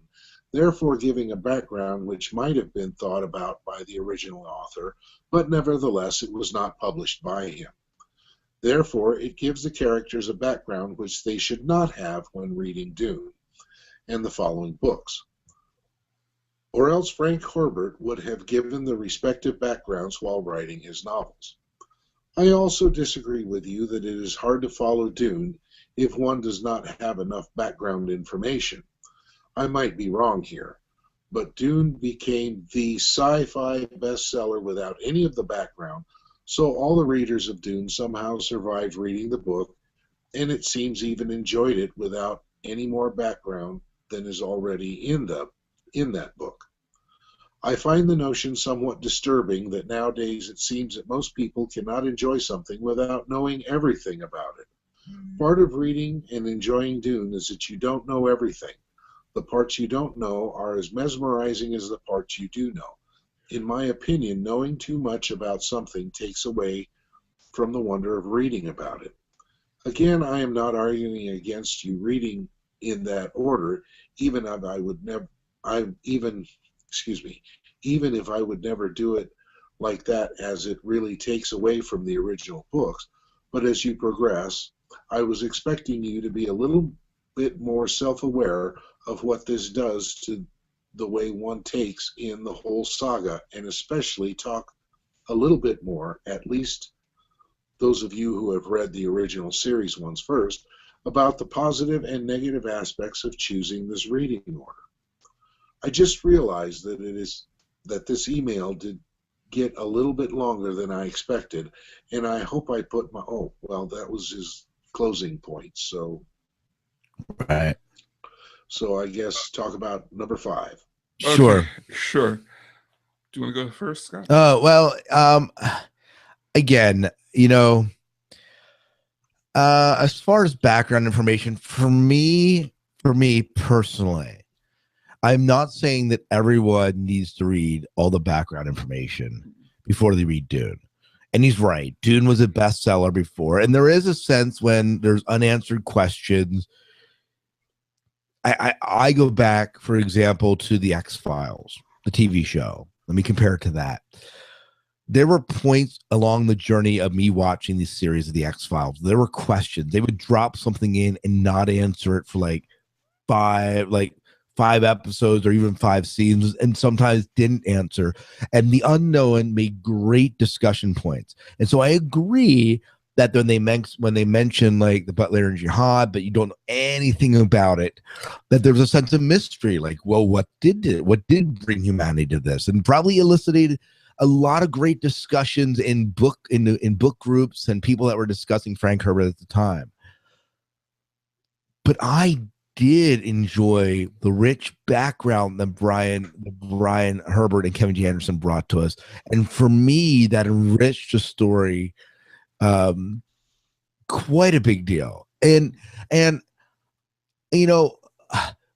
therefore giving a background which might have been thought about by the original author, but nevertheless it was not published by him. Therefore, it gives the characters a background which they should not have when reading Dune and the following books. Or else Frank Herbert would have given the respective backgrounds while writing his novels. I also disagree with you that it is hard to follow Dune if one does not have enough background information. I might be wrong here, but Dune became the sci-fi bestseller without any of the background, So all the readers of Dune somehow survived reading the book, and it seems even enjoyed it without any more background than is already in that book. I find the notion somewhat disturbing that nowadays it seems that most people cannot enjoy something without knowing everything about it. Part of reading and enjoying Dune is that you don't know everything. The parts you don't know are as mesmerizing as the parts you do know. In my opinion, knowing too much about something takes away from the wonder of reading about it. Again, I am not arguing against you reading in that order, even if I would never, even if I would never do it like that, as it really takes away from the original books. But as you progress, I was expecting you to be a little bit more self-aware of what this does to the way one takes in the whole saga, and especially talk a little bit more, at least those of you who have read the original series ones first, about the positive and negative aspects of choosing this reading order. I just realized that this email did get a little bit longer than I expected, and I hope I put my that was his closing point. So Right. So I guess talk about number 5. Sure. Okay, sure. Do you want to go first, Scott? Again, as far as background information, for me personally, I'm not saying that everyone needs to read all the background information before they read Dune. And he's right. Dune was a bestseller before. And there is a sense when there's unanswered questions. I go back, for example, to the X-Files, the TV show. Let me compare it to that. There were points along the journey of me watching the series of the X-Files. There were questions. They would drop something in and not answer it for like five episodes or even 5 seasons, and sometimes didn't answer. And the unknown made great discussion points. And so I agree that when they mention like the Butlerian Jihad, but you don't know anything about it, that there's a sense of mystery. Like, well, what did bring humanity to this? And probably elicited a lot of great discussions in book groups and people that were discussing Frank Herbert at the time. But I did enjoy the rich background that Brian Herbert and Kevin G. Anderson brought to us. And for me, that enriched the story quite a big deal. And in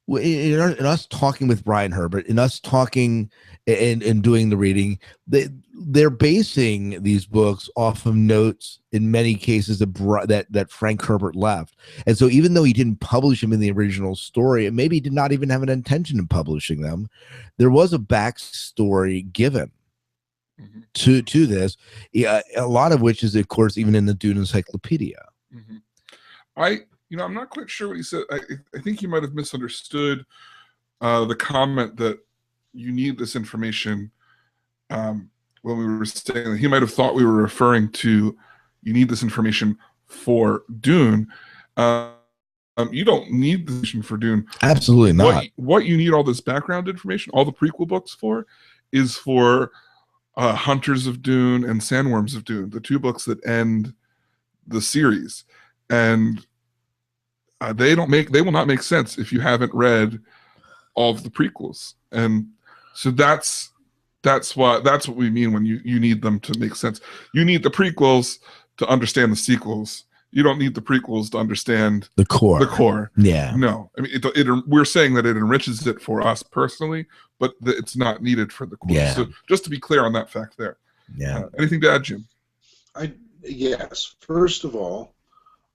us talking with Brian Herbert, in us talking and doing the reading, they're basing these books off of notes in many cases that Frank Herbert left. And so even though he didn't publish them in the original story, and maybe he did not even have an intention of publishing them, there was a backstory given to this, a lot of which is, of course, even in the Dune Encyclopedia. I'm not quite sure what he said. I think he might have misunderstood the comment that you need this information. When we were saying that, he might have thought we were referring to you need this information for Dune. You don't need this information for Dune. Absolutely not. What you need all this background information, all the prequel books for, is for Hunters of Dune and Sandworms of Dune, the 2 books that end the series. And they will not make sense if you haven't read all of the prequels. And so that's what we mean when you need them to make sense. You need the prequels to understand the sequels. You don't need the prequels to understand the core. Yeah. No, I mean, we're saying that it enriches it for us personally, but it's not needed for the core. Yeah. So just to be clear on that fact there. Yeah. Anything to add, Jim? Yes. First of all,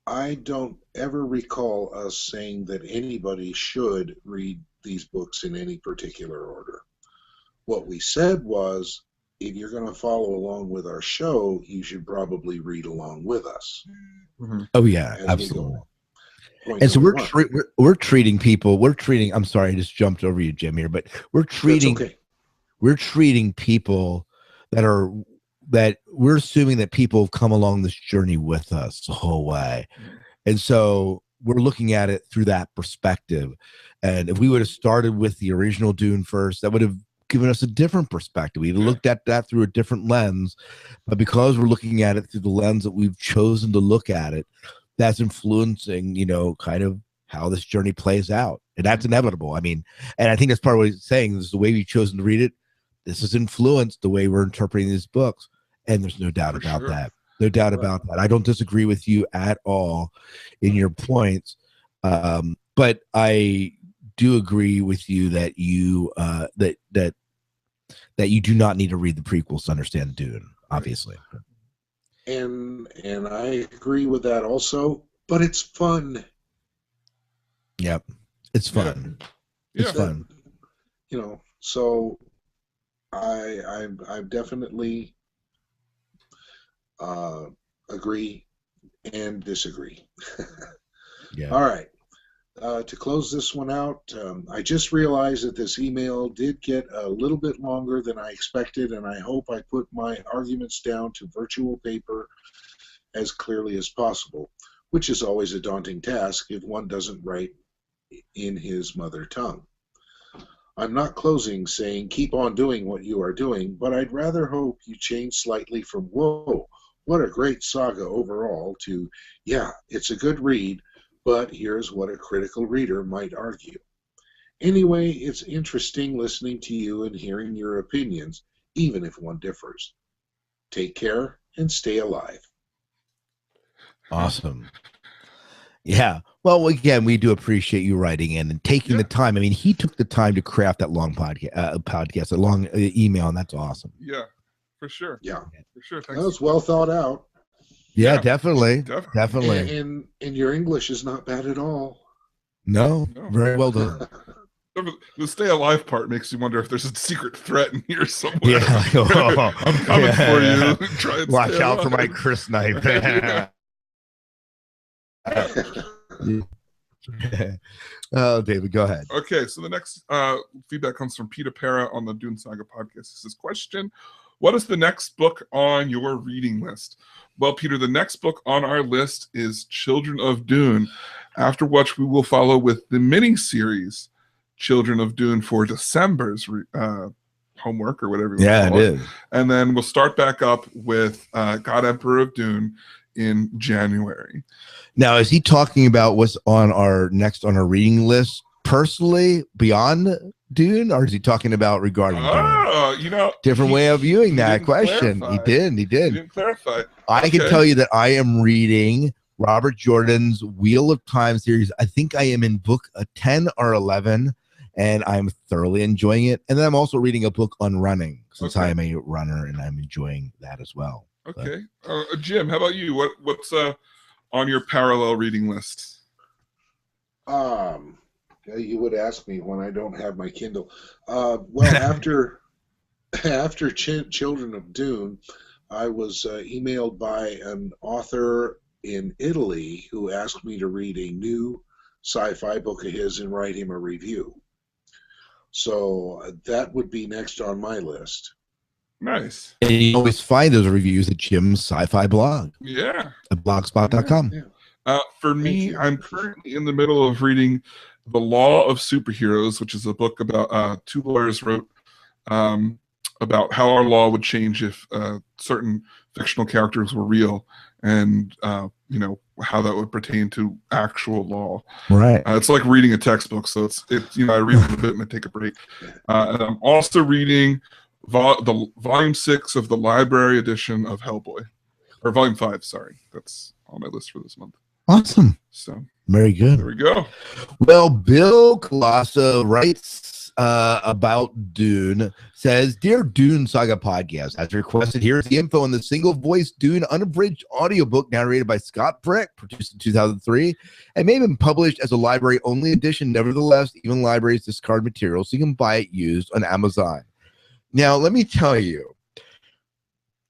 I don't ever recall us saying that anybody should read these books in any particular order. What we said was, if you're going to follow along with our show, you should probably read along with us. Mm-hmm. Oh yeah, absolutely. Point And so we're treating people. I'm sorry, I just jumped over you, Jim, here, but we're treating people that we're assuming that people have come along this journey with us the whole way. And so we're looking at it through that perspective. And if we would have started with the original Dune first, that would have given us a different perspective. We looked at that through a different lens, but because we're looking at it through the lens that we've chosen to look at it, that's influencing, kind of how this journey plays out. And that's inevitable. I mean, and I think that's part of what he's saying is the way we've chosen to read it. This has influenced the way we're interpreting these books. And there's no doubt about that. No doubt about that. I don't disagree with you at all in your points. But I do agree with you that you that you do not need to read the prequels to understand Dune, obviously. And I agree with that also, but it's fun. Yep. It's fun. Yeah. It's fun. So I definitely agree and disagree. Yeah. All right. To close this one out, I just realized that this email did get a little bit longer than I expected, and I hope I put my arguments down to virtual paper as clearly as possible, which is always a daunting task if one doesn't write in his mother tongue. I'm not closing saying keep on doing what you are doing, but I'd rather hope you change slightly from whoa, what a great saga overall to yeah, it's a good read, but here's what a critical reader might argue. Anyway, it's interesting listening to you and hearing your opinions, even if one differs. Take care and stay alive. Awesome. Yeah. Well, again, we do appreciate you writing in and taking the time. I mean, he took the time to craft that long podcast, a long email, and that's awesome. Yeah, for sure. Yeah, for sure. Thanks. That was well thought out. Yeah, definitely. And your English is not bad at all. No. Very well done. The stay alive part makes you wonder if there's a secret threat in here somewhere. Yeah. I'm coming for you. Try and watch stay out alive. for my Chris knife. Oh, David, go ahead. Okay, so the next feedback comes from Peter Pera on the Dune Saga podcast. He says, question, what is the next book on your reading list? Well, Peter, the next book on our list is Children of Dune, after which we will follow with the mini-series Children of Dune for December's homework or whatever you want to call it. And then we'll start back up with God Emperor of Dune in January. Now, is he talking about what's on our reading list personally beyond Dune, or is he talking about regarding Dune? Different way of viewing that question. Clarify. He did. He didn't clarify. I can tell you that I am reading Robert Jordan's Wheel of Time series. I think I am in book 10 or 11, and I'm thoroughly enjoying it. And then I'm also reading a book on running, since I am a runner, and I'm enjoying that as well. Okay. Jim, how about you? What's on your parallel reading list? You would ask me when I don't have my Kindle. Well, after Children of Dune, I was emailed by an author in Italy who asked me to read a new sci-fi book of his and write him a review. So that would be next on my list. Nice. And you always find those reviews at Jim's sci-fi blog. Yeah. At blogspot.com. Yeah. For me, I'm currently in the middle of reading The Law of Superheroes, which is a book about two lawyers wrote about how our law would change if certain fictional characters were real, and how that would pertain to actual law. Right. It's like reading a textbook, so it's I read a little bit and I take a break. And I'm also reading the volume 6 of the library edition of Hellboy, or volume 5. Sorry, that's on my list for this month. Awesome. So very good. There we go. Well, Bill Colossa writes about Dune, says, Dear Dune Saga Podcast, as requested, here's the info on the single voice Dune unabridged audiobook narrated by Scott Brick, produced in 2003, and may have been published as a library only edition. Nevertheless, even libraries discard material, so you can buy it used on Amazon. Now, let me tell you,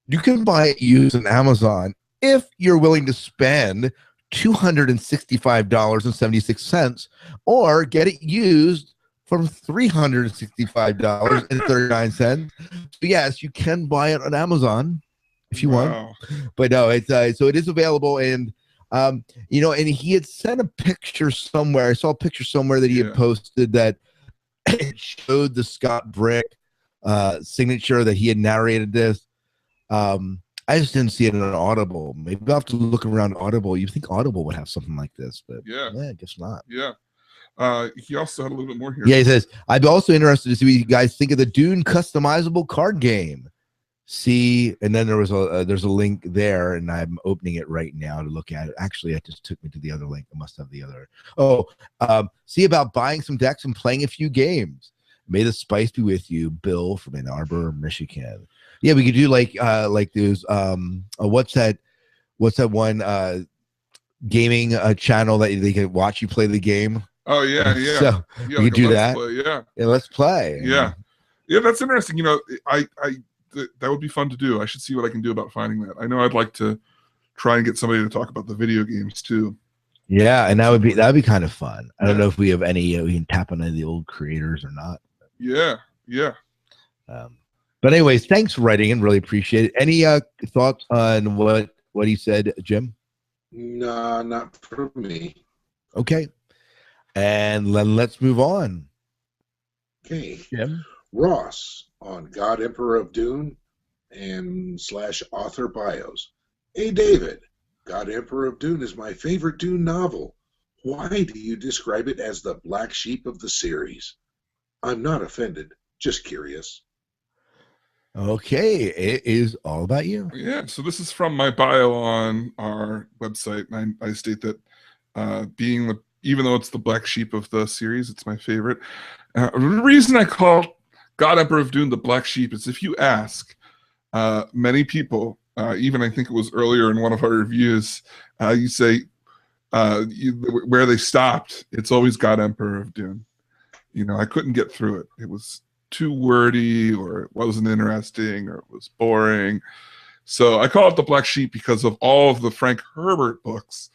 you can buy it used on Amazon if you're willing to spend $265.76 or get it used for $365.39. So yes, you can buy it on Amazon if you want. But no, it's so it is available, and and he had sent a picture somewhere. I saw a picture somewhere that he had posted that it showed the Scott Brick signature that he had narrated this. I just didn't see it on Audible. Maybe I'll have to look around Audible. You think Audible would have something like this, but yeah, I guess not. Yeah. He also had a little bit more here. Yeah, he says, I'd be also interested to see what you guys think of the Dune customizable card game. See, and then there's a link there, and I'm opening it right now to look at it. Actually, it just took me to the other link. I must have the other. See about buying some decks and playing a few games. May the spice be with you, Bill from Ann Arbor, Michigan. Yeah, we could do like those. What's that one gaming channel that they can watch you play the game? Oh yeah. So yeah, we could do that. Play, yeah, let's play. Yeah, that's interesting. I that would be fun to do. I should see what I can do about finding that. I know I'd like to try and get somebody to talk about the video games too. Yeah, and that'd be kind of fun. I don't know if we have any. We can tap on any of the old creators or not. Yeah. But anyways, thanks for writing in. Really appreciate it. Any thoughts on what he said, Jim? No, not for me. Okay. And let's move on. Okay. Jim? Ross on God Emperor of Dune and / author bios. Hey, David, God Emperor of Dune is my favorite Dune novel. Why do you describe it as the black sheep of the series? I'm not offended, just curious. Okay, it is all about you. Yeah, so this is from my bio on our website. And I state that even though it's the black sheep of the series, it's my favorite. The reason I call God Emperor of Dune the black sheep is if you ask many people, even I think it was earlier in one of our reviews, you say where they stopped, it's always God Emperor of Dune. I couldn't get through it. It was too wordy, or it wasn't interesting, or it was boring. So I call it the black sheep because of all of the Frank Herbert books.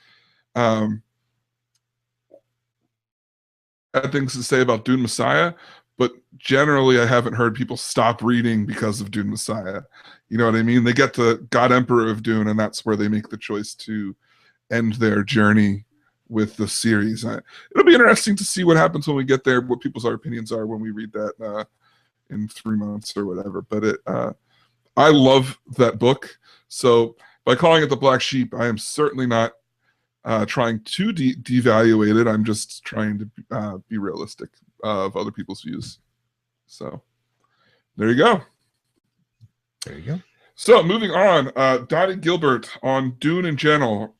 I had things to say about Dune Messiah, but generally I haven't heard people stop reading because of Dune Messiah. You know what I mean? They get to God Emperor of Dune, and that's where they make the choice to end their journey with the series. It'll be interesting to see what happens when we get there, what people's opinions are when we read that in 3 months or whatever. But I love that book. So by calling it the black sheep, I am certainly not trying to devaluate it. I'm just trying to be realistic of other people's views. So there you go. There you go. So moving on, Donnie Gilbert on Dune in general.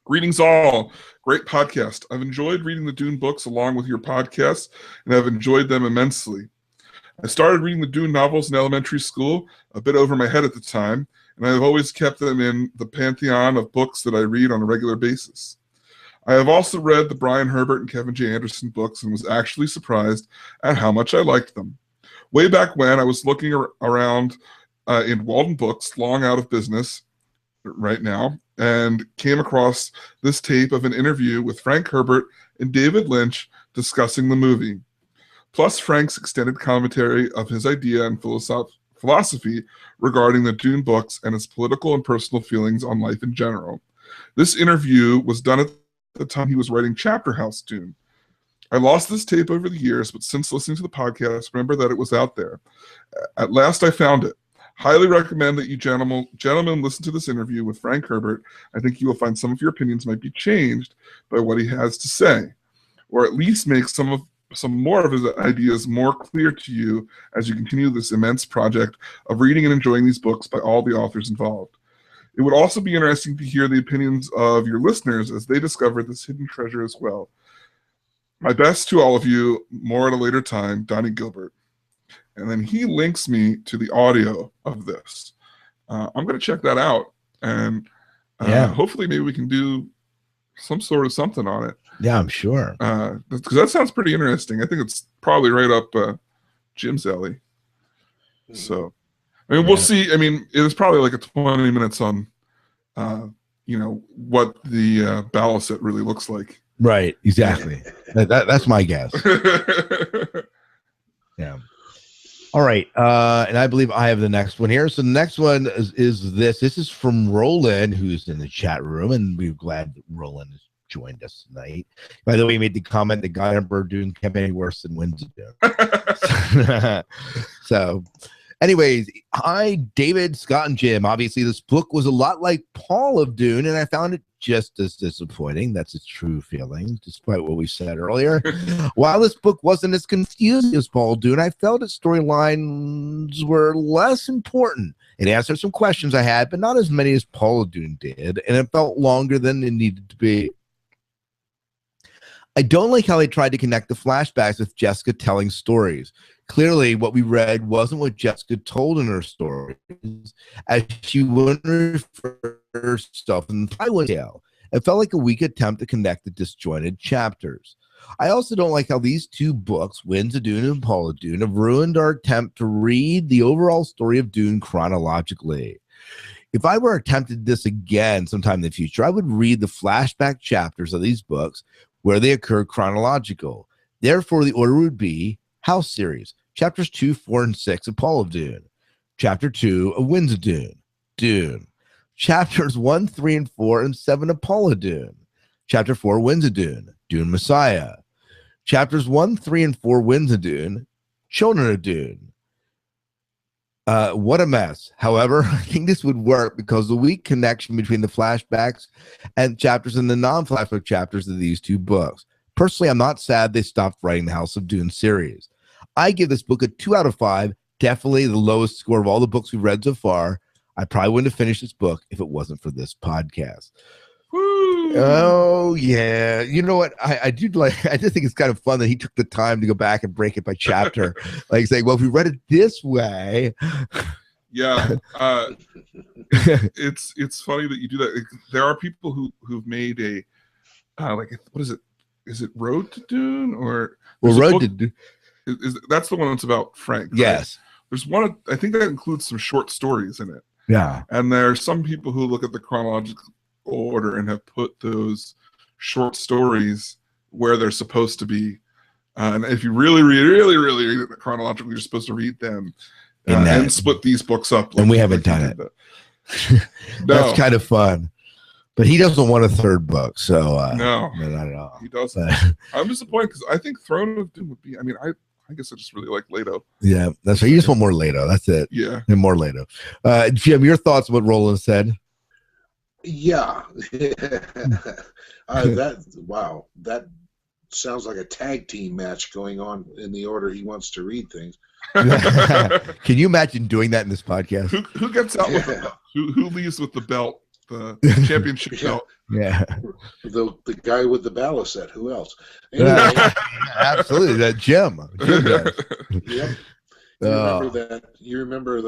Greetings all. Great podcast. I've enjoyed reading the Dune books along with your podcasts, and I've enjoyed them immensely. I started reading the Dune novels in elementary school, a bit over my head at the time, and I have always kept them in the pantheon of books that I read on a regular basis. I have also read the Brian Herbert and Kevin J. Anderson books and was actually surprised at how much I liked them. Way back when, I was looking around in Walden Books, long out of business right now, and came across this tape of an interview with Frank Herbert and David Lynch discussing the movie, plus Frank's extended commentary of his idea and philosophy regarding the Dune books and his political and personal feelings on life in general. This interview was done at the time he was writing Chapter House Dune. I lost this tape over the years, but since listening to the podcast, remember that it was out there. At last I found it. Highly recommend that you gentlemen listen to this interview with Frank Herbert. I think you will find some of your opinions might be changed by what he has to say, or at least make some more of his ideas more clear to you as you continue this immense project of reading and enjoying these books by all the authors involved. It would also be interesting to hear the opinions of your listeners as they discover this hidden treasure as well. My best to all of you, more at a later time, Donnie Gilbert. And then he links me to the audio of this. I'm going to check that out. And hopefully maybe we can do some sort of something on it. Yeah, I'm sure. Because that sounds pretty interesting. I think it's probably right up Jim's alley. So, I mean, we'll see. I mean, it was probably like a 20 minutes on, what the balisette really looks like. Right, exactly. That's my guess. Yeah. All right, and I believe I have the next one here. So the next one is this. This is from Roland, who's in the chat room, and we're glad that Roland is joined us tonight. By the way, he made the comment that Guy and Bird Dune can't be any worse than Winds of Dune. So, anyways, hi, David, Scott, and Jim. Obviously, this book was a lot like Paul of Dune, and I found it just as disappointing. That's a true feeling, despite what we said earlier. While this book wasn't as confusing as Paul of Dune, I felt its storylines were less important. It answered some questions I had, but not as many as Paul of Dune did, and it felt longer than it needed to be. I don't like how they tried to connect the flashbacks with Jessica telling stories. Clearly, what we read wasn't what Jessica told in her stories, as she wouldn't refer herself in the Tywin tale. It felt like a weak attempt to connect the disjointed chapters. I also don't like how these two books, Winds of Dune and Paul of Dune, have ruined our attempt to read the overall story of Dune chronologically. If I were attempted this again sometime in the future, I would read the flashback chapters of these books where they occur chronological. Therefore, the order would be House Series, chapters 2, 4, and 6 of Paul of Dune, chapter 2 of Winds of Dune, Dune, chapters 1, 3, and 4, and 7 of Paul of Dune, chapter 4, Winds of Dune, Dune Messiah, chapters 1, 3, and 4, Winds of Dune, Children of Dune. What a mess. However, I think this would work because the weak connection between the flashbacks and chapters and the non-flashback chapters of these two books. Personally, I'm not sad they stopped writing the House of Dune series. I give this book a 2 out of 5, definitely the lowest score of all the books we've read so far. I probably wouldn't have finished this book if it wasn't for this podcast. Woo. Oh, yeah. You know what? I do like, I just think it's kind of fun that he took the time to go back and break it by chapter. Like saying, well, if we read it this way. Yeah. It's funny that you do that. There are people who've made a, like, what is it? Is it Road to Dune or? Well, Road to Dune. That's the one that's about Frank. Right? Yes. There's one, I think that includes some short stories in it. Yeah. And there are some people who look at the chronological order and have put those short stories where they're supposed to be. And if you really read it chronologically, you're supposed to read them and split these books up. And we haven't done it. That's kind of fun. But he doesn't want a third book, so no, not at all. He doesn't. I'm disappointed because I think Throne of Doom would be. I mean, I guess I just really like Leto. Yeah, that's right. You just want more Leto. That's it. Yeah, and more Leto. Jim, your thoughts on what Roland said? Yeah, that sounds like a tag team match going on in the order he wants to read things. Can you imagine doing that in this podcast? Who gets out with the belt? Who leaves with the belt? The championship belt. Yeah. The guy with the ballast set. Who else? Anyway. Absolutely. That Jim. Yep. You remember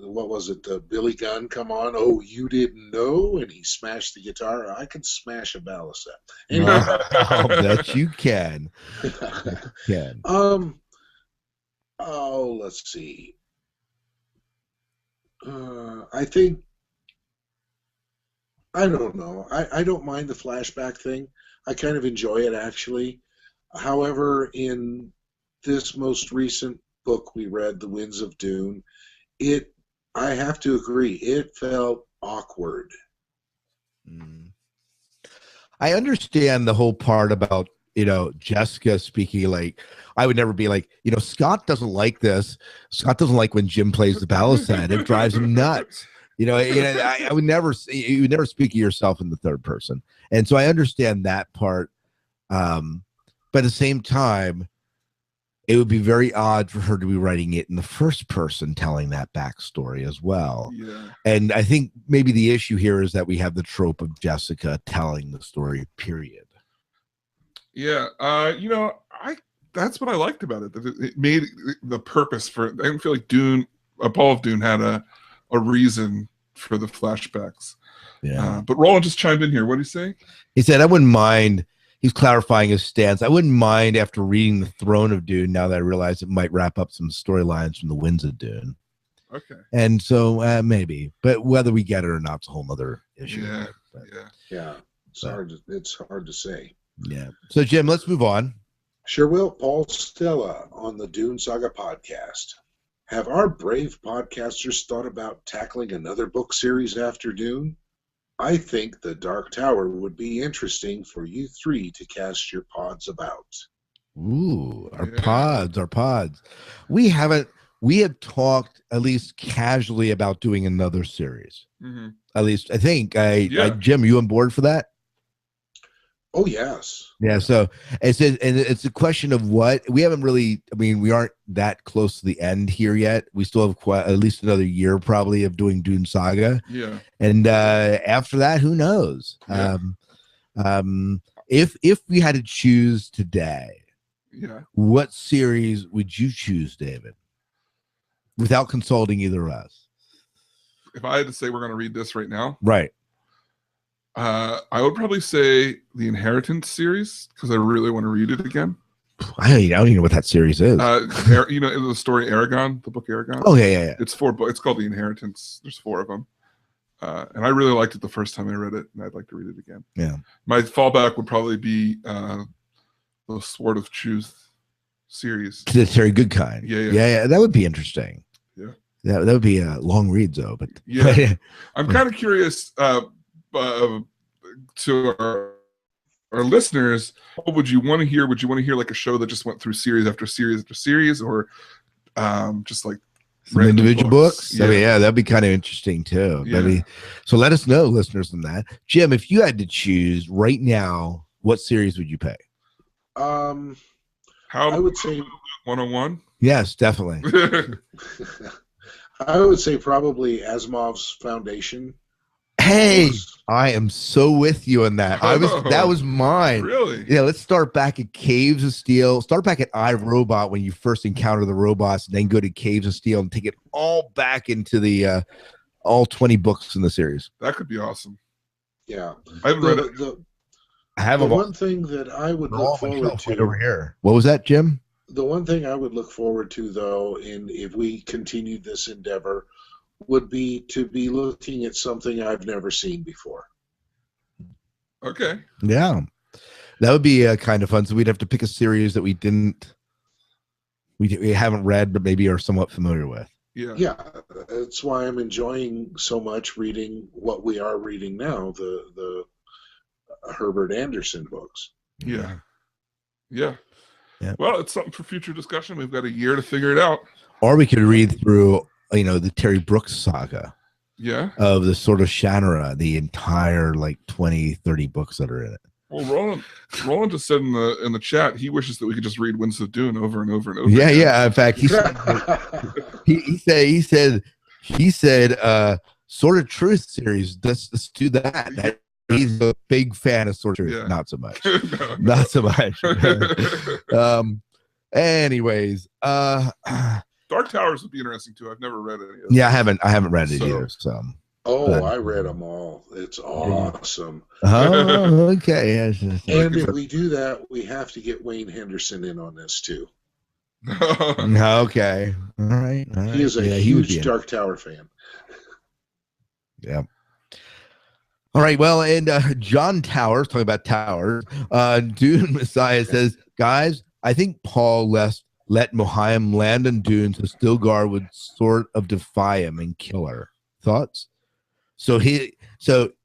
what was it? The Billy Gunn, come on. Oh, you didn't know? And he smashed the guitar. I can smash a ballast set. Anyway. I'll bet you can. Oh, let's see. I think, I don't know. I don't mind the flashback thing. I kind of enjoy it, actually. However, in this most recent book we read, The Winds of Dune, I have to agree, it felt awkward. I understand the whole part about, Jessica speaking like, I would never be like, Scott doesn't like this. Scott doesn't like when Jim plays the ballast set. It drives him nuts. I would never, you would never speak of yourself in the third person. And so I understand that part. But at the same time, it would be very odd for her to be writing it in the first person, telling that backstory as well. Yeah. And I think maybe the issue here is that we have the trope of Jessica telling the story, period. Yeah. That's what I liked about it. That it made the purpose for it. I didn't feel like Paul of Dune had a reason for the flashbacks. Yeah. But Roland just chimed in here. What did he say? He said, I wouldn't mind. He's clarifying his stance. I wouldn't mind after reading The Throne of Dune, now that I realize it might wrap up some storylines from The Winds of Dune. Okay. And so maybe. But whether we get it or not is a whole other issue. Yeah. It's hard to say. Yeah. So, Jim, let's move on. Sure will. Paul Stella on the Dune Saga podcast. Have our brave podcasters thought about tackling another book series after Dune? I think the Dark Tower would be interesting for you three to cast your pods about. Ooh, our Yeah. pods. We have talked at least casually about doing another series. Mm-hmm. At least I think Yeah. Jim, you on board for that? Oh, yes. Yeah, so it's a question of what we haven't really. I mean, we aren't that close to the end here yet. We still have at least another year probably of doing Dune Saga, Yeah. and after that, who knows? Yeah. If we had to choose today, Yeah. what series would you choose, David, without consulting either of us? If I had to say we're going to read this right now, Right. I would probably say the Inheritance series because I really want to read it again. I don't even know what that series is. You know, in the story Aragon, the book Aragon. Oh yeah. It's 4 books. It's called The Inheritance. There's 4 of them, and I really liked it the first time I read it, and I'd like to read it again. Yeah. My fallback would probably be the Sword of Truth series. The Terry Goodkind. Yeah. That would be interesting. Yeah. That would be a long read though. But yeah, I'm kind of curious. To our listeners, what would you want to hear? Would you want to hear like a show that just went through series after series after series, or just like some individual books? Yeah. I mean, yeah, that'd be kind of interesting too. Yeah. So let us know, listeners, on that. Jim, if you had to choose right now, what series would you pick? How I would say 101. Yes, definitely. I would say probably Asimov's Foundation. Hey, I am so with you on that. That was mine. Really? Yeah, let's start back at Caves of Steel. Start back at iRobot when you first encounter the robots, and then go to Caves of Steel and take it all back into the all 20 books in the series. That could be awesome. Yeah. I haven't read it. I have one thing that I would look forward to over here. What was that, Jim? The one thing I would look forward to, though, if we continued this endeavor, would be to be looking at something I've never seen before. Okay. Yeah, that would be kind of fun. So we'd have to pick a series that we haven't read, but maybe are somewhat familiar with. Yeah. Yeah, that's why I'm enjoying so much reading what we are reading now, the Herbert Anderson books. Yeah. Well, it's something for future discussion. We've got a year to figure it out. Or we could read through, the Terry Brooks saga. Yeah. Of the Sword of Shannara, the entire 20, 30 books that are in it. Well, Roland just said in the chat he wishes that we could just read Winds of Dune over and over and over. Yeah, again. yeah. In fact, he said Sword of Truth series. Let's do that. He's a big fan of Sword of Truth. Yeah. Not so much. No. Not so much. Anyways, Dark Towers would be interesting too. I've never read any of them. Yeah, I haven't read it either. So. I read them all. It's awesome. Oh, okay. Yes. And if we do that, we have to get Wayne Henderson in on this too. Okay. All right. He is a huge Dark Tower fan. Yeah. All right. Well, and John Towers, talking about Towers, Dune Messiah says, guys, I think Paul let Mohiam land on Dune so Stilgar would sort of defy him and kill her. Thoughts? So he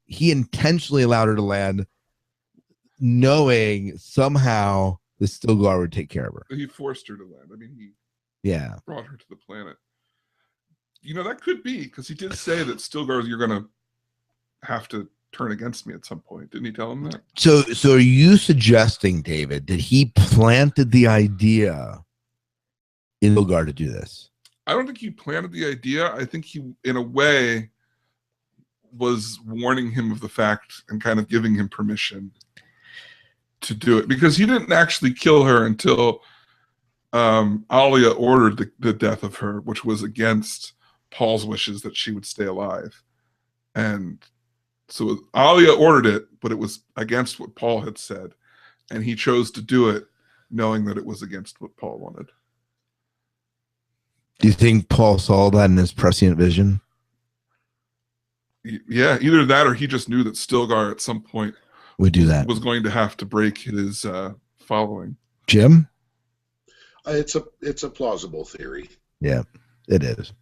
intentionally allowed her to land, knowing somehow the Stilgar would take care of her. He forced her to land. I mean, he brought her to the planet. That could be because he did say that Stilgar, you're going to have to turn against me at some point. Didn't he tell him that? So are you suggesting, David, that he planted the idea in Stilgar to do this? I don't think he planted the idea. I think he, in a way, was warning him of the fact and kind of giving him permission to do it, because he didn't actually kill her until Alia ordered the death of her, which was against Paul's wishes that she would stay alive. And so Alia ordered it, but it was against what Paul had said, and he chose to do it knowing that it was against what Paul wanted. Do you think Paul saw that in his prescient vision? Yeah, either that or he just knew that Stilgar at some point would do that. Was going to have to break his following. Jim? It's a plausible theory. Yeah, it is.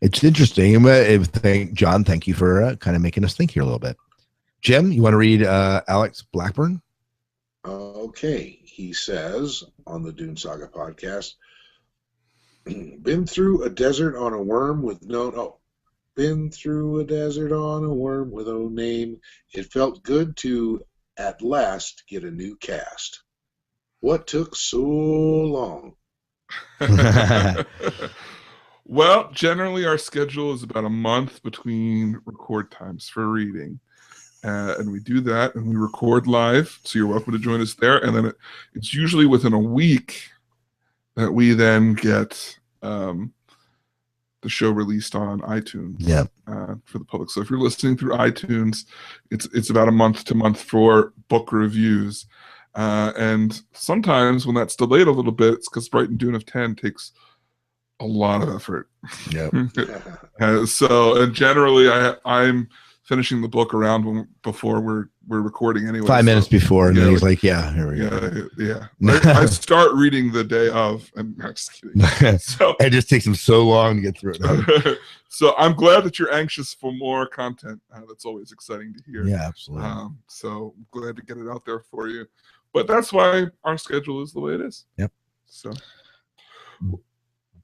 It's interesting. John, thank you for kind of making us think here a little bit. Jim, you want to read Alex Blackburn? Okay. He says on the Dune Saga podcast, been through a desert on a worm with been through a desert on a worm with no name. It felt good to at last get a new cast. What took so long? Well, generally our schedule is about a month between record times for reading. And we do that and we record live. So you're welcome to join us there. And then it's usually within a week that we then get the show released on iTunes for the public. So if you're listening through iTunes, it's about a month to month for book reviews. And sometimes when that's delayed a little bit, it's because Brighton Dune of 10 takes a lot of effort. Yeah. And generally I'm finishing the book around before we're recording anyway. 5 minutes before, and then he's like, "Yeah, here we go." Yeah. I start reading the day of, and I'm just kidding. So it just takes him so long to get through it. So I'm glad that you're anxious for more content. That's always exciting to hear. Yeah, absolutely. So I'm glad to get it out there for you. But that's why our schedule is the way it is. Yep. So.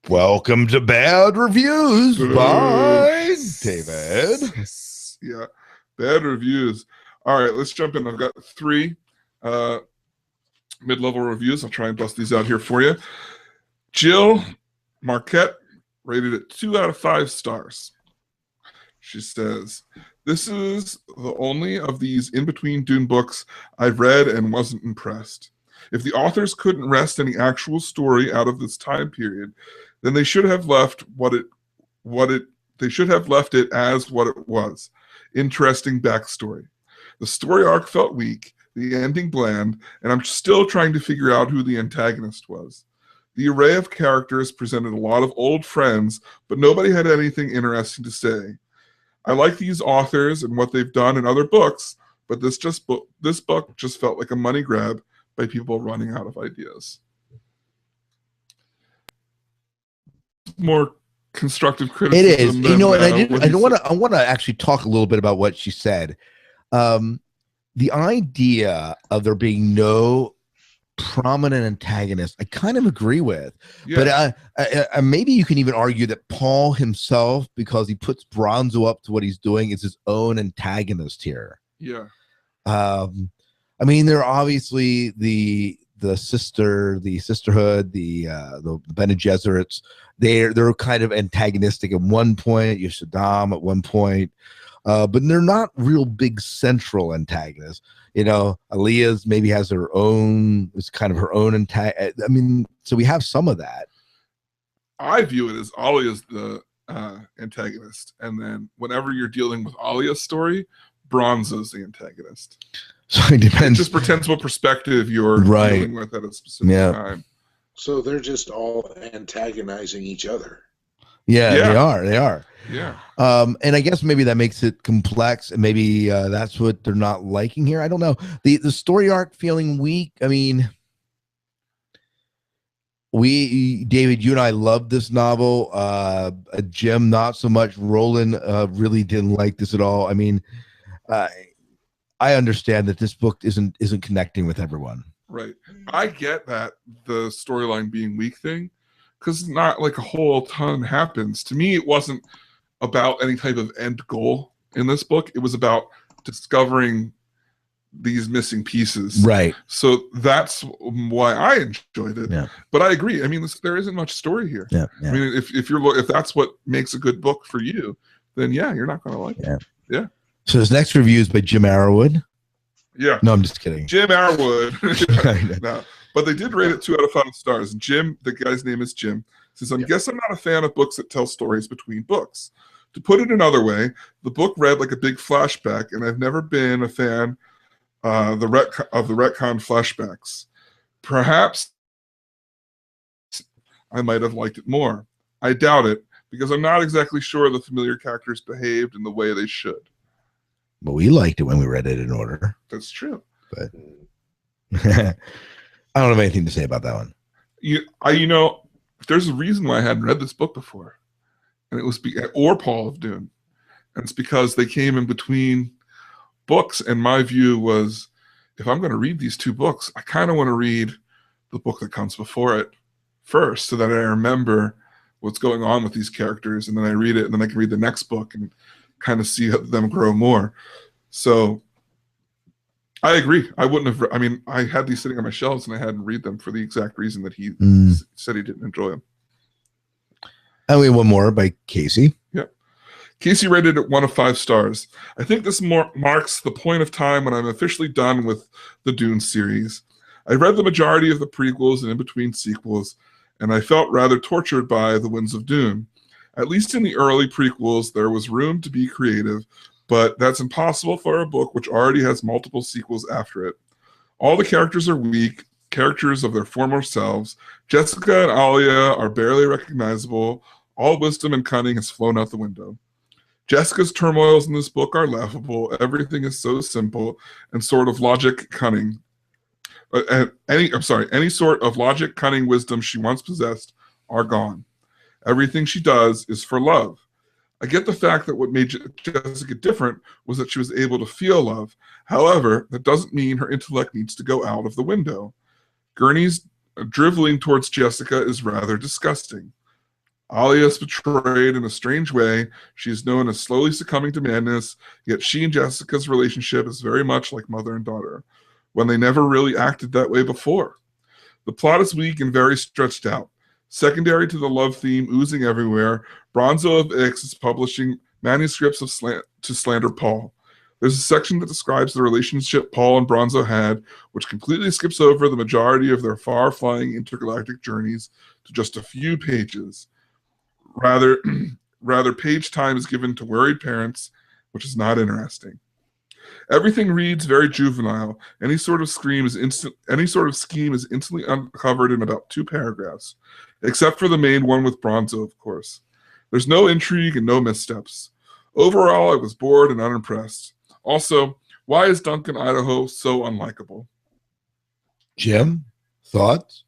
Welcome to Bad Reviews by David. Yeah, bad reviews. All right, let's jump in. I've got 3 mid-level reviews. I'll try and bust these out here for you. Jill Marquette rated it 2 out of 5 stars. She says, "This is the only of these in-between Dune books I've read and wasn't impressed. If the authors couldn't wrest any actual story out of this time period, then they should have left they should have left it as what it was. Interesting backstory. The story arc felt weak, the ending bland, and I'm still trying to figure out who the antagonist was. The array of characters presented a lot of old friends, but nobody had anything interesting to say. I like these authors and what they've done in other books, but this book just felt like a money grab by people running out of ideas." More constructive criticism. It is. You know, and I want to actually talk a little bit about what she said. The idea of there being no prominent antagonist, I kind of agree with. Yeah. But maybe you can even argue that Paul himself, because he puts Bronzo up to what he's doing, is his own antagonist here. Yeah. I mean, there are obviously the sisterhood, the Bene Gesserits. They're kind of antagonistic at one point. You have Saddam at one point, but they're not real big central antagonists. You know, Aliyah's maybe has her own. It's kind of her own antagonist. I mean, so we have some of that. I view it as Ali as the antagonist, and then whenever you're dealing with Alia's story, Bronzo's the antagonist. So it depends. It just pretends what perspective you're dealing with at a specific time. So they're just all antagonizing each other. Yeah, they are. Yeah. And I guess maybe that makes it complex, and maybe that's what they're not liking here. I don't know. The story arc feeling weak. I mean, David, you and I loved this novel. Jim, not so much. Roland really didn't like this at all. I mean, I understand that this book isn't connecting with everyone. Right. I get that the storyline being weak thing, because not like a whole ton happens. To me, it wasn't about any type of end goal in this book. It was about discovering these missing pieces. Right. So that's why I enjoyed it. Yeah. But I agree. I mean, there isn't much story here. Yeah. I mean, if that's what makes a good book for you, then yeah, you're not going to like it. Yeah. So this next review is by Jim Arrowwood. Yeah. No, I'm just kidding. Jim Arrowwood. No, but they did rate it 2 out of 5 stars. Jim, the guy's name is Jim, says, I guess I'm not a fan of books that tell stories between books. To put it another way, the book read like a big flashback, and I've never been a fan of the retcon flashbacks. Perhaps I might have liked it more. I doubt it, because I'm not exactly sure the familiar characters behaved in the way they should. But we liked it when we read it in order. That's true. But I don't have anything to say about that one. You know, there's a reason why I hadn't read this book before. and it was or Paul of Dune, and it's because they came in between books. And my view was, if I'm going to read these two books, I kind of want to read the book that comes before it first, so that I remember what's going on with these characters, and then I read it, and then I can read the next book and kind of see them grow more. So I agree. I wouldn't have. I mean, I had these sitting on my shelves, and I hadn't read them for the exact reason that he said he didn't enjoy them. And we have one more by Casey. Yep. Casey rated it 1 of 5 stars. I think this marks the point of time when I'm officially done with the Dune series. I read the majority of the prequels and in-between sequels, and I felt rather tortured by The Winds of Dune. At least in the early prequels, there was room to be creative, but that's impossible for a book which already has multiple sequels after it. All the characters are weak, characters of their former selves. Jessica and Alia are barely recognizable. All wisdom and cunning has flown out the window. Jessica's turmoils in this book are laughable. Everything is so simple and sort of logic cunning. Any sort of logic, cunning, wisdom she once possessed are gone. Everything she does is for love. I get the fact that what made Jessica different was that she was able to feel love. However, that doesn't mean her intellect needs to go out of the window. Gurney's driveling towards Jessica is rather disgusting. Alia is betrayed in a strange way. She is known as slowly succumbing to madness, yet she and Jessica's relationship is very much like mother and daughter, when they never really acted that way before. The plot is weak and very stretched out. Secondary to the love theme oozing everywhere, Bronzo of Ix is publishing manuscripts to slander Paul. There's a section that describes the relationship Paul and Bronzo had, which completely skips over the majority of their far-flying intergalactic journeys to just a few pages. Rather, page time is given to worried parents, which is not interesting. Everything reads very juvenile. Any sort of scheme is instantly uncovered in about 2 paragraphs, except for the main one with Bronzo, of course. There's no intrigue and no missteps. Overall, I was bored and unimpressed. Also, why is Duncan, Idaho so unlikable? Jim, thoughts?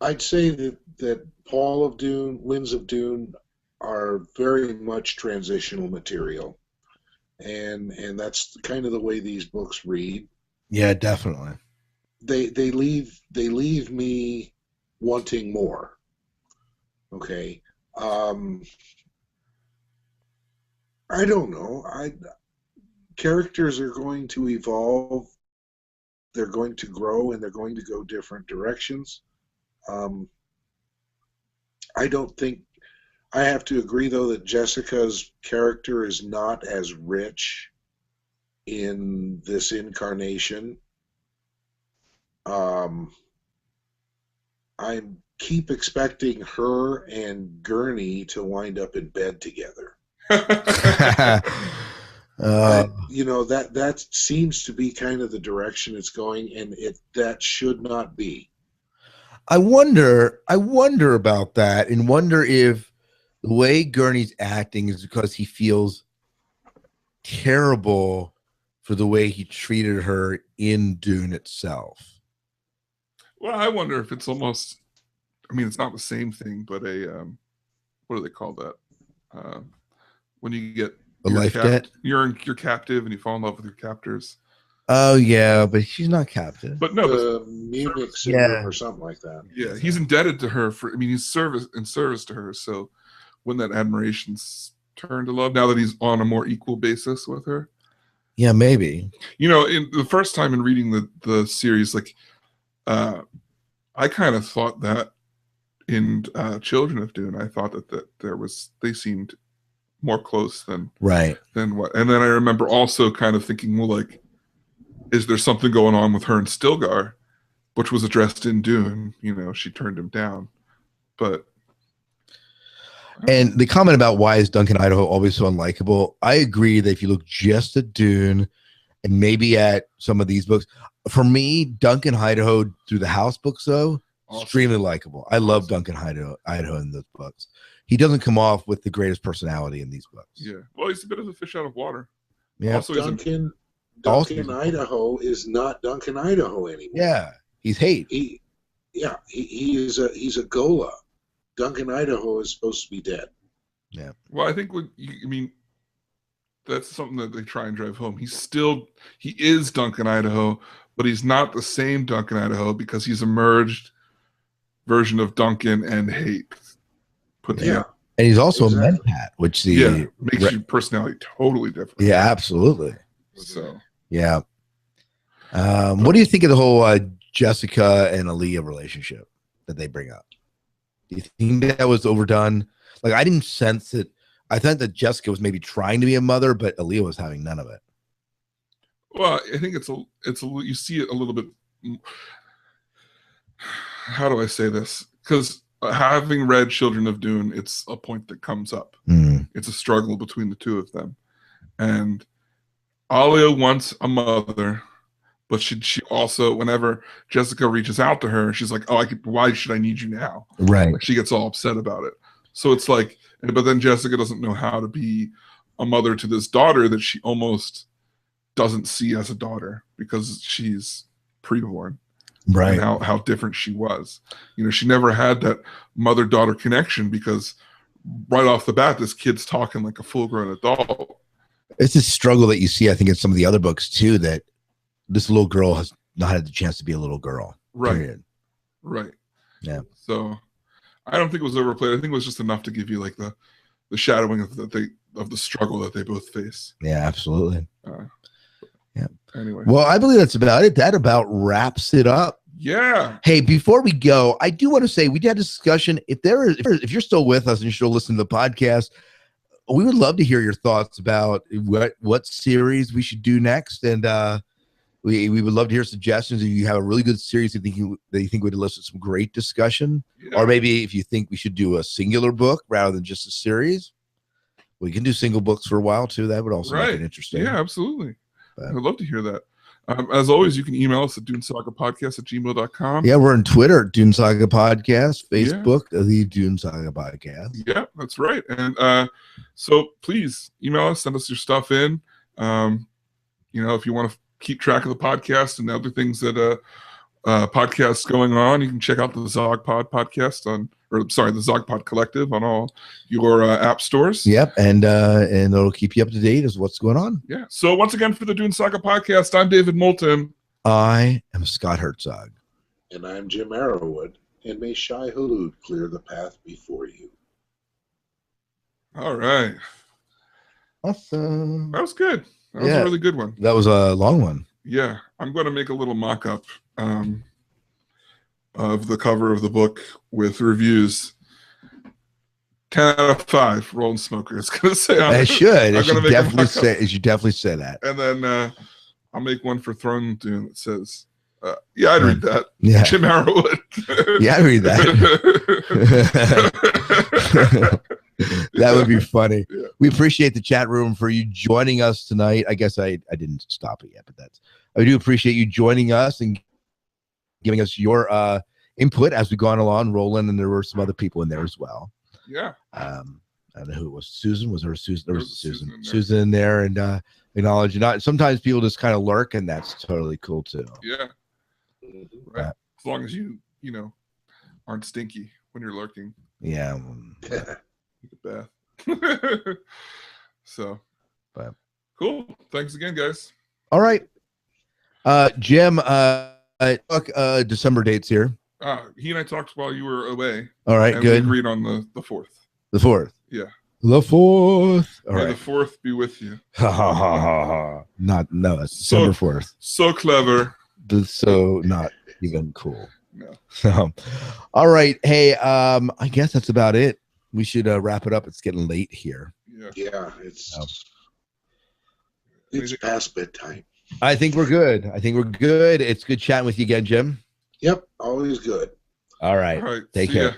I'd say that Paul of Dune, Winds of Dune, are very much transitional material, and that's kind of the way these books read. Yeah, definitely. They leave me wanting more. Okay. I don't know. Characters are going to evolve. They're going to grow, and they're going to go different directions. I don't think. I have to agree, though, that Jessica's character is not as rich in this incarnation. I keep expecting her and Gurney to wind up in bed together. That seems to be kind of the direction it's going, and that should not be. I wonder about that, and wonder if the way Gurney's acting is because he feels terrible for the way he treated her in Dune itself. Well, I wonder if it's almost, I mean, it's not the same thing, but what do they call that? When you get a life debt? You're captive and you fall in love with your captors. Oh, yeah, but she's not captive. But no, the Munich syndrome or something like that. Yeah, he's indebted to her for, I mean, he's in service to her. So when that admiration's turned to love, now that he's on a more equal basis with her. Yeah, maybe. You know, in the first time in reading the series, like, I kind of thought that in Children of Dune, I thought that they seemed more close than what. And then I remember also kind of thinking, well, like, is there something going on with her and Stilgar, which was addressed in Dune? You know, she turned him down, but. And the comment about why is Duncan Idaho always so unlikable, I agree that if you look just at Dune and maybe at some of these books, for me, Duncan Idaho through the House books, though, extremely likable. I love Duncan Idaho in those books. He doesn't come off with the greatest personality in these books. Yeah, well, he's a bit of a fish out of water. Yeah, also, Duncan Idaho is not Duncan Idaho anymore. Yeah, he's hate. Yeah, he's a Gola. Duncan Idaho is supposed to be dead. Yeah. Well, I think I mean, that's something that they try and drive home. He is Duncan Idaho, but he's not the same Duncan Idaho because he's a merged version of Duncan and Hate put together. And he's also Exactly. a mentat, which makes your personality totally different. Yeah, absolutely. So yeah. What do you think of the whole Jessica and Aaliyah relationship that they bring up? Do you think that was overdone? Like, I didn't sense it. I thought that Jessica was maybe trying to be a mother, but Aaliyah was having none of it. Well, I think it's you see it a little bit. How do I say this? Because having read Children of Dune, it's a point that comes up. It's a struggle between the two of them, and Alia wants a mother, but she also, whenever Jessica reaches out to her, she's like, "Oh, why should I need you now?" Right. Like, she gets all upset about it. So it's like, but then Jessica doesn't know how to be a mother to this daughter that she almost doesn't see as a daughter because she's preborn. Right. And how different she was. You know, she never had that mother-daughter connection because right off the bat, this kid's talking like a full-grown adult. It's a struggle that you see, I think, in some of the other books too, that this little girl has not had the chance to be a little girl. Right. Period. Right. Yeah. So I don't think it was overplayed. I think it was just enough to give you like the shadowing of the struggle that they both face. Yeah, absolutely. Yeah. Anyway. Well, I believe that's about it. That about wraps it up. Yeah. Hey, before we go, I do want to say we had a discussion. If you're still with us and you're still listening to the podcast, we would love to hear your thoughts about what series we should do next. And we would love to hear suggestions. If you have a really good series that you think would elicit some great discussion, or maybe if you think we should do a singular book rather than just a series, we can do single books for a while too. That would also make it interesting. Yeah, absolutely. I'd love to hear that. As always, you can email us at dunesagapodcast@gmail.com. Yeah, we're on Twitter, Dune Saga Podcast, Facebook, the Dune Saga Podcast. Yeah, that's right. And so please email us, send us your stuff in. If you want to keep track of the podcast and other things that podcasts going on, you can check out the Zogpod podcast the Zogpod Collective on all your app stores. Yep, and it'll keep you up to date as what's going on. Yeah. So once again, for the Dune Saga podcast, I'm David Moulton. I am Scott Herzog. And I'm Jim Arrowwood. And may Shai Hulud clear the path before you. All right. Awesome. That was good. That was a really good one. That was a long one. Yeah. I'm going to make a little mock-up of the cover of the book with reviews. 10 out of 5 Rolling Smoker. It's going to say on it. Should. It should definitely say. It should definitely say that. And then I'll make one for Throne Dune that says, I'd read that. Yeah. Jim Arrowwood. Yeah, I'd read that. That would be funny. Yeah. We appreciate the chat room for you joining us tonight. I guess I didn't stop it yet, but I do appreciate you joining us and giving us your input as we've gone along. Roland, and there were some other people in there as well. Yeah. I don't know who it was. Susan? Was there a Susan? There was Susan. Susan in there, and acknowledge not. Sometimes people just kind of lurk, and that's totally cool too. Yeah. Right. As long as you aren't stinky when you're lurking. Yeah. Beth. So, cool. Thanks again, guys. All right. Jim, December dates here. He and I talked while you were away. All right, and good. We agreed on the 4th. The 4th. Yeah. The 4th. All May right. the 4th be with you. Ha ha ha ha ha. No, that's December 4th. So clever. So not even cool. No. So, all right. Hey, I guess that's about it. We should wrap it up. It's getting late here. Yeah, it's past bedtime. I think we're good. It's good chatting with you again, Jim. Yep, always good. All right. All right. Take See care. ya.